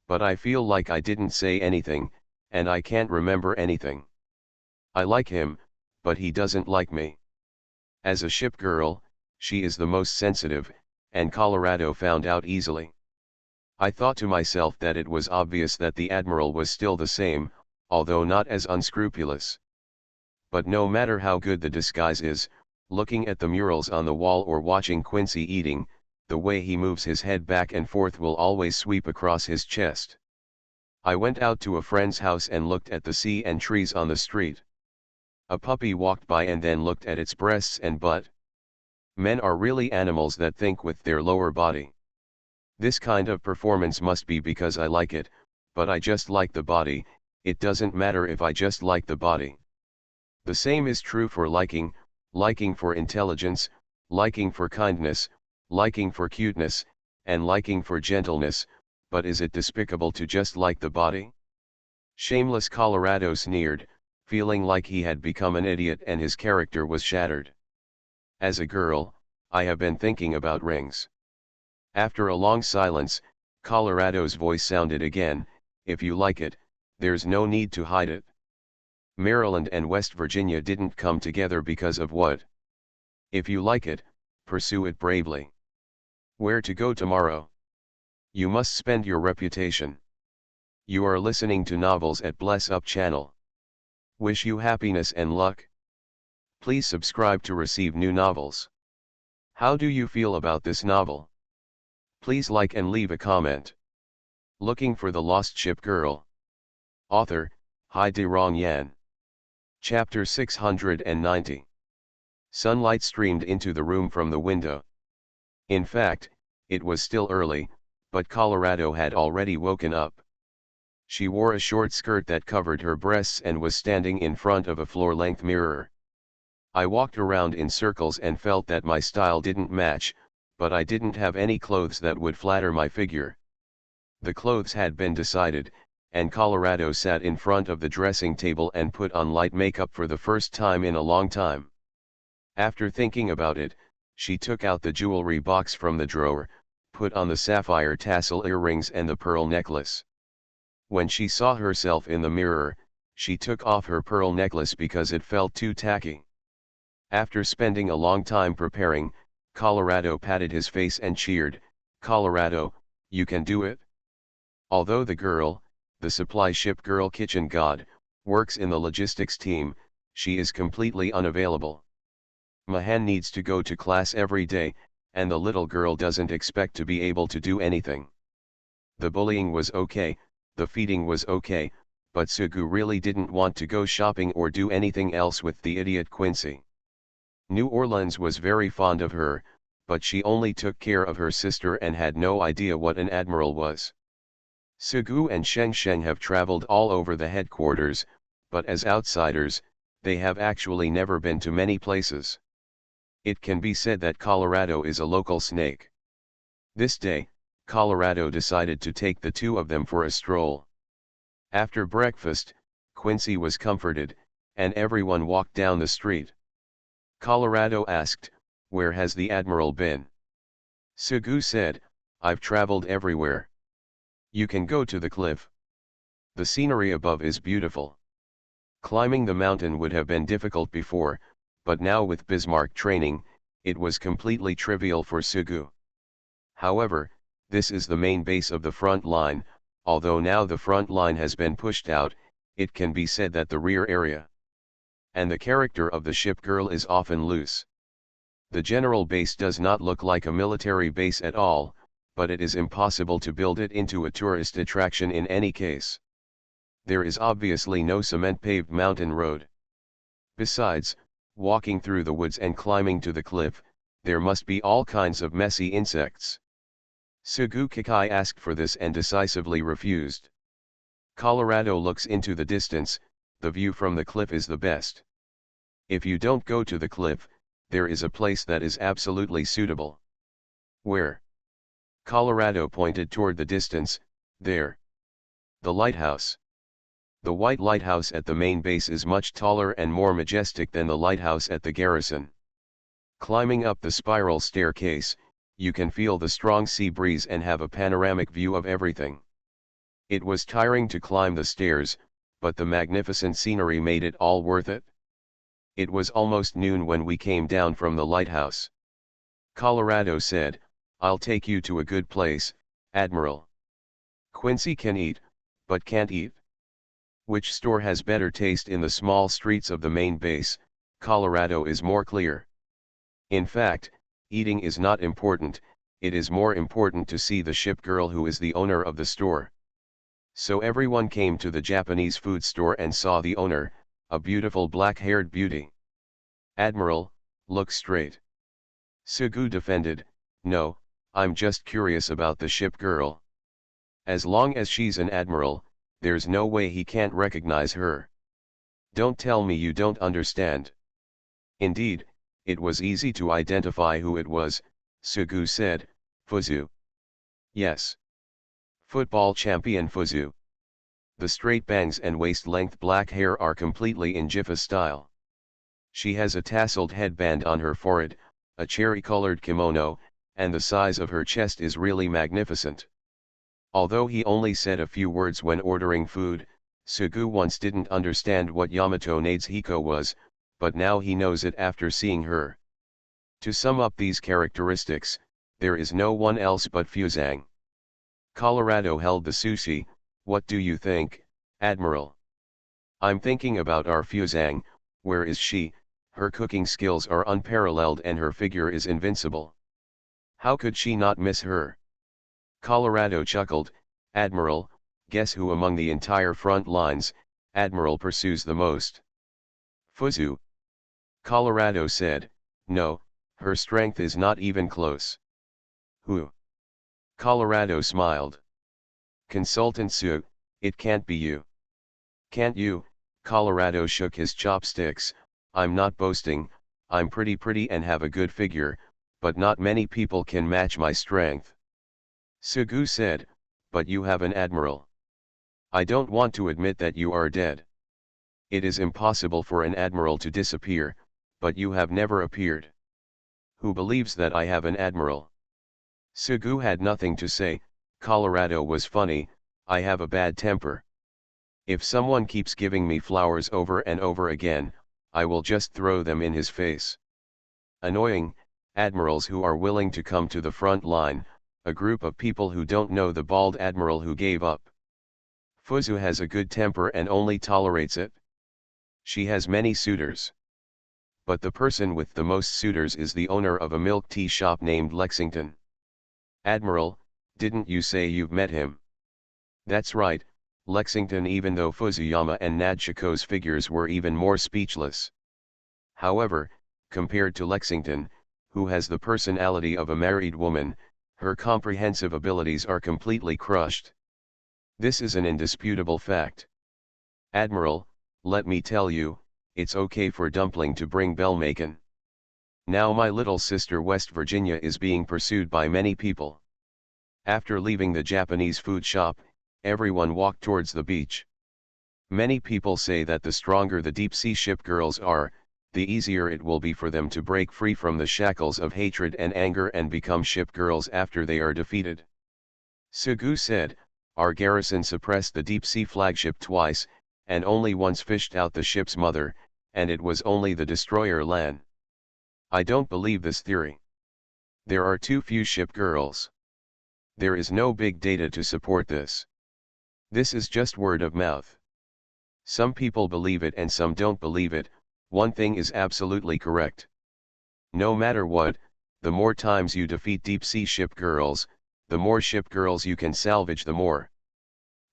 But I feel like I didn't say anything, and I can't remember anything. I like him, but he doesn't like me. As a ship girl, she is the most sensitive, and Colorado found out easily. I thought to myself that it was obvious that the Admiral was still the same, although not as unscrupulous. But no matter how good the disguise is, looking at the murals on the wall or watching Quincy eating, the way he moves his head back and forth will always sweep across his chest. I went out to a friend's house and looked at the sea and trees on the street. A puppy walked by and then looked at its breasts and butt. Men are really animals that think with their lower body. This kind of performance must be because I like it, but I just like the body. It doesn't matter if I just like the body. The same is true for liking for intelligence, liking for kindness, liking for cuteness, and liking for gentleness, but is it despicable to just like the body? Shameless Colorado sneered, feeling like he had become an idiot and his character was shattered. As a girl, I have been thinking about rings. After a long silence, Colorado's voice sounded again, "If you like it, there's no need to hide it. Maryland and West Virginia didn't come together because of what? If you like it, pursue it bravely. Where to go tomorrow? You must spend your reputation. You are listening to Novels at Bless Up channel. Wish you happiness and luck. Please subscribe to receive new novels. How do you feel about this novel? Please like and leave a comment. Looking for the Lost Ship Girl. Author, Hai De Rong Yan. Chapter 690. Sunlight streamed into the room from the window. In fact, it was still early, but Colorado had already woken up. She wore a short skirt that covered her breasts and was standing in front of a floor-length mirror. I walked around in circles and felt that my style didn't match, but I didn't have any clothes that would flatter my figure. The clothes had been decided, and Colorado sat in front of the dressing table and put on light makeup for the first time in a long time. After thinking about it, she took out the jewelry box from the drawer, put on the sapphire tassel earrings and the pearl necklace. When she saw herself in the mirror, she took off her pearl necklace because it felt too tacky. After spending a long time preparing, Colorado patted his face and cheered, "Colorado, you can do it." Although the girl, the supply ship girl kitchen god, works in the logistics team, she is completely unavailable. Mahan needs to go to class every day, and the little girl doesn't expect to be able to do anything. The bullying was okay, the feeding was okay, but Sugu really didn't want to go shopping or do anything else with the idiot Quincy. New Orleans was very fond of her, but she only took care of her sister and had no idea what an admiral was. Sugu and Sheng Sheng have traveled all over the headquarters, but as outsiders, they have actually never been to many places. It can be said that Colorado is a local snake. This day, Colorado decided to take the two of them for a stroll. After breakfast, Quincy was comforted, and everyone walked down the street. Colorado asked, "Where has the Admiral been?" Sugu said, "I've traveled everywhere. You can go to the cliff. The scenery above is beautiful. Climbing the mountain would have been difficult before, but now with Bismarck training, it was completely trivial for Sugu. However, this is the main base of the front line. Although now the front line has been pushed out, it can be said that the rear area and the character of the ship girl is often loose. The general base does not look like a military base at all, but it is impossible to build it into a tourist attraction in any case. There is obviously no cement-paved mountain road. Besides, walking through the woods and climbing to the cliff, there must be all kinds of messy insects. Sugu Kikai asked for this and decisively refused. Colorado looks into the distance. The view from the cliff is the best. If you don't go to the cliff, there is a place that is absolutely suitable. Where? Colorado pointed toward the distance. There. The lighthouse. The white lighthouse at the main base is much taller and more majestic than the lighthouse at the garrison. Climbing up the spiral staircase, you can feel the strong sea breeze and have a panoramic view of everything. It was tiring to climb the stairs, but the magnificent scenery made it all worth it. It was almost noon when we came down from the lighthouse. Colorado said, "I'll take you to a good place, Admiral." Quincy can eat, but can't eat. Which store has better taste in the small streets of the main base? Colorado is more clear. In fact, eating is not important, it is more important to see the ship girl who is the owner of the store. So everyone came to the Japanese food store and saw the owner, a beautiful black-haired beauty. "Admiral, look straight." Sugu defended, "No, I'm just curious about the ship girl. As long as she's an admiral, there's no way he can't recognize her. Don't tell me you don't understand." Indeed, it was easy to identify who it was. Sugu said, "Fuzu." "Yes. Football champion Fuzu." The straight bangs and waist-length black hair are completely in Jiffa style. She has a tasseled headband on her forehead, a cherry-colored kimono, and the size of her chest is really magnificent. Although he only said a few words when ordering food, Sugu once didn't understand what Yamato Nade's Hiko was, but now he knows it after seeing her. To sum up these characteristics, there is no one else but Fuzang. Colorado held the sushi. "What do you think, Admiral?" "I'm thinking about our Fuzang. Where is she? Her cooking skills are unparalleled and her figure is invincible. How could she not miss her?" Colorado chuckled, "Admiral, guess who among the entire front lines, Admiral pursues the most?" "Fuzu." Colorado said, "No, her strength is not even close." "Who?" Colorado smiled. "Consultant Su, it can't be you." "Can't you?" Colorado shook his chopsticks. "I'm not boasting, I'm pretty and have a good figure, but not many people can match my strength." Sugu said, "But you have an admiral. I don't want to admit that you are dead. It is impossible for an admiral to disappear, but you have never appeared. Who believes that I have an admiral?" Sugu had nothing to say. Colorado was funny. "I have a bad temper. If someone keeps giving me flowers over and over again, I will just throw them in his face." Annoying, admirals who are willing to come to the front line, a group of people who don't know the bald admiral who gave up. Fuzu has a good temper and only tolerates it. She has many suitors. But the person with the most suitors is the owner of a milk tea shop named Lexington. "Admiral, didn't you say you've met him?" "That's right, Lexington." Even though Fuzuyama and Nadshiko's figures were even more speechless. However, compared to Lexington, who has the personality of a married woman, her comprehensive abilities are completely crushed. This is an indisputable fact. "Admiral, let me tell you, it's okay for Dumpling to bring Belmaken. Now my little sister West Virginia is being pursued by many people. After leaving the Japanese food shop, everyone walked towards the beach. Many people say that the stronger the deep-sea ship girls are, the easier it will be for them to break free from the shackles of hatred and anger and become ship girls after they are defeated. Sugu said, our garrison suppressed the deep-sea flagship twice, and only once fished out the ship's mother, and it was only the destroyer Lan. I don't believe this theory. There are too few ship girls. There is no big data to support this. This is just word of mouth. Some people believe it and some don't believe it. One thing is absolutely correct. No matter what, the more times you defeat deep-sea ship girls, the more ship girls you can salvage, the more.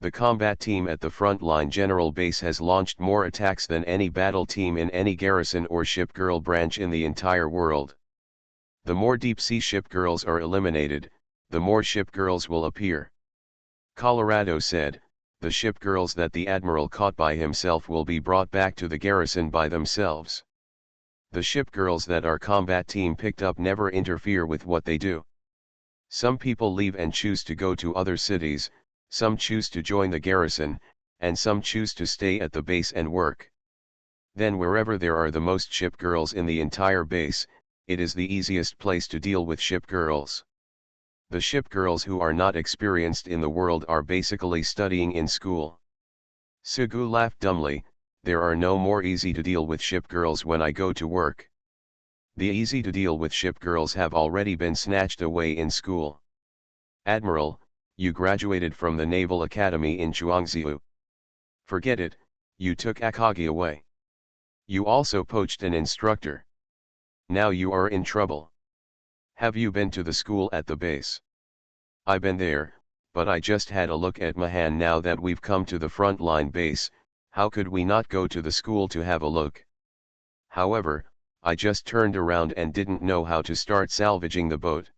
The combat team at the frontline general base has launched more attacks than any battle team in any garrison or ship girl branch in the entire world. The more deep-sea ship girls are eliminated, the more ship girls will appear. Colorado said, the ship girls that the admiral caught by himself will be brought back to the garrison by themselves. The ship girls that our combat team picked up never interfere with what they do. Some people leave and choose to go to other cities, some choose to join the garrison, and some choose to stay at the base and work. Then wherever there are the most ship girls in the entire base, it is the easiest place to deal with ship girls. The ship girls who are not experienced in the world are basically studying in school. Sugu laughed dumbly, there are no more easy to deal with ship girls when I go to work. The easy to deal with ship girls have already been snatched away in school. Admiral, you graduated from the Naval Academy in Chuangziu. Forget it, you took Akagi away. You also poached an instructor. Now you are in trouble. Have you been to the school at the base? I've been there, but I just had a look at Mahan. Now that we've come to the frontline base, how could we not go to the school to have a look? However, I just turned around and didn't know how to start salvaging the boat.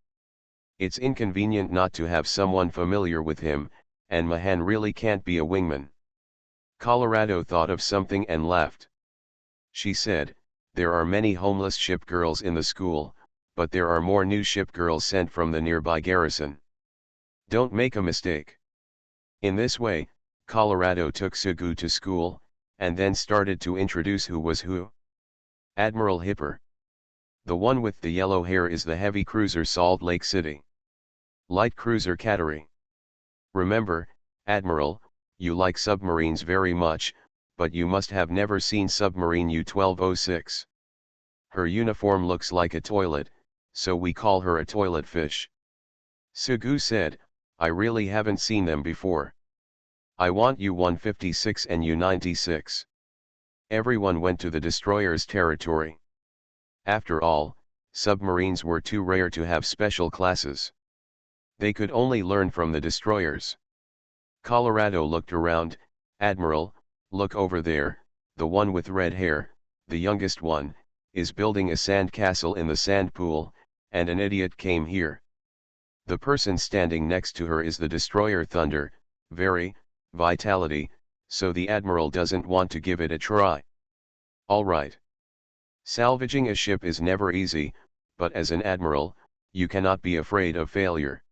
It's inconvenient not to have someone familiar with him, and Mahan really can't be a wingman. Colorado thought of something and laughed. She said, there are many homeless ship girls in the school, but there are more new ship girls sent from the nearby garrison. Don't make a mistake. In this way, Colorado took Sugu to school, and then started to introduce who was who. Admiral Hipper. The one with the yellow hair is the heavy cruiser Salt Lake City. Light cruiser Kateri. Remember, Admiral, you like submarines very much, but you must have never seen submarine U-1206. Her uniform looks like a toilet, so we call her a toilet fish. Sugu said, I really haven't seen them before. I want U-156 and U-96. Everyone went to the destroyer's territory. After all, submarines were too rare to have special classes. They could only learn from the destroyers. Colorado looked around. Admiral, look over there, the one with red hair, the youngest one, is building a sand castle in the sand pool, and an idiot came here. The person standing next to her is the destroyer Thunder, very, vitality, so the admiral doesn't want to give it a try. Alright. Salvaging a ship is never easy, but as an admiral, you cannot be afraid of failure.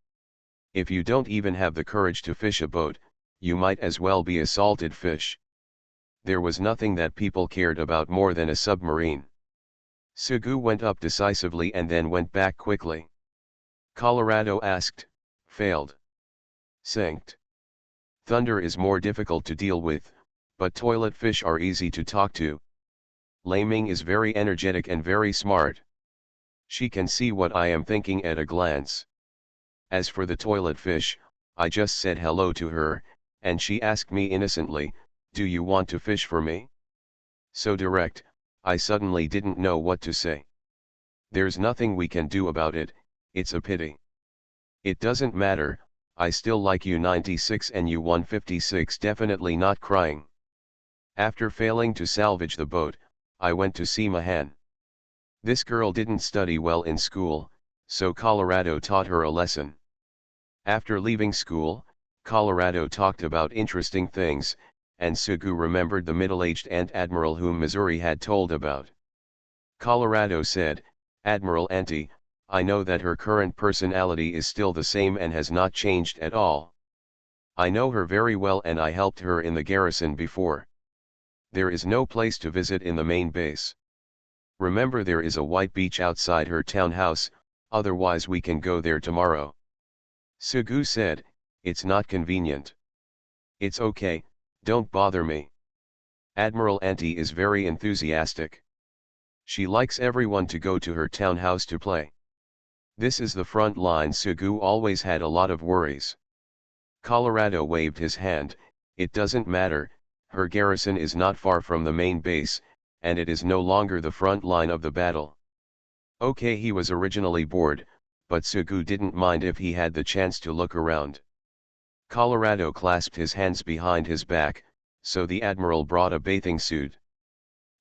If you don't even have the courage to fish a boat, you might as well be a salted fish. There was nothing that people cared about more than a submarine. Sugu went up decisively and then went back quickly. Colorado asked, failed. Sankt. Thunder is more difficult to deal with, but toilet fish are easy to talk to. Laming is very energetic and very smart. She can see what I am thinking at a glance. As for the toilet fish, I just said hello to her, and she asked me innocently, do you want to fish for me? So direct, I suddenly didn't know what to say. There's nothing we can do about it, it's a pity. It doesn't matter, I still like U-96 and U-156, definitely not crying. After failing to salvage the boat, I went to see Mahan. This girl didn't study well in school, so Colorado taught her a lesson. After leaving school, Colorado talked about interesting things, and Sugu remembered the middle-aged Ant Admiral whom Missouri had told about. Colorado said, Admiral Auntie, I know that her current personality is still the same and has not changed at all. I know her very well and I helped her in the garrison before. There is no place to visit in the main base. Remember, there is a white beach outside her townhouse, otherwise we can go there tomorrow. Sugu said, it's not convenient. It's okay, don't bother me. Admiral Auntie is very enthusiastic. She likes everyone to go to her townhouse to play. This is the front line. Sugu always had a lot of worries. Colorado waved his hand. It doesn't matter, her garrison is not far from the main base, and it is no longer the front line of the battle. Okay, he was originally bored, but Sugu didn't mind if he had the chance to look around. Colorado clasped his hands behind his back, so the admiral brought a bathing suit.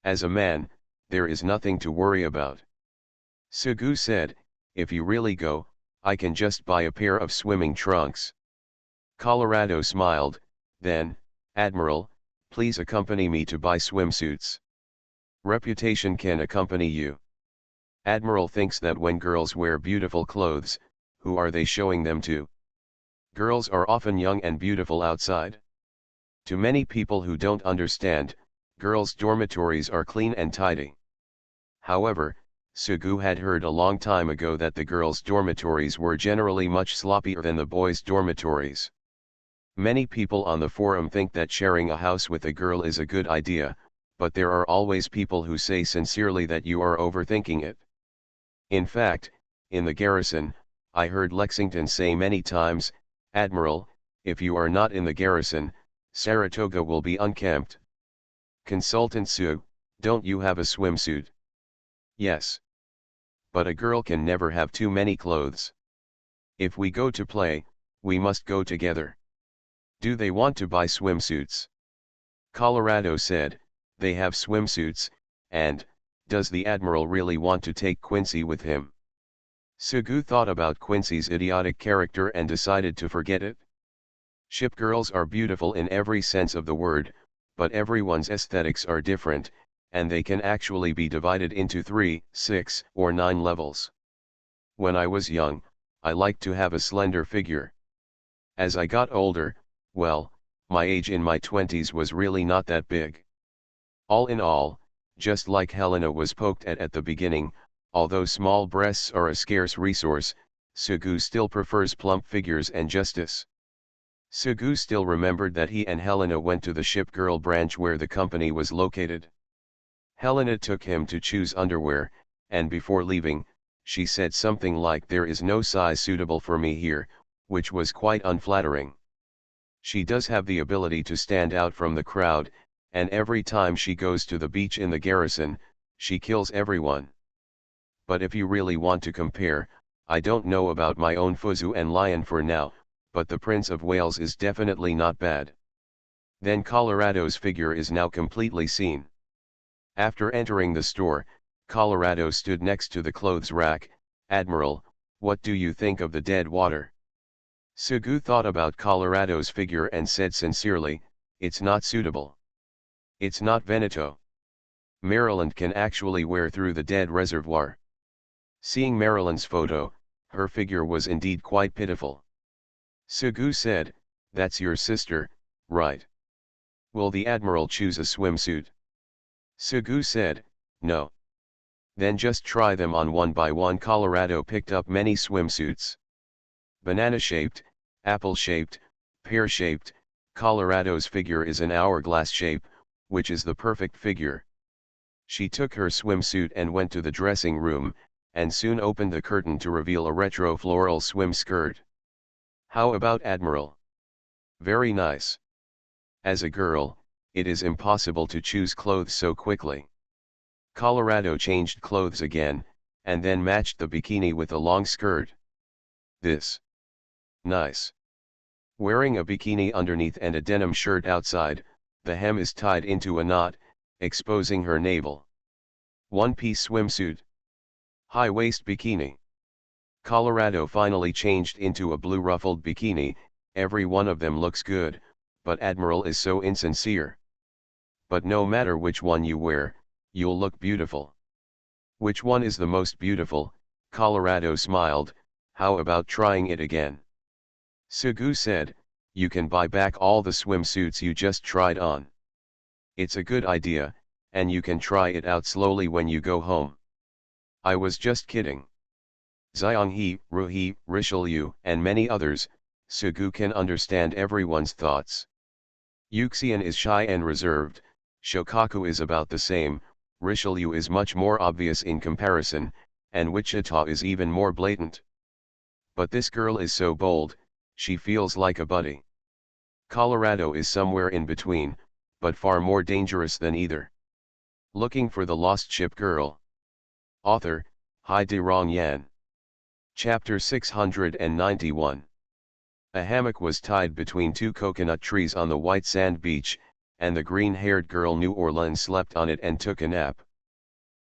As a man, there is nothing to worry about. Sugu said, if you really go, I can just buy a pair of swimming trunks. Colorado smiled, then, Admiral, please accompany me to buy swimsuits. Reputation can accompany you. Admiral thinks that when girls wear beautiful clothes, who are they showing them to? Girls are often young and beautiful outside. To many people who don't understand, girls' dormitories are clean and tidy. However, Sugu had heard a long time ago that the girls' dormitories were generally much sloppier than the boys' dormitories. Many people on the forum think that sharing a house with a girl is a good idea, but there are always people who say sincerely that you are overthinking it. In fact, in the garrison, I heard Lexington say many times, Admiral, if you are not in the garrison, Saratoga will be unkempt. Consultant Sue, don't you have a swimsuit? Yes. But a girl can never have too many clothes. If we go to play, we must go together. Do they want to buy swimsuits? Colorado said, they have swimsuits, and, does the Admiral really want to take Quincy with him? Sugu thought about Quincy's idiotic character and decided to forget it. Ship girls are beautiful in every sense of the word, but everyone's aesthetics are different, and they can actually be divided into 3, 6, or 9 levels. When I was young, I liked to have a slender figure. As I got older, well, my age in my 20s was really not that big. All in all, just like Helena was poked at the beginning, although small breasts are a scarce resource, Sugu still prefers plump figures and justice. Sugu still remembered that he and Helena went to the ship girl branch where the company was located. Helena took him to choose underwear, and before leaving, she said something like there is no size suitable for me here, which was quite unflattering. She does have the ability to stand out from the crowd, and every time she goes to the beach in the garrison, she kills everyone. But if you really want to compare, I don't know about my own Fuzu and Lion for now, but the Prince of Wales is definitely not bad. Then Colorado's figure is now completely seen. After entering the store, Colorado stood next to the clothes rack. Admiral, what do you think of the dead water? Sugu thought about Colorado's figure and said sincerely, it's not suitable. It's not Veneto. Maryland can actually wear through the dead reservoir. Seeing Maryland's photo, her figure was indeed quite pitiful. Sugu said, that's your sister, right? Will the Admiral choose a swimsuit? Sugu said, no. Then just try them on one by one. Colorado picked up many swimsuits. Banana-shaped, apple-shaped, pear-shaped, Colorado's figure is an hourglass shape, which is the perfect figure. She took her swimsuit and went to the dressing room, and soon opened the curtain to reveal a retro floral swim skirt. How about Admiral? Very nice. As a girl, it is impossible to choose clothes so quickly. Colorado changed clothes again, and then matched the bikini with a long skirt. This. Nice. Wearing a bikini underneath and a denim shirt outside, the hem is tied into a knot, exposing her navel. One-piece swimsuit. High-waist bikini. Colorado finally changed into a blue ruffled bikini. Every one of them looks good, but Admiral is so insincere. But no matter which one you wear, you'll look beautiful. Which one is the most beautiful? Colorado smiled, how about trying it again? Sugu said, you can buy back all the swimsuits you just tried on. It's a good idea, and you can try it out slowly when you go home. I was just kidding. Xianghe, Ruhi, Richelieu, and many others, Sugu can understand everyone's thoughts. Yuxian is shy and reserved, Shokaku is about the same, Richelieu is much more obvious in comparison, and Wichita is even more blatant. But this girl is so bold, she feels like a buddy. Colorado is somewhere in between, but far more dangerous than either. Looking for the Lost Ship Girl. Author, Hai De Rong Yan. Chapter 691. A hammock was tied between two coconut trees on the white sand beach, and the green-haired girl New Orleans slept on it and took a nap.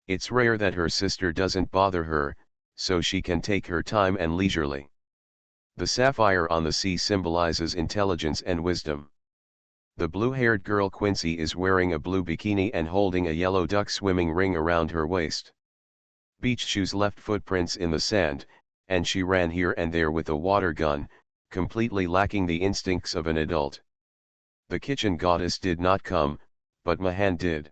It's rare that her sister doesn't bother her, so she can take her time and leisurely. The sapphire on the sea symbolizes intelligence and wisdom. The blue-haired girl Quincy is wearing a blue bikini and holding a yellow duck swimming ring around her waist. Beach shoes left footprints in the sand, and she ran here and there with a water gun, completely lacking the instincts of an adult. The kitchen goddess did not come, but Mahan did.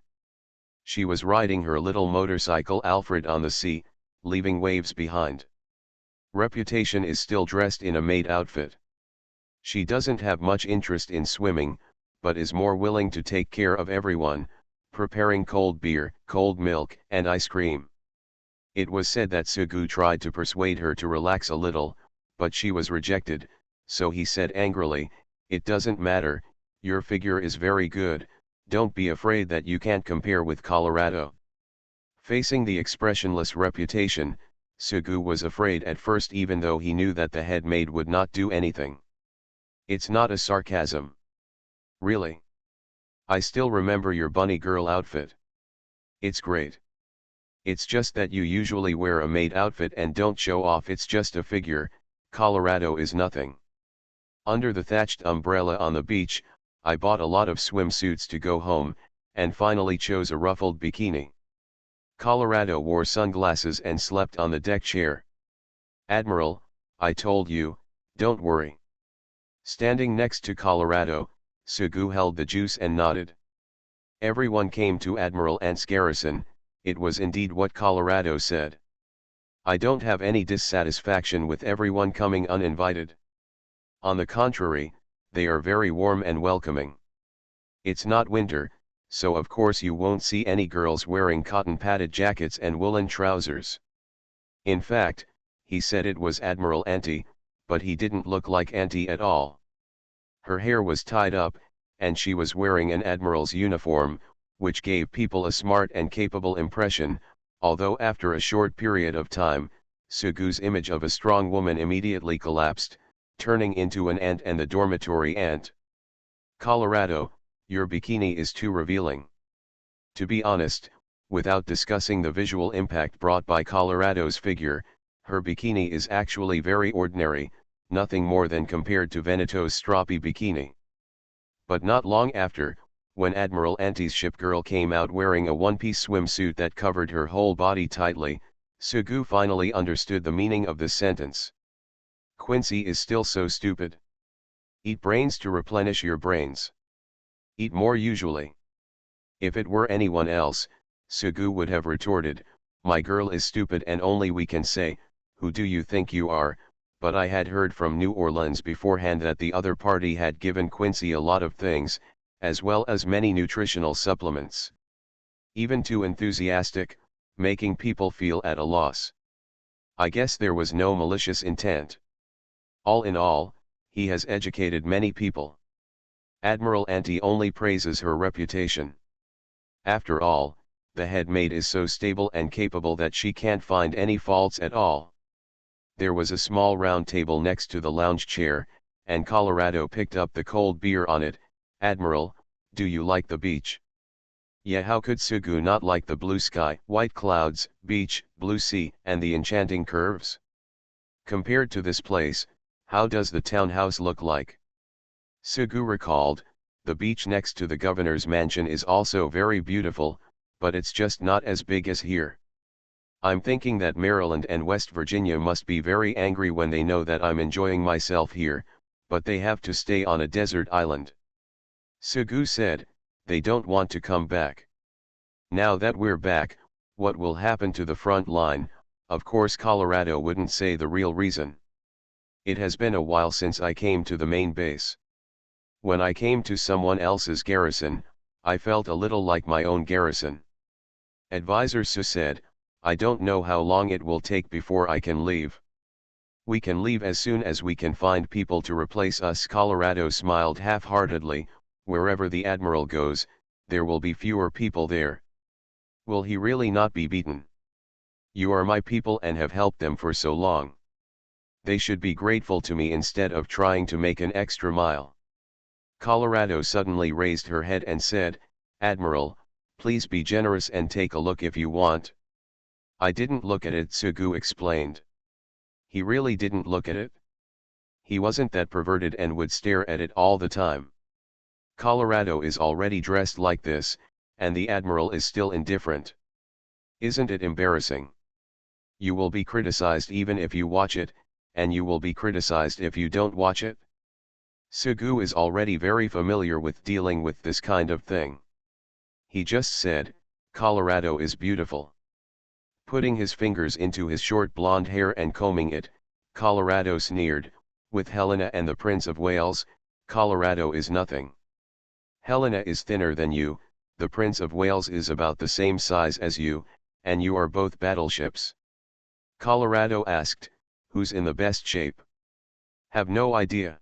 She was riding her little motorcycle Alfred on the sea, leaving waves behind. Reputation is still dressed in a maid outfit. She doesn't have much interest in swimming, but is more willing to take care of everyone, preparing cold beer, cold milk, and ice cream. It was said that Sugu tried to persuade her to relax a little, but she was rejected, so he said angrily, "It doesn't matter, your figure is very good, don't be afraid that you can't compare with Colorado." Facing the expressionless reputation, Sugu was afraid at first even though he knew that the head maid would not do anything. It's not a sarcasm. Really? I still remember your bunny girl outfit. It's great. It's just that you usually wear a maid outfit and don't show off. It's just a figure, Colorado is nothing. Under the thatched umbrella on the beach, I bought a lot of swimsuits to go home, and finally chose a ruffled bikini. Colorado wore sunglasses and slept on the deck chair. Admiral, I told you, don't worry. Standing next to Colorado, Sugu held the juice and nodded. Everyone came to Admiral Ant's garrison, it was indeed what Colorado said. I don't have any dissatisfaction with everyone coming uninvited. On the contrary, they are very warm and welcoming. It's not winter, so of course you won't see any girls wearing cotton padded jackets and woolen trousers. In fact, he said it was Admiral Auntie, but he didn't look like Auntie at all. Her hair was tied up, and she was wearing an admiral's uniform, which gave people a smart and capable impression, although after a short period of time, Sugu's image of a strong woman immediately collapsed, turning into an ant and the dormitory ant. Colorado, your bikini is too revealing. To be honest, without discussing the visual impact brought by Colorado's figure, her bikini is actually very ordinary, nothing more than compared to Veneto's stroppy bikini. But not long after, when Admiral Auntie's ship girl came out wearing a one-piece swimsuit that covered her whole body tightly, Sugu finally understood the meaning of this sentence. Quincy is still so stupid. Eat brains to replenish your brains. Eat more usually. If it were anyone else, Sugu would have retorted, my girl is stupid and only we can say, who do you think you are, but I had heard from New Orleans beforehand that the other party had given Quincy a lot of things, as well as many nutritional supplements. Even too enthusiastic, making people feel at a loss. I guess there was no malicious intent. All in all, he has educated many people. Admiral Auntie only praises her reputation. After all, the head maid is so stable and capable that she can't find any faults at all. There was a small round table next to the lounge chair, and Colorado picked up the cold beer on it. Admiral, do you like the beach? Yeah, how could Sugu not like the blue sky, white clouds, beach, blue sea, and the enchanting curves? Compared to this place, how does the townhouse look like? Sugu recalled, the beach next to the governor's mansion is also very beautiful, but it's just not as big as here. I'm thinking that Maryland and West Virginia must be very angry when they know that I'm enjoying myself here, but they have to stay on a desert island. Sugu said, they don't want to come back. Now that we're back, what will happen to the front line? Of course Colorado wouldn't say the real reason. It has been a while since I came to the main base. When I came to someone else's garrison, I felt a little like my own garrison. Advisor Su said, I don't know how long it will take before I can leave. We can leave as soon as we can find people to replace us. Colorado smiled half-heartedly, wherever the admiral goes, there will be fewer people there. Will he really not be beaten? You are my people and have helped them for so long. They should be grateful to me instead of trying to make an extra mile. Colorado suddenly raised her head and said, Admiral, please be generous and take a look if you want. I didn't look at it, Sugu explained. He really didn't look at it. He wasn't that perverted and would stare at it all the time. Colorado is already dressed like this, and the admiral is still indifferent. Isn't it embarrassing? You will be criticized even if you watch it, and you will be criticized if you don't watch it. Sugu is already very familiar with dealing with this kind of thing. He just said, Colorado is beautiful. Putting his fingers into his short blonde hair and combing it, Colorado sneered, with Helena and the Prince of Wales, Colorado is nothing. Helena is thinner than you, the Prince of Wales is about the same size as you, and you are both battleships. Colorado asked, who's in the best shape? Have no idea.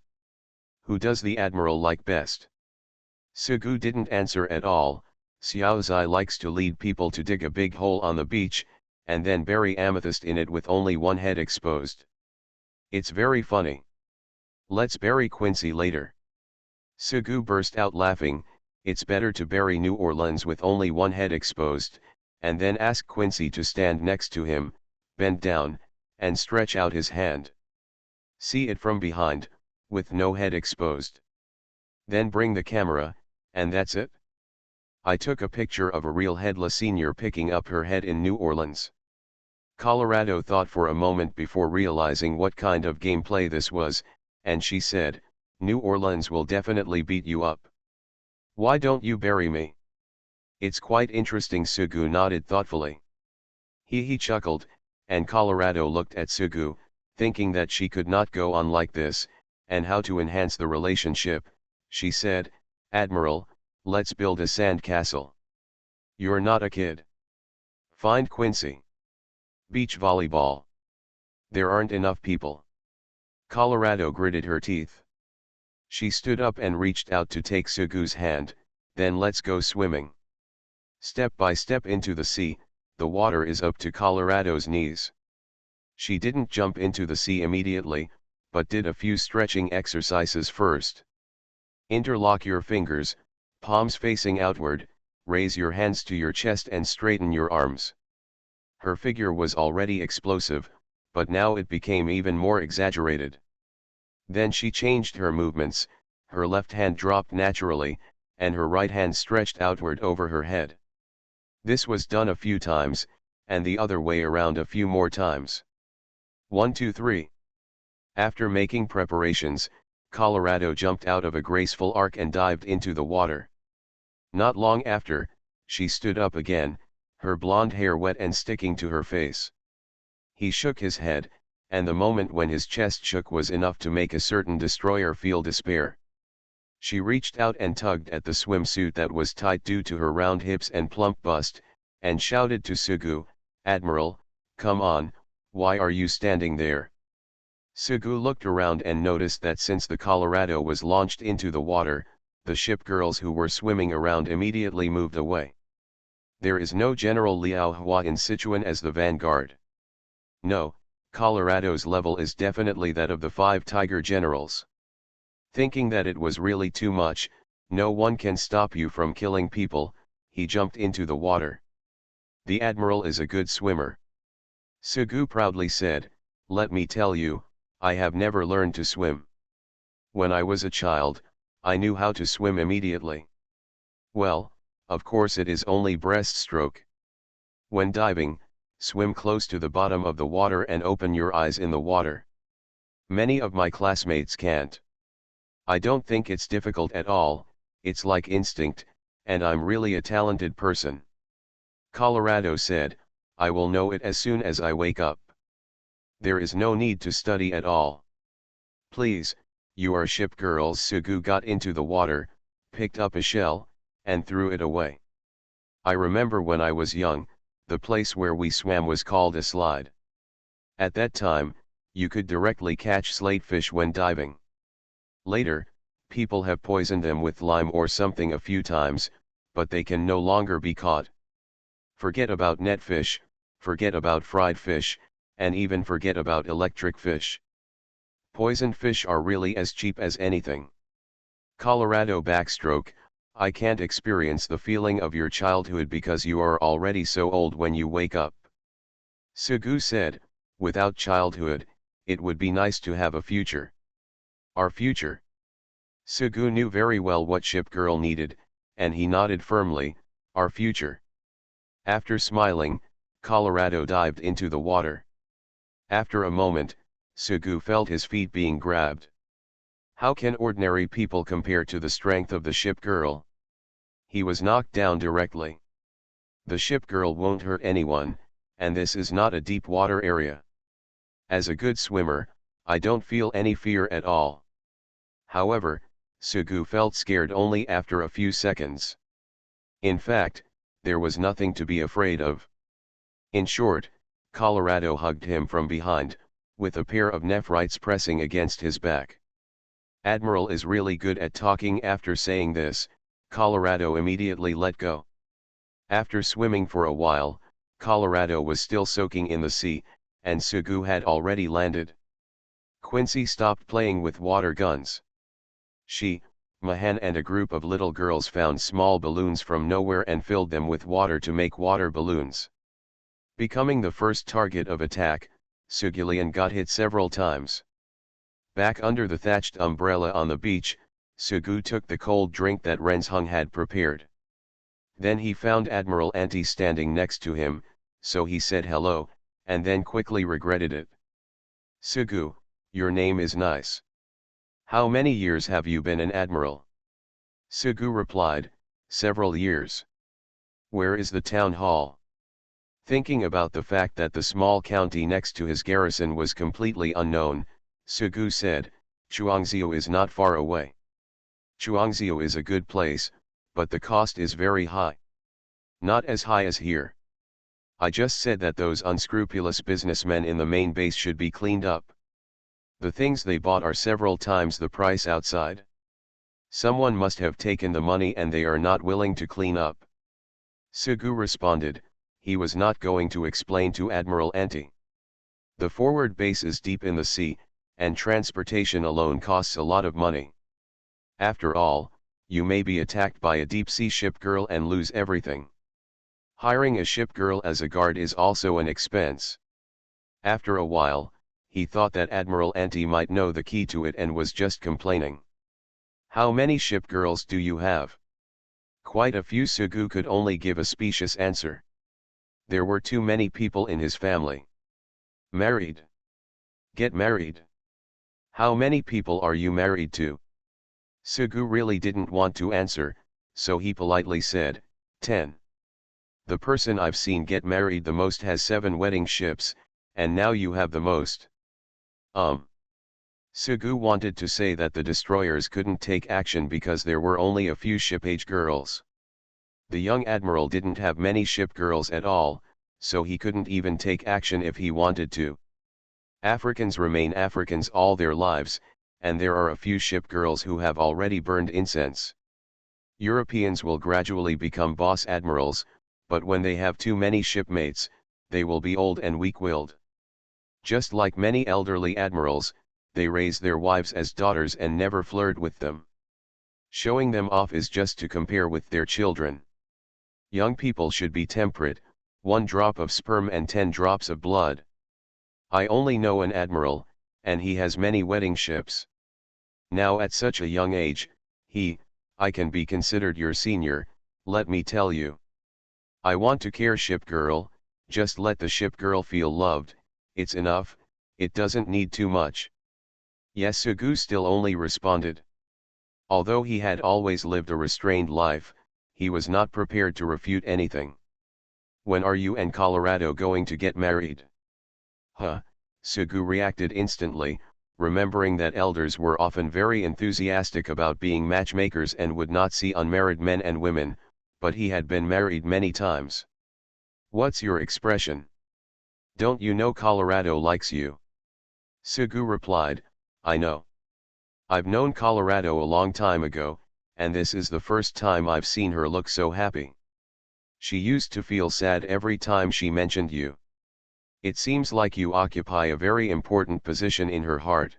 Who does the admiral like best? Sugu didn't answer at all. Xiao Zai likes to lead people to dig a big hole on the beach, and then bury amethyst in it with only one head exposed. It's very funny. Let's bury Quincy later. Sugu burst out laughing. It's better to bury New Orleans with only one head exposed, and then ask Quincy to stand next to him, bend down, and stretch out his hand. See it from behind, with no head exposed. Then bring the camera, and that's it. I took a picture of a real headless senior picking up her head in New Orleans. Colorado thought for a moment before realizing what kind of gameplay this was, and she said, New Orleans will definitely beat you up. Why don't you bury me? It's quite interesting. Sugu nodded thoughtfully. He chuckled, and Colorado looked at Sugu, thinking that she could not go on like this, and how to enhance the relationship. She said, Admiral, let's build a sand castle. You're not a kid. Find Quincy. Beach volleyball. There aren't enough people. Colorado gritted her teeth. She stood up and reached out to take Sugu's hand, then let's go swimming. Step by step into the sea, the water is up to Colorado's knees. She didn't jump into the sea immediately, but did a few stretching exercises first. Interlock your fingers, palms facing outward, raise your hands to your chest and straighten your arms. Her figure was already explosive, but now it became even more exaggerated. Then she changed her movements, her left hand dropped naturally, and her right hand stretched outward over her head. This was done a few times, and the other way around a few more times. 1, 2, 3. After making preparations, Colorado jumped out of a graceful arc and dived into the water. Not long after, she stood up again, her blonde hair wet and sticking to her face. He shook his head, and the moment when his chest shook was enough to make a certain destroyer feel despair. She reached out and tugged at the swimsuit that was tight due to her round hips and plump bust, and shouted to Sugu, Admiral, come on, why are you standing there? Sugu looked around and noticed that since the Colorado was launched into the water, the ship girls who were swimming around immediately moved away. There is no General Liao Hua in Sichuan as the vanguard. No, Colorado's level is definitely that of the 5 Tiger generals. Thinking that it was really too much, no one can stop you from killing people, he jumped into the water. The admiral is a good swimmer. Sugu proudly said, let me tell you, I have never learned to swim. When I was a child, I knew how to swim immediately. Well, of course it is only breaststroke. When diving, Swim close to the bottom of the water and open your eyes in the water. Many of my classmates can't. I don't think it's difficult at all, it's like instinct, and I'm really a talented person. Colorado said, I will know it as soon as I wake up. There is no need to study at all. Please, you are ship girls. Sugu got into the water, picked up a shell, and threw it away. I remember when I was young, the place where we swam was called a slide. At that time, you could directly catch slatefish when diving. Later, people have poisoned them with lime or something a few times, but they can no longer be caught. Forget about netfish, forget about fried fish, and even forget about electric fish. Poisoned fish are really as cheap as anything. Colorado backstroke, I can't experience the feeling of your childhood because you are already so old when you wake up. Sugu said, without childhood, it would be nice to have a future. Our future. Sugu knew very well what ship girl needed, and he nodded firmly, our future. After smiling, Colorado dived into the water. After a moment, Sugu felt his feet being grabbed. How can ordinary people compare to the strength of the ship girl? He was knocked down directly. The ship girl won't hurt anyone, and this is not a deep water area. As a good swimmer, I don't feel any fear at all. However, Sugu felt scared only after a few seconds. In fact, there was nothing to be afraid of. In short, Colorado hugged him from behind, with a pair of nephrites pressing against his back. Admiral is really good at talking. After saying this, Colorado immediately let go. After swimming for a while, Colorado was still soaking in the sea, and Sugu had already landed. Quincy stopped playing with water guns. She, Mahan and a group of little girls found small balloons from nowhere and filled them with water to make water balloons. Becoming the first target of attack, Sugulian got hit several times. Back under the thatched umbrella on the beach, Sugu took the cold drink that Renzhung had prepared. Then he found Admiral Anti standing next to him, so he said hello, and then quickly regretted it. Sugu, your name is nice. How many years have you been an admiral? Sugu replied, several years. Where is the town hall? Thinking about the fact that the small county next to his garrison was completely unknown, Sugu said, Chuangzhou is not far away. Chuangzhou is a good place, but the cost is very high. Not as high as here. I just said that those unscrupulous businessmen in the main base should be cleaned up. The things they bought are several times the price outside. Someone must have taken the money and they are not willing to clean up. Sugu responded, he was not going to explain to Admiral Anti. The forward base is deep in the sea, and transportation alone costs a lot of money. After all, you may be attacked by a deep-sea ship girl and lose everything. Hiring a ship girl as a guard is also an expense. After a while, he thought that Admiral Anti might know the key to it and was just complaining. How many ship girls do you have? Quite a few. Sugu could only give a specious answer. There were too many people in his family. Married. Get married. How many people are you married to? Sugu really didn't want to answer, so he politely said, 10. The person I've seen get married the most has 7 wedding ships, and now you have the most. Sugu wanted to say that the destroyers couldn't take action because there were only a few ship-age girls. The young admiral didn't have many ship girls at all, so he couldn't even take action if he wanted to. Africans remain Africans all their lives, and there are a few ship girls who have already burned incense. Europeans will gradually become boss admirals, but when they have too many shipmates, they will be old and weak-willed. Just like many elderly admirals, they raise their wives as daughters and never flirt with them. Showing them off is just to compare with their children. Young people should be temperate, 1 drop of sperm and 10 drops of blood. I only know an admiral, and he has many wedding ships. Now at such a young age, I can be considered your senior, let me tell you. I want to care ship girl, Just let the ship girl feel loved, it's enough, it doesn't need too much. Yes, Sugu still only responded. Although he had always lived a restrained life, he was not prepared to refute anything. When are you and Colorado going to get married? Huh, Sugu reacted instantly, remembering that elders were often very enthusiastic about being matchmakers and would not see unmarried men and women, but he had been married many times. What's your expression? Don't you know Colorado likes you? Sugu replied, I know. I've known Colorado a long time ago, and this is the first time I've seen her look so happy. She used to feel sad every time she mentioned you. It seems like you occupy a very important position in her heart.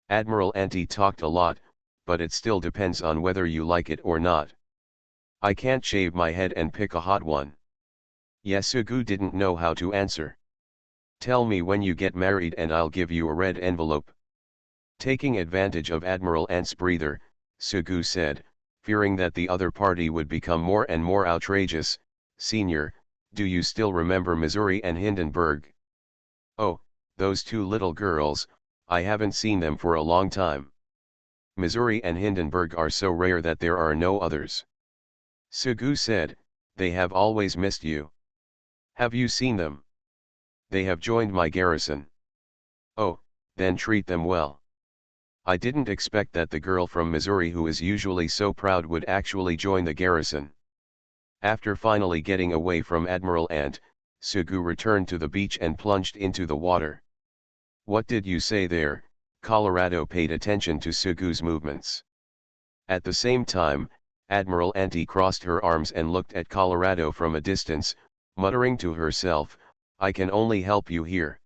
Admiral Auntie talked a lot, but it still depends on whether you like it or not. I can't shave my head and pick a hot one. Yasugu didn't know how to answer. Tell me when you get married and I'll give you a red envelope. Taking advantage of Admiral Ant's breather, Sugu said, fearing that the other party would become more and more outrageous, Senior, do you still remember Missouri and Hindenburg? Oh, those two little girls, I haven't seen them for a long time. Missouri and Hindenburg are so rare that there are no others. Sugu said, they have always missed you. Have you seen them? They have joined my garrison. Oh, then treat them well. I didn't expect that the girl from Missouri who is usually so proud would actually join the garrison. After finally getting away from Admiral Ant, Sugu returned to the beach and plunged into the water. What did you say there? Colorado paid attention to Sugu's movements. At the same time, Admiral Auntie crossed her arms and looked at Colorado from a distance, muttering to herself, I can only help you here.